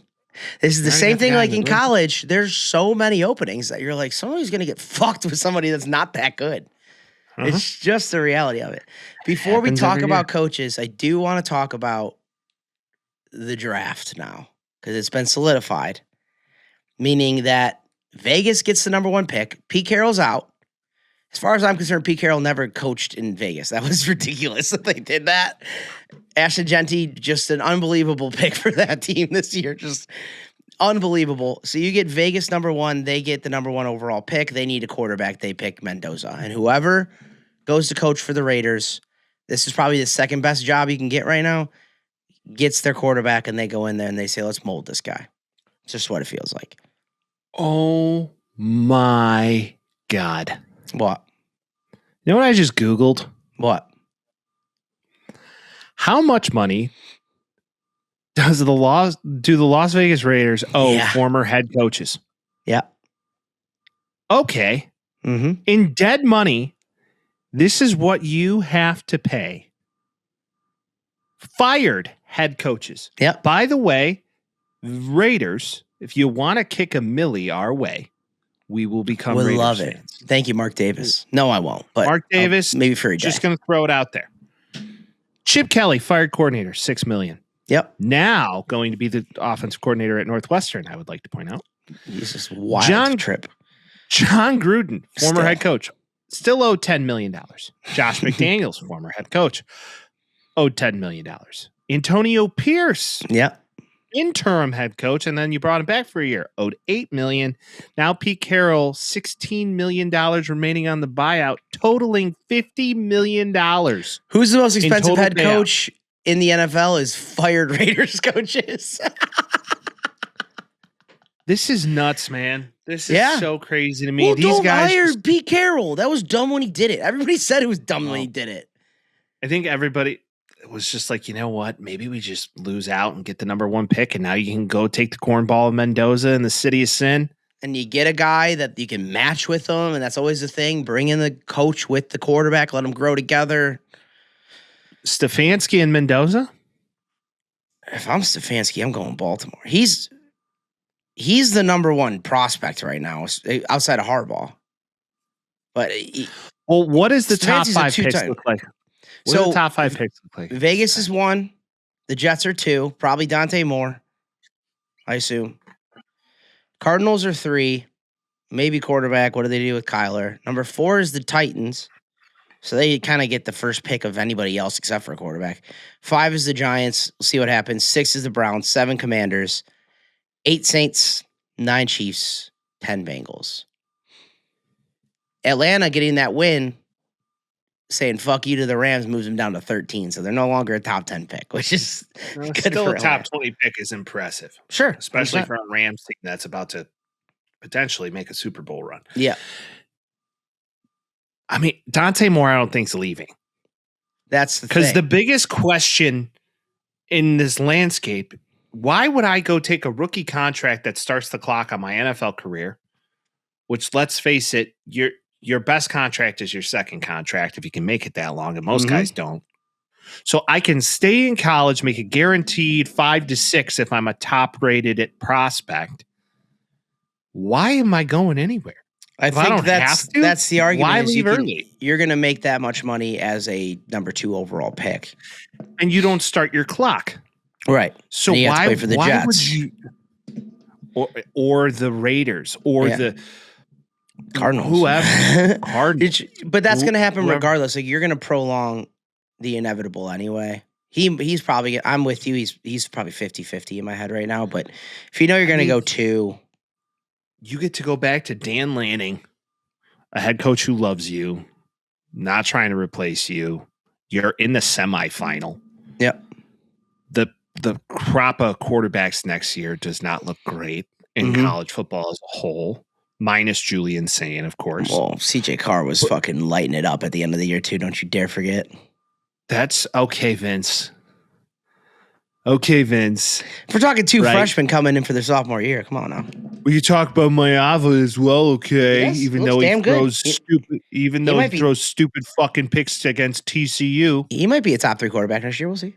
This is the same thing like in college. There's so many openings that you're like, somebody's going to get fucked with somebody that's not that good. It's just the reality of it. Before we talk about coaches, I do want to talk about the draft now because it's been solidified, meaning that Vegas gets the number 1 pick. Pete Carroll's out. As far as I'm concerned, Pete Carroll never coached in Vegas. That was ridiculous that they did that. Ashton Genty, just an unbelievable pick for that team this year. Just unbelievable. So you get Vegas number 1. They get the number 1 overall pick. They need a quarterback. They pick Mendoza. And whoever goes to coach for the Raiders, this is probably the second best job you can get right now, gets their quarterback, and they go in there and they say, let's mold this guy. It's just what it feels like. Oh, my God. What? You know what I just Googled? What? How much money do the Las Vegas Raiders owe former head coaches? Yeah. Okay. In dead money, this is what you have to pay fired head coaches. Yeah. By the way, Raiders, if you want to kick a milli our way, we will become Raiders love fans. It. Thank you, Mark Davis. No, I won't. But Mark Davis, maybe for a day. Just going to throw it out there. Chip Kelly, fired coordinator, $6 million. Yep. Now going to be the offensive coordinator at Northwestern, I would like to point out. This is wild trip. John Gruden, former head coach, still owed $10 million. Josh McDaniels, former head coach, owed $10 million. Antonio Pierce, interim head coach, and then you brought him back for a year, owed $8 million. Now Pete Carroll, $16 million remaining on the buyout, totaling $50 million. Who's the most expensive head coach in the NFL is fired Raiders coaches. This is nuts, man. This is so crazy to me. Well, These guys hire Pete Carroll. That was dumb when he did it. Everybody said it was dumb when he did it. I think everybody was just like, you know what? Maybe we just lose out and get the number 1 pick, and now you can go take the cornball of Mendoza in the city of sin. And you get a guy that you can match with them, and that's always the thing. Bring in the coach with the quarterback, let them grow together. Stefanski and Mendoza? If I'm Stefanski, I'm going Baltimore. He's the number 1 prospect right now, outside of Harbaugh. But what does the top 5 picks look like? What do the top 5 picks look like? Vegas is 1. The Jets are 2. Probably Dante Moore, I assume. Cardinals are 3. Maybe quarterback. What do they do with Kyler? Number 4 is the Titans. So they kind of get the first pick of anybody else except for a quarterback. 5 is the Giants. We'll see what happens. 6 is the Browns. 7 Commanders. 8 Saints. 9 Chiefs. 10 Bengals. Atlanta getting that win, saying fuck you to the Rams, moves them down to 13. So they're no longer a top 10 pick, which is good. Still a top 20 pick is impressive. Sure. Especially for a Rams team that's about to potentially make a Super Bowl run. Yeah. I mean, Dante Moore, I don't think's leaving. That's the because the biggest question in this landscape, why would I go take a rookie contract that starts the clock on my NFL career? Which, let's face it, your best contract is your second contract if you can make it that long, and most guys don't. So I can stay in college, make a guaranteed 5 to 6 if I'm a top rated at prospect. Why am I going anywhere? I think that's the argument. Why leave early? You're going to make that much money as a number 2 overall pick, and you don't start your clock, right? So why play for the Jets? Would you, or the Raiders or the Cardinals, whoever? Cardinals. But that's going to happen regardless. Like, you're going to prolong the inevitable anyway. He's probably. I'm with you. He's probably 50-50 in my head right now. But if you know you're going to go 2. You get to go back to Dan Lanning, a head coach who loves you, not trying to replace you. You're in the semifinal. Yep. The crop of quarterbacks next year does not look great in college football as a whole, minus Julian Sain, of course. Well, CJ Carr was fucking lighting it up at the end of the year too. Don't you dare forget. That's okay, Vince. Okay, Vince. If we're talking 2 freshmen coming in for their sophomore year, come on now. Well, you talk about Maeva as well, okay? Yes, even though he throws stupid fucking picks against TCU. He might be a top 3 quarterback next year. We'll see.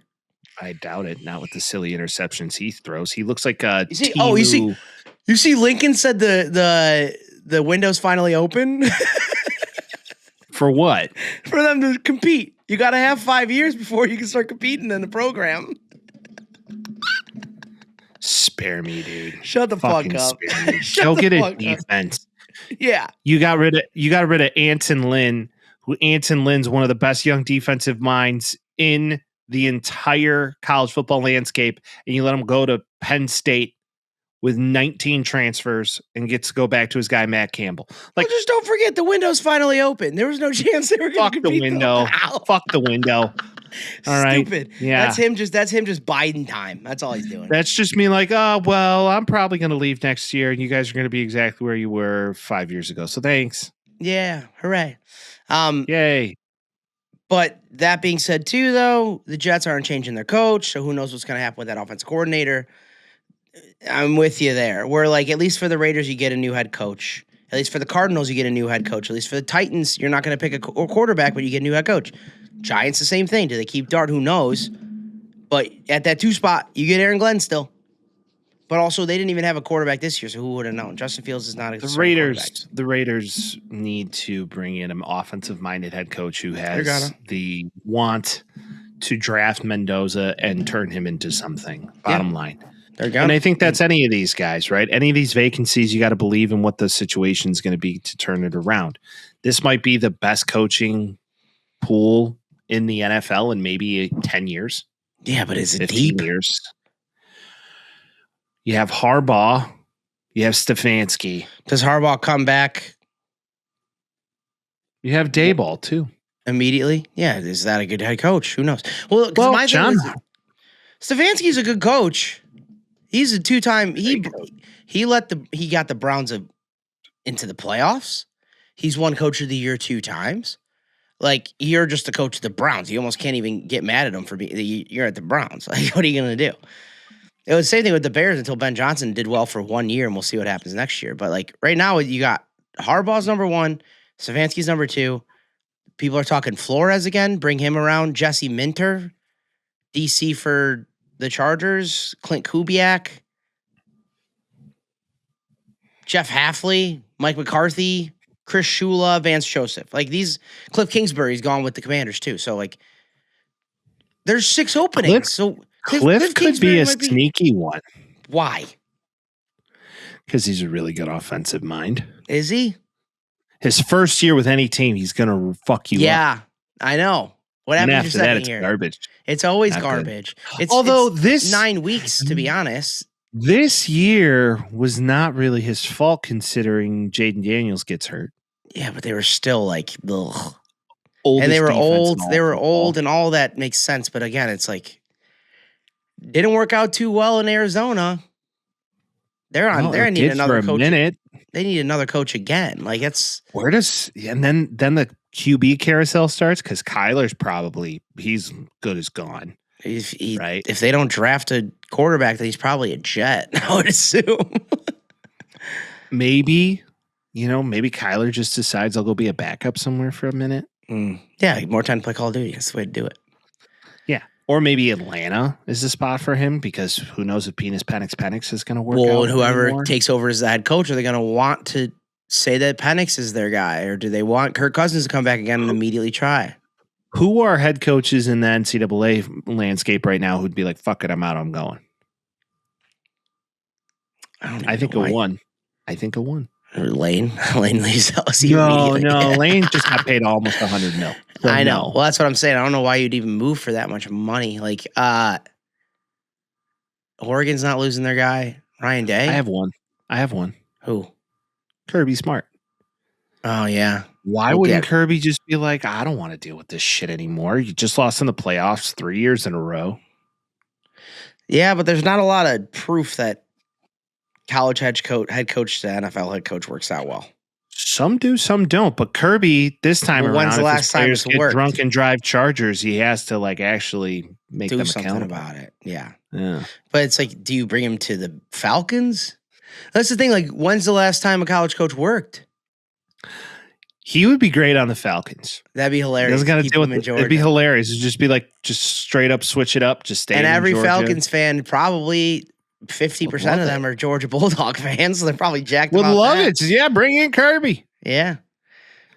I doubt it. Not with the silly interceptions he throws. He looks like a you see Lincoln said the window's finally open. For what? For them to compete. You got to have 5 years before you can start competing in the program. Spare me, dude. Shut the fuck up. Go get a defense. Yeah. You got rid of Anton Lynn, who Anton Lynn's one of the best young defensive minds in the entire college football landscape, and you let him go to Penn State with 19 transfers and gets to go back to his guy Matt Campbell. Like, just don't forget the window's finally open. There was no chance they were going to compete. Fuck the window. All right. Stupid. Yeah. That's him just biding time. That's all he's doing. That's just me like, oh, well, I'm probably going to leave next year and you guys are going to be exactly where you were 5 years ago. So thanks. Yeah. Hooray. Yay. But that being said, too, though, the Jets aren't changing their coach. So who knows what's going to happen with that offensive coordinator. I'm with you there. Where, like, at least for the Raiders, you get a new head coach. At least for the Cardinals, you get a new head coach. At least for the Titans, you're not going to pick a quarterback, but you get a new head coach. Giants, the same thing. Do they keep Dart? Who knows? But at that 2 spot, you get Aaron Glenn still. But also, they didn't even have a quarterback this year, so who would have known? Justin Fields is not a The Raiders need to bring in an offensive-minded head coach who has the want to draft Mendoza and turn him into something. Bottom line. And I think that's any of these guys, right? Any of these vacancies, you got to believe in what the situation is going to be to turn it around. This might be the best coaching pool in the NFL in maybe 10 years. Yeah, but is it 15 deep? Years. You have Harbaugh. You have Stefanski. Does Harbaugh come back? You have Daboll, too. Immediately? Yeah, is that a good head coach? Who knows? Well, my thing is, Stefanski's a good coach. He's a 2-time. He got the Browns into the playoffs. He's won Coach of the Year 2 times. Like, you're just a coach of the Browns. You almost can't even get mad at him for you're at the Browns. Like, what are you going to do? It was the same thing with the Bears until Ben Johnson did well for 1 year, and we'll see what happens next year. But, like, right now, you got Harbaugh's number 1, Stefanski's number 2. People are talking Flores again. Bring him around. Jesse Minter, DC for the Chargers. Clint Kubiak. Jeff Hafley. Mike McCarthy. Chris Shula. Vance Joseph. Like, these. Cliff Kingsbury's gone with the Commanders, too. So, like, there's 6 openings. Cliff could be a sneaky one. Why? Because he's a really good offensive mind. Is he? His first year with any team, he's going to fuck you up. Yeah, I know. What happens after that? It's garbage. It's always garbage. Although this 9 weeks, to be honest. This year was not really his fault considering Jaden Daniels gets hurt. Yeah, but they were still like, ugh. And they were old. They were old, and all that makes sense. But again, it's like, didn't work out too well in Arizona. They need another coach. They need another coach again. Like, it's and then the QB carousel starts because Kyler's he's good as gone. Right? If they don't draft a quarterback, then he's probably a Jet, I would assume. Maybe Kyler just decides I'll go be a backup somewhere for a minute. Yeah, more time to play Call of Duty. That's the way to do it. Yeah. Or maybe Atlanta is the spot for him because who knows if Penix is going to work out. Well, and whoever takes over as the head coach, are they going to want to say that Penix is their guy? Or do they want Kirk Cousins to come back again and immediately try? Who are head coaches in the NCAA landscape right now who'd be like, fuck it, I'm out, I'm going? I think a one. Lane leaves LSU. No, Lane just got paid almost $100 million. So I know. Well, that's what I'm saying. I don't know why you'd even move for that much money. Like, Oregon's not losing their guy, Ryan Day. I have one. Who? Kirby Smart. Oh yeah. Why wouldn't Kirby just be like, I don't want to deal with this shit anymore? You just lost in the playoffs 3 years in a row. Yeah, but there's not a lot of proof that college head coach to NFL head coach works out well. Some do, some don't. But Kirby, this time around, when's the last time it's worked? Drunk and drive Chargers, he has to like actually make do them something accountable about it. Yeah. But it's like, do you bring him to the Falcons? That's the thing. Like, when's the last time a college coach worked? He would be great on the Falcons. That'd be hilarious. It'd be hilarious. It'd just be like, just straight up switch it up. Just stay. And every Georgia. Falcons fan, probably 50% of them are Georgia Bulldog fans, so they're probably jacked. Would love it. Yeah, bring in Kirby. Yeah.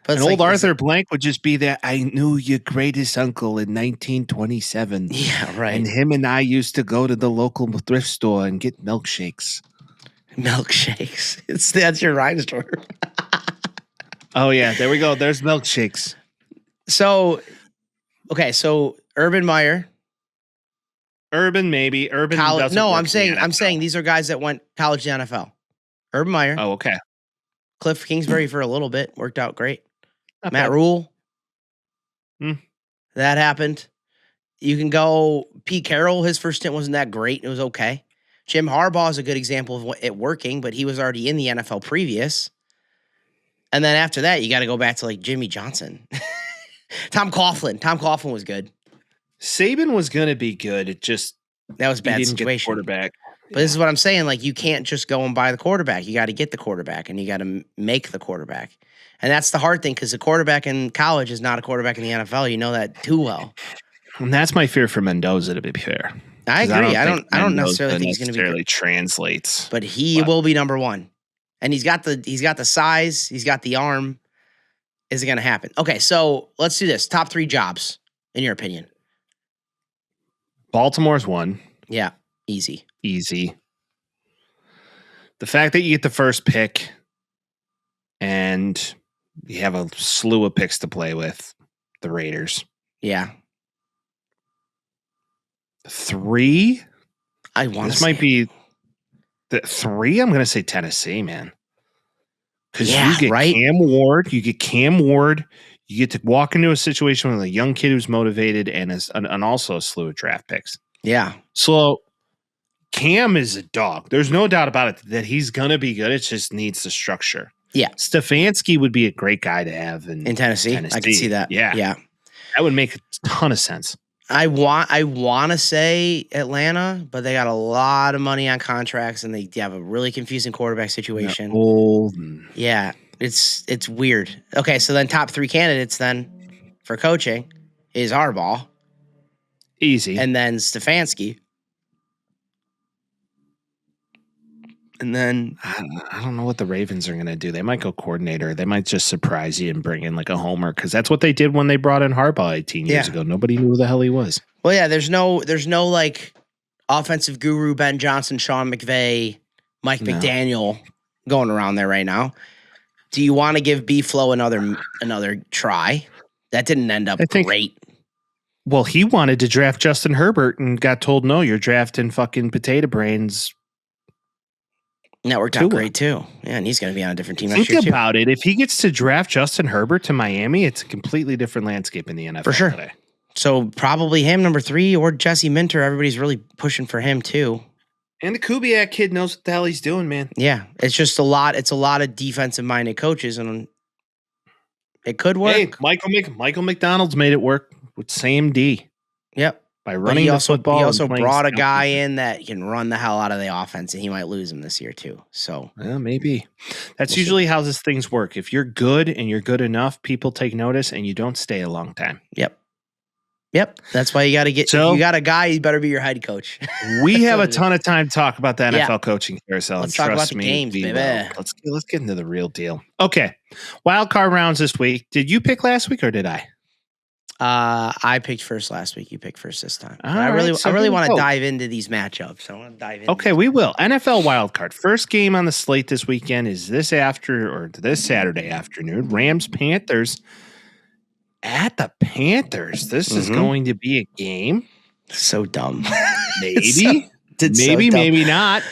But and old Arthur Blank would just be that. I knew your greatest uncle in 1927. Yeah, right. And him and I used to go to the local thrift store and get milkshakes. That's your rhyme store. Oh yeah, there we go. There's milkshakes. So, okay, so Urban Meyer, maybe Urban. College, no, I'm saying these are guys that went college to NFL. Urban Meyer. Oh, okay. Cliff Kingsbury for a little bit worked out great. Not Matt bad. Rule. That happened. You can go Pete Carroll. His first stint wasn't that great. It was okay. Jim Harbaugh is a good example of it working, but he was already in the NFL previous. And then after that, you got to go back to like Jimmy Johnson. Tom Coughlin. Tom Coughlin was good. Saban was going to be good. That was a bad situation. Quarterback. But this is what I'm saying. Like, you can't just go and buy the quarterback. You got to get the quarterback, and you got to make the quarterback. And that's the hard thing, because the quarterback in college is not a quarterback in the NFL. You know that too well. And that's my fear for Mendoza, to be fair. I agree. I don't necessarily think he's going to be necessarily translates. But he will be number one. And he's got the size, he's got the arm. Is it going to happen? Okay, so let's do this. Top 3 jobs, in your opinion. Baltimore's one. Yeah, easy. The fact that you get the first pick and you have a slew of picks to play with, the Raiders. Yeah. 3? This might be the 3. I'm going to say Tennessee, man. Because you get Cam Ward. You get Cam Ward. You get to walk into a situation with a young kid who's motivated and also a slew of draft picks. Yeah. So Cam is a dog. There's no doubt about it that he's going to be good. It just needs the structure. Yeah. Stefanski would be a great guy to have in Tennessee. I can see that. Yeah. That would make a ton of sense. I want to say Atlanta, but they got a lot of money on contracts, and they have a really confusing quarterback situation. Yeah, it's weird. Okay, so then top 3 candidates then for coaching is Harbaugh. Easy. And then Stefanski. And then I don't know what the Ravens are going to do. They might go coordinator. They might just surprise you and bring in like a homer, because that's what they did when they brought in Harbaugh 18 years ago. Nobody knew who the hell he was. Well, yeah, there's no like offensive guru Ben Johnson, Sean McVay, Mike McDaniel going around there right now. Do you want to give B-Flow another try? That didn't end up great. Well, he wanted to draft Justin Herbert and got told, no, you're drafting fucking potato brains. And that worked out great too. Yeah, and he's going to be on a different team next year too. Think about it. If he gets to draft Justin Herbert to Miami, it's a completely different landscape in the NFL for sure. today. So probably him number 3 or Jesse Minter. Everybody's really pushing for him too. And the Kubiak kid knows what the hell he's doing, man. Yeah, it's just a lot. It's a lot of defensive-minded coaches, and it could work. Hey, Michael McDonald's made it work with Sam D. Yep. By running the football. He also brought a guy in that can run the hell out of the offense, and he might lose him this year too. So maybe. That's usually how these things work. If you're good and you're good enough, people take notice, and you don't stay a long time. Yep. That's why you got to get. You got a guy. You better be your head coach. We have a ton of time to talk about the NFL coaching carousel. Let's talk about the games, baby. Let's get into the real deal. Okay, wild card rounds this week. Did you pick last week or did I? I picked first last week. You picked first this time. I really want to dive into these matchups. I want to dive in. Okay, we will. NFL wildcard. First game on the slate this weekend is this Saturday afternoon. Rams-Panthers at the Panthers. This is going to be a game. So dumb. Maybe. Maybe not.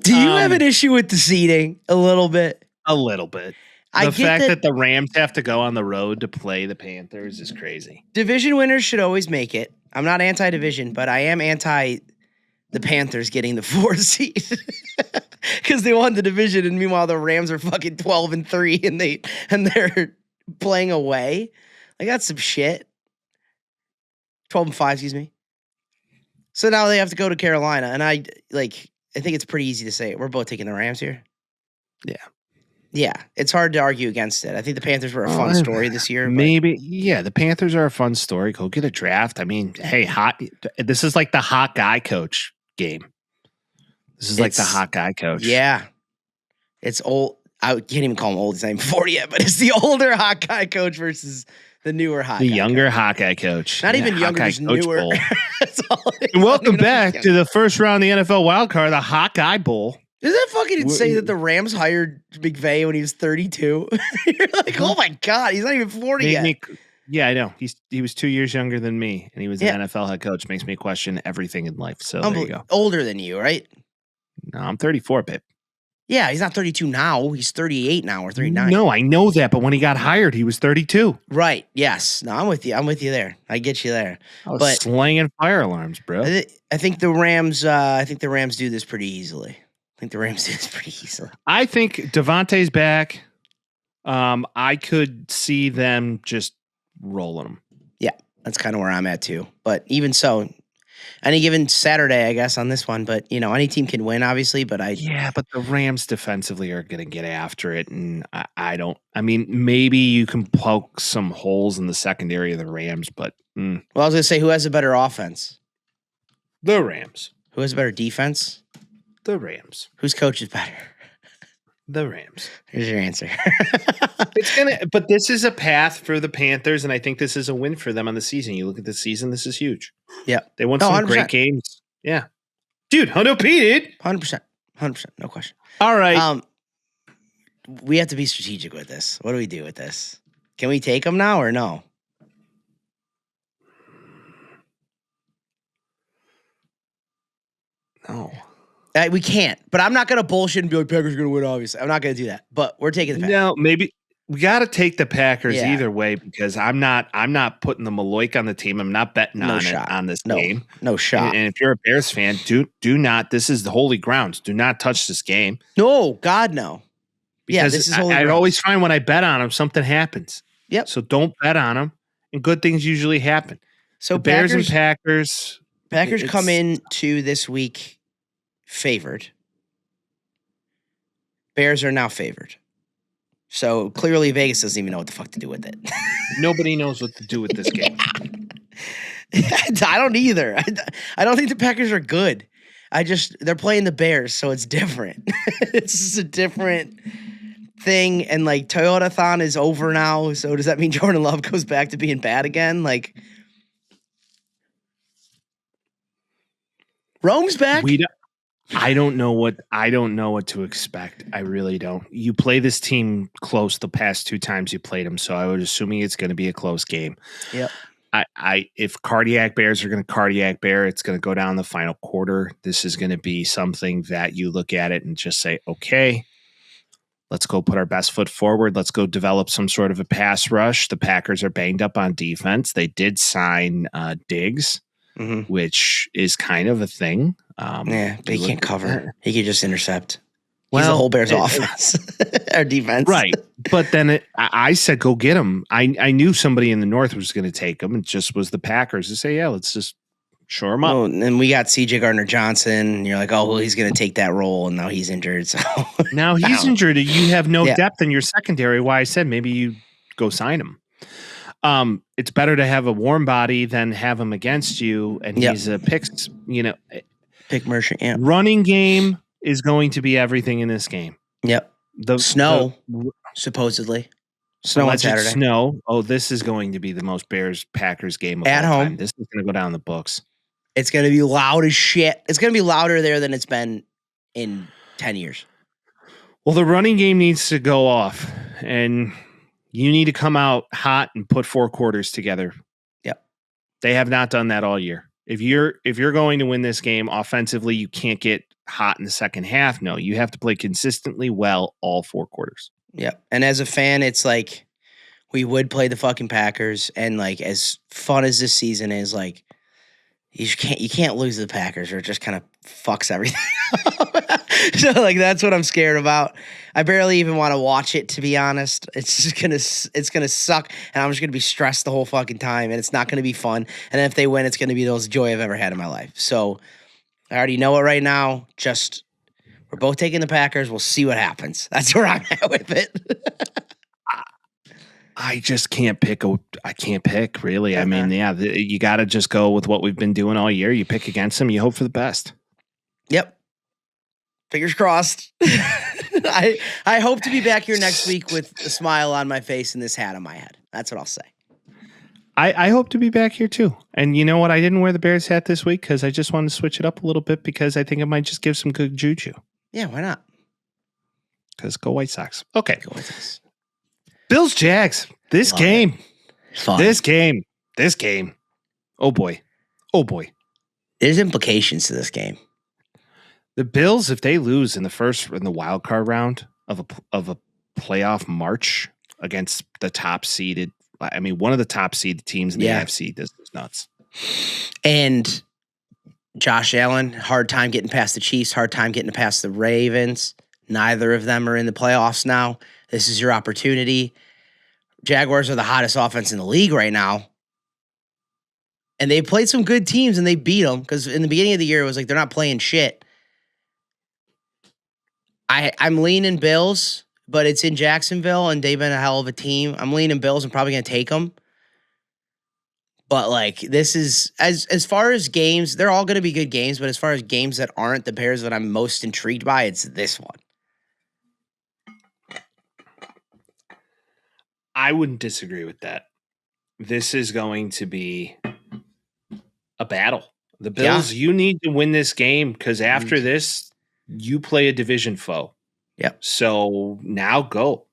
Do you have an issue with the seating? A little bit. A little bit. The fact that the Rams have to go on the road to play the Panthers is crazy. Division winners should always make it. I'm not anti-division, but I am anti the Panthers getting the 4th seed because they won the division, and meanwhile the Rams are fucking 12-3, and they're playing away. Like, that's some shit. 12-5, excuse me. So now they have to go to Carolina, and I think it's pretty easy to say it. We're both taking the Rams here. Yeah. Yeah, it's hard to argue against it. I think the Panthers were a fun story this year. Maybe, yeah, the Panthers are a fun story. Go get a draft. I mean, hey, this is like the hot guy coach game. This is like the hot guy coach. Yeah. It's old. I can't even call him old. He's not even 40 yet, but it's the older hot guy coach versus the newer hot guy coach. The younger hot guy coach. Not even younger, just newer. And welcome back to the first round of the NFL wildcard, the hot guy bowl. Isn't that fucking insane that the Rams hired McVay when he was 32? You're like, oh my God, he's not even 40 yet. Yeah, I know. He was 2 years younger than me, and he was an NFL head coach. Makes me question everything in life. So there you go. Older than you, right? No, I'm 34, babe. Yeah, he's not 32 now. He's 38 now or 39. No, I know that, but when he got hired, he was 32. Right. Yes. No, I'm with you. I'm with you there. I get you there. I was slanging fire alarms, bro. I think the Rams. I think the Rams do this pretty easily. I think Devontae's back. I could see them just rolling them. Yeah, that's kind of where I'm at too. But even so, any given Saturday, I guess, on this one. But, any team can win, obviously. But but the Rams defensively are going to get after it. And maybe you can poke some holes in the secondary of the Rams. But, Well, I was going to say, who has a better offense? The Rams. Who has a better defense? The Rams. Whose coach is better? The Rams. Here's your answer. But this is a path for the Panthers, and I think this is a win for them on the season. You look at the season, this is huge. Yeah. They won some 100%. Great games. Yeah. Dude, undefeated. 100%. 100%. No question. All right. We have to be strategic with this. What do we do with this? Can we take them now or no? No. We can't, but I'm not going to bullshit and be like, Packers are going to win, obviously. I'm not going to do that, but we're taking the Packers. No, maybe we got to take the Packers either way because I'm not putting the Maloik on the team. I'm not betting on this game. No shot. And if you're a Bears fan, do not, this is the holy grounds. Do not touch this game. No, God, no. Because this is holy grounds. I always find when I bet on them, something happens. Yep. So don't bet on them, and good things usually happen. So the Bears and Packers. Packers come into this week favored. Bears are now favored. So clearly Vegas doesn't even know what the fuck to do with it. Nobody knows what to do with this game. I don't either. I don't think the Packers are good. They're playing the Bears, so it's different. It's just a different thing. And like Toyota-thon is over now. So does that mean Jordan Love goes back to being bad again? Like Rome's back. I don't know what to expect. I really don't. You play this team close the past two times you played them, so I would assuming it's going to be a close game. Yep. If cardiac bears are going to cardiac bear, it's going to go down the final quarter. This is going to be something that you look at it and just say, okay, let's go put our best foot forward. Let's go develop some sort of a pass rush. The Packers are banged up on defense. They did sign Diggs. Mm-hmm. Which is kind of a thing. But he can't cover. He can just intercept. He's the whole Bears offense. Our defense. Right. But then I said, go get him. I knew somebody in the North was going to take him. It just was the Packers to say, yeah, let's just shore him up. Well, and we got CJ Gardner-Johnson. And you're like, oh, well, he's going to take that role. And now he's injured. So now he's injured. You have no depth in your secondary. Why I said maybe you go sign him. It's better to have a warm body than have him against you. And he's a pick merchant. Yeah. Running game is going to be everything in this game. Yep. Supposedly. Snow on Saturday. Snow. Oh, this is going to be the most Bears-Packers game of at all home. Time. This is going to go down in the books. It's going to be loud as shit. It's going to be louder there than it's been in 10 years. Well, the running game needs to go off, and you need to come out hot and put four quarters together. Yep. They have not done that all year. If you're going to win this game offensively, you can't get hot in the second half. No, you have to play consistently well all four quarters. Yep. And as a fan, it's like we would play the fucking Packers, and like as fun as this season is, like you can't lose to the Packers or it just kind of fucks everything up. So like that's what I'm scared about. I barely even want to watch it, to be honest. It's gonna suck, and I'm just gonna be stressed the whole fucking time, and it's not gonna be fun. And if they win, it's gonna be the most joy I've ever had in my life. So I already know it right now. Just We're both taking the Packers. We'll see what happens. That's where I'm at with it. I just can't pick. I can't pick, really. I mean, you got to just go with what we've been doing all year. You pick against them. You hope for the best. Yep. Fingers crossed. I hope to be back here next week with a smile on my face and this hat on my head. That's what I'll say. I hope to be back here too. And you know what? I didn't wear the Bears hat this week because I just wanted to switch it up a little bit because I think it might just give some good juju. Yeah, why not? Because go White Sox. Okay. Go White Sox. Bills, Jags. This game. This game. Oh boy. There's implications to this game. The Bills, if they lose in the wild card round of a playoff march against the top seeded, one of the top seeded teams in the AFC, this is nuts. And Josh Allen, hard time getting past the Chiefs, hard time getting past the Ravens. Neither of them are in the playoffs now. This is your opportunity. Jaguars are the hottest offense in the league right now. And they played some good teams and they beat them because in the beginning of the year, it was like they're not playing shit. I'm leaning Bills, but it's in Jacksonville and they've been a hell of a team. I'm leaning Bills. I'm probably going to take them. But like this is as far as games, they're all going to be good games. But as far as games that aren't the Bears that I'm most intrigued by, it's this one. I wouldn't disagree with that. This is going to be a battle. The Bills, you need to win this game because after this, you play a division foe. Yep. So now go.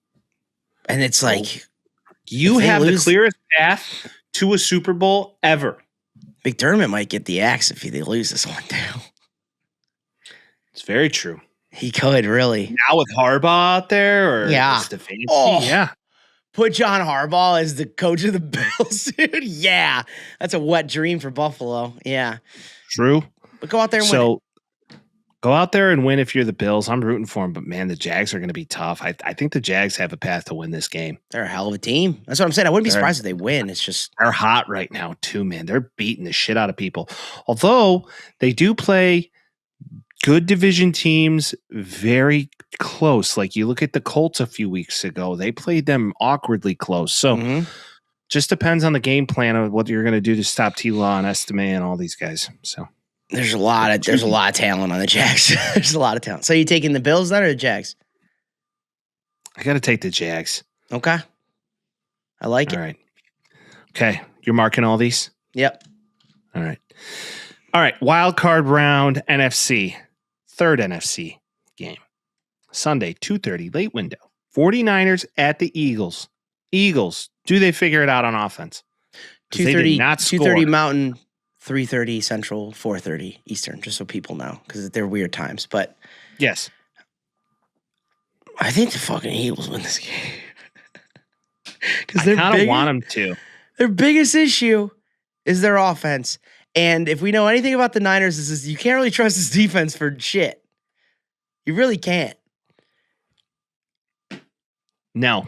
And it's like you have the clearest path to a Super Bowl ever. McDermott might get the axe if they lose this one too. It's very true. He could really. Now with Harbaugh out there or Stefanski? Yeah. Put John Harbaugh as the coach of the Bills, dude. Yeah. That's a wet dream for Buffalo. Yeah. True. But go out there and win it. Go out there and win if you're the Bills. I'm rooting for them, but man, the Jags are going to be tough. I think the Jags have a path to win this game. They're a hell of a team. That's what I'm saying. I wouldn't be surprised if they win. It's just they're hot right now too, man. They're beating the shit out of people. Although they do play good division teams very close. Like you look at the Colts a few weeks ago, they played them awkwardly close. So just depends on the game plan of what you're going to do to stop T-Law and Estime and all these guys. So. There's a lot of talent on the Jags. There's a lot of talent. So you taking the Bills then or the Jags? I got to take the Jags. Okay. I like it. All right. Okay. You're marking all these? Yep. All right. Wild card round NFC. Third NFC game. Sunday, 2:30, late window. 49ers at the Eagles. Eagles, do they figure it out on offense? 2:30 Mountain, 3:30 Central, 4:30 Eastern, just so people know, because they're weird times. But yes, I think the fucking Eagles win this game. Because I kind of want them to. Their biggest issue is their offense. And if we know anything about the Niners, is you can't really trust this defense for shit. You really can't. No.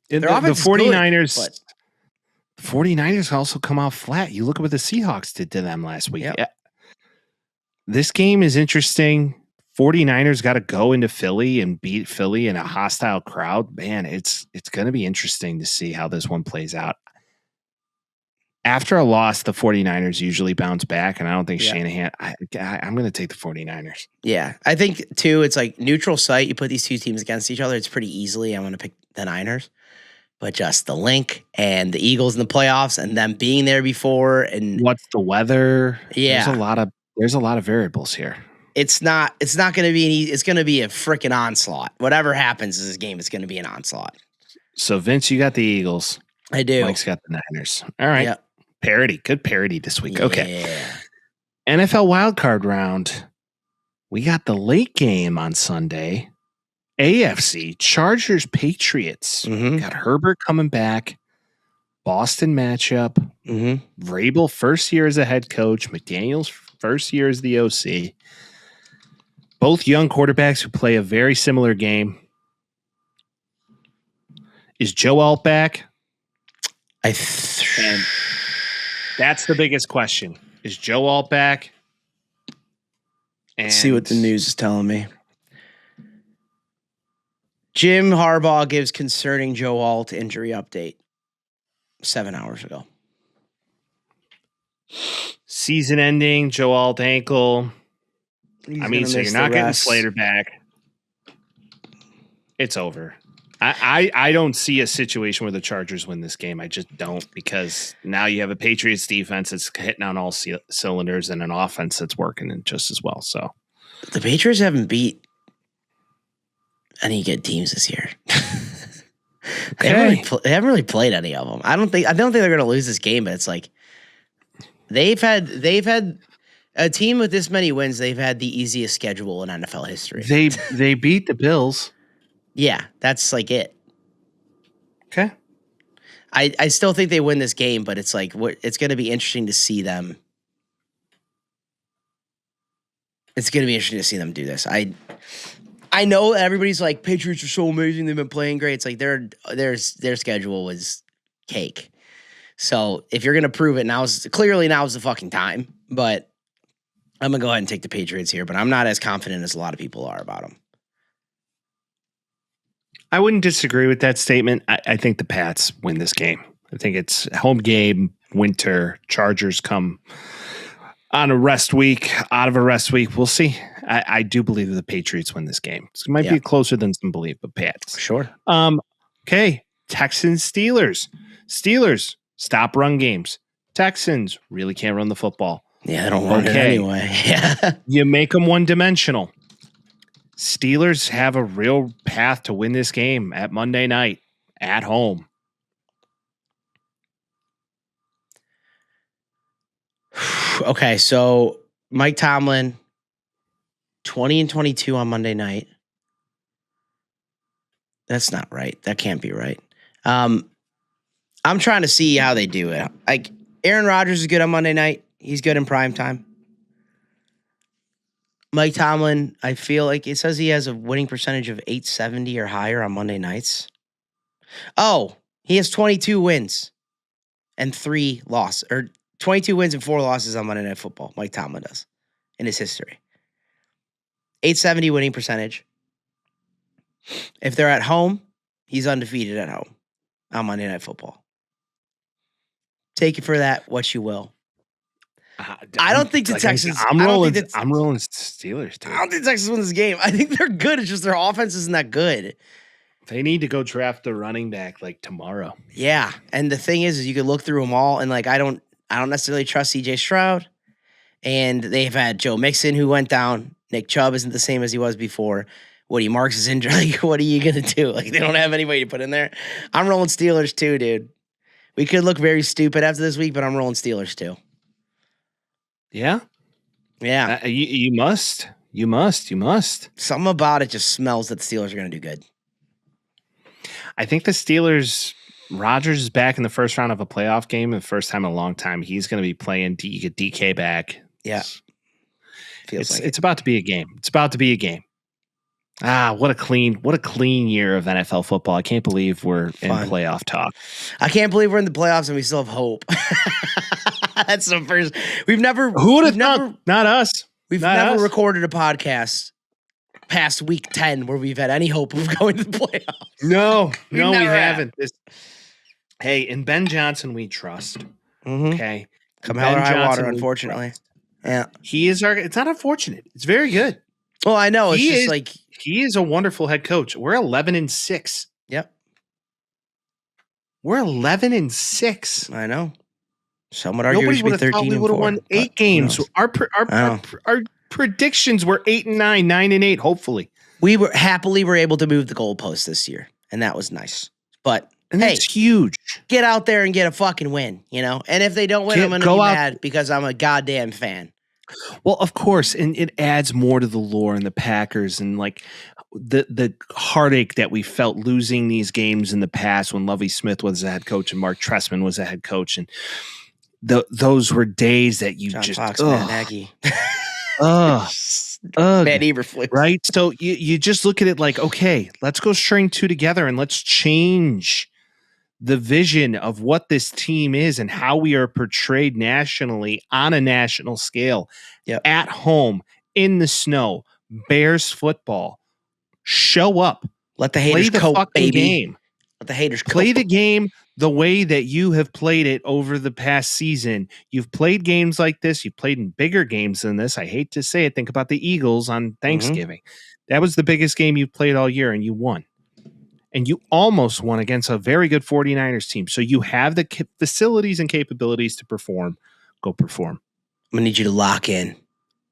Their offense the 49ers. Good, but the 49ers also come out flat. You look at what the Seahawks did to them last week. Yep. Yeah. This game is interesting. 49ers got to go into Philly and beat Philly in a hostile crowd. Man, it's going to be interesting to see how this one plays out. After a loss, the 49ers usually bounce back, and I don't think Shanahan – I'm going to take the 49ers. Yeah. I think, too, it's like neutral site. You put these two teams against each other, it's pretty easily. I'm going to pick the Niners. But just the link and the Eagles in the playoffs and them being there before. And what's the weather? Yeah. There's a lot of variables here. It's not going to be it's going to be a freaking onslaught. Whatever happens in this game, it's going to be an onslaught. So, Vince, you got the Eagles. I do. Mike's got the Niners. All right. Yep. Parody. Good parody this week. Yeah. Okay. NFL wildcard round. We got the late game on Sunday. AFC, Chargers, Patriots. Got Herbert coming back. Boston matchup. Vrabel, first year as a head coach. McDaniels, first year as the OC. Both young quarterbacks who play a very similar game. Is Joe Alt back? And that's the biggest question. Is Joe Alt back? And see what the news is telling me. Jim Harbaugh gives concerning Joe Alt injury update 7 hours ago. Season ending, Joe Alt ankle. So you're not getting Slater back. It's over. I don't see a situation where the Chargers win this game. I just don't, because now you have a Patriots defense that's hitting on all cylinders and an offense that's working just as well. So the Patriots haven't beat any good teams this year. They haven't really played any of them. I don't think they're going to lose this game, but it's like they've had a team with this many wins. They've had the easiest schedule in NFL history. They beat the Bills. Yeah, that's like it. Okay. I still think they win this game, but it's like it's going to be interesting to see them. It's going to be interesting to see them do this. I know everybody's like, Patriots are so amazing. They've been playing great. It's like their schedule was cake. So if you're going to prove it, now's the fucking time. But I'm going to go ahead and take the Patriots here, but I'm not as confident as a lot of people are about them. I wouldn't disagree with that statement. I think the Pats win this game. I think it's home game, winter. Chargers come on a rest week, out of a rest week. We'll see. I do believe that the Patriots win this game. It might be closer than some believe, but Pats. Sure. Okay. Texans, Steelers. Steelers, stop run games. Texans really can't run the football. Yeah, they don't run it anyway. Yeah. You make them one-dimensional. Steelers have a real path to win this game at Monday night at home. Okay, so Mike Tomlin, 20-22 on Monday night. That's not right. That can't be right. I'm trying to see how they do it. Like, Aaron Rodgers is good on Monday night. He's good in prime time. Mike Tomlin, I feel like it says he has a winning percentage of 870 or higher on Monday nights. Oh, he has 22 wins and 3 losses, or 22 wins and 4 losses on Monday Night Football. Mike Tomlin does in his history. 870 winning percentage. If they're at home, he's undefeated at home on Monday Night Football. Take it for that, what you will. I don't think the Texans. I'm rolling Steelers too. I don't think Texans win this game. I think they're good. It's just their offense isn't that good. They need to go draft a running back like tomorrow. Yeah, and the thing is you can look through them all, and like I don't necessarily trust C.J. Stroud, and they've had Joe Mixon who went down. Nick Chubb isn't the same as he was before. Woody Marks is injured. Like, what are you gonna do? Like, they don't have anybody to put in there. I'm rolling Steelers too, dude. We could look very stupid after this week, but I'm rolling Steelers too. Yeah? Yeah. You must. Something about it just smells that the Steelers are going to do good. I think the Steelers, Rodgers is back in the first round of a playoff game. The first time in a long time. He's going to be playing. You get DK back. Yeah. It's about to be a game. It's about to be a game. What a clean year of NFL football. I can't believe we're in playoff talk. I can't believe we're in the playoffs and we still have hope. That's the first. We've never. Who would have thought? Not us. We've never recorded a podcast past week 10 where we've had any hope of going to the playoffs. No, we haven't. Hey, in Ben Johnson, we trust. Mm-hmm. Okay. Come hell or high water, unfortunately. Yeah. He is it's not unfortunate. It's very good. Well, I know. He is a wonderful head coach. We're 11-6. Yep. We're 11-6. I know. Some would argue nobody would have thought we would have won 8 games. Our predictions were 8-9, 9-8. Hopefully, we were able to move the goalpost this year, and that was nice. But that's huge. Get out there and get a fucking win, you know. And if they don't win, I'm going to be mad because I'm a goddamn fan. Well, of course, and it adds more to the lore and the Packers and like the heartache that we felt losing these games in the past when Lovie Smith was the head coach and Mark Trestman was the head coach, and those were days that you John just Fox, Matt Nagy. Matt Eberflus. Right? So you just look at it like, okay, let's go string 2 together and let's change the vision of what this team is and how we are portrayed nationally on a national scale. Yep. At home, in the snow, Bears football. Show up. Let the haters play the fucking game. Let the haters play the game the way that you have played it over the past season. You've played games like this. You've played in bigger games than this. I hate to say it. Think about the Eagles on Thanksgiving. That was the biggest game you've played all year, and you won. And you almost won against a very good 49ers team. So you have the facilities and capabilities to perform. Go perform. I'm going to need you to lock in,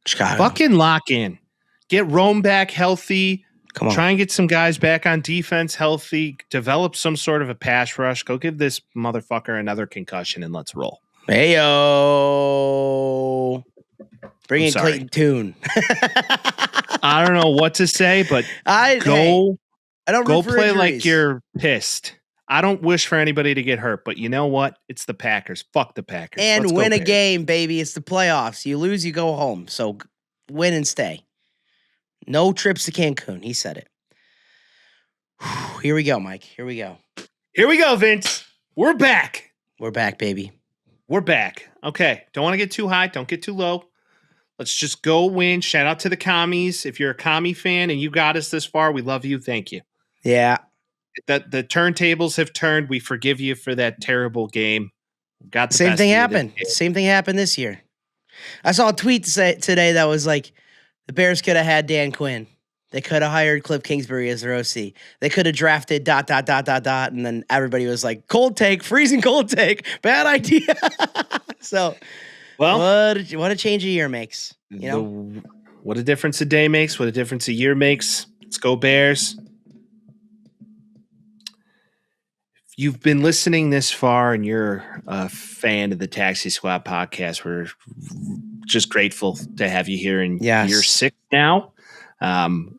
Chicago. Fucking lock in. Get Rome back healthy. Come on. Try and get some guys back on defense healthy. Develop some sort of a pass rush. Go give this motherfucker another concussion and let's roll. Heyo. Bring in Clayton Tune. I don't know what to say, but go play like you're pissed. I don't wish for anybody to get hurt, but you know what? It's the Packers. Fuck the Packers. And win a game, baby. It's the playoffs. You lose, you go home. So win and stay. No trips to Cancun. He said it. Here we go, Mike. Here we go. Here we go, Vince. We're back. We're back, baby. We're back. Okay. Don't want to get too high. Don't get too low. Let's just go win. Shout out to the commies. If you're a commie fan and you got us this far, we love you. Thank you. Yeah. The turntables have turned. We forgive you for that terrible game. Got the same thing happened. Same thing happened this year. I saw a tweet today that was like, the Bears could have had Dan Quinn. They could have hired Cliff Kingsbury as their OC. They could have drafted ... And then everybody was like, cold take, freezing cold take, bad idea. So, well, what a change a year makes. You know, what a difference a day makes. What a difference a year makes. Let's go Bears. If you've been listening this far and you're a fan of the Taxi Squad podcast, we're just grateful to have you here in year 6 now.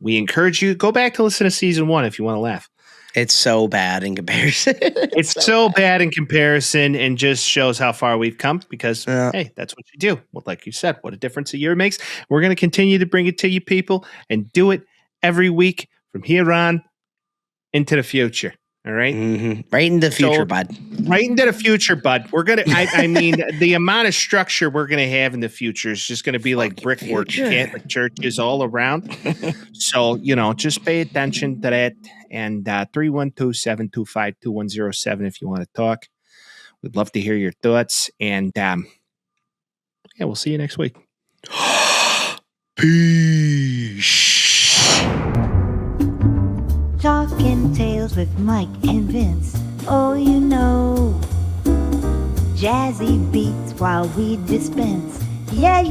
We encourage you, go back to listen to season 1 if you want to laugh. It's so bad in comparison. It's so bad in comparison and just shows how far we've come because, hey, that's what you do. Well, like you said, what a difference a year makes. We're going to continue to bring it to you people and do it every week from here on into the future. All right. Mm-hmm. Right into the future, bud. Right into the future, bud. We're going to, I mean, the amount of structure we're going to have in the future is just going to be like brickwork, Catholic churches all around. So, just pay attention to that. And 312-725-2107 if you want to talk. We'd love to hear your thoughts. And we'll see you next week. Peace. Talking Tales with Mike and Vince. Oh, jazzy beats while we dispense. Yeah,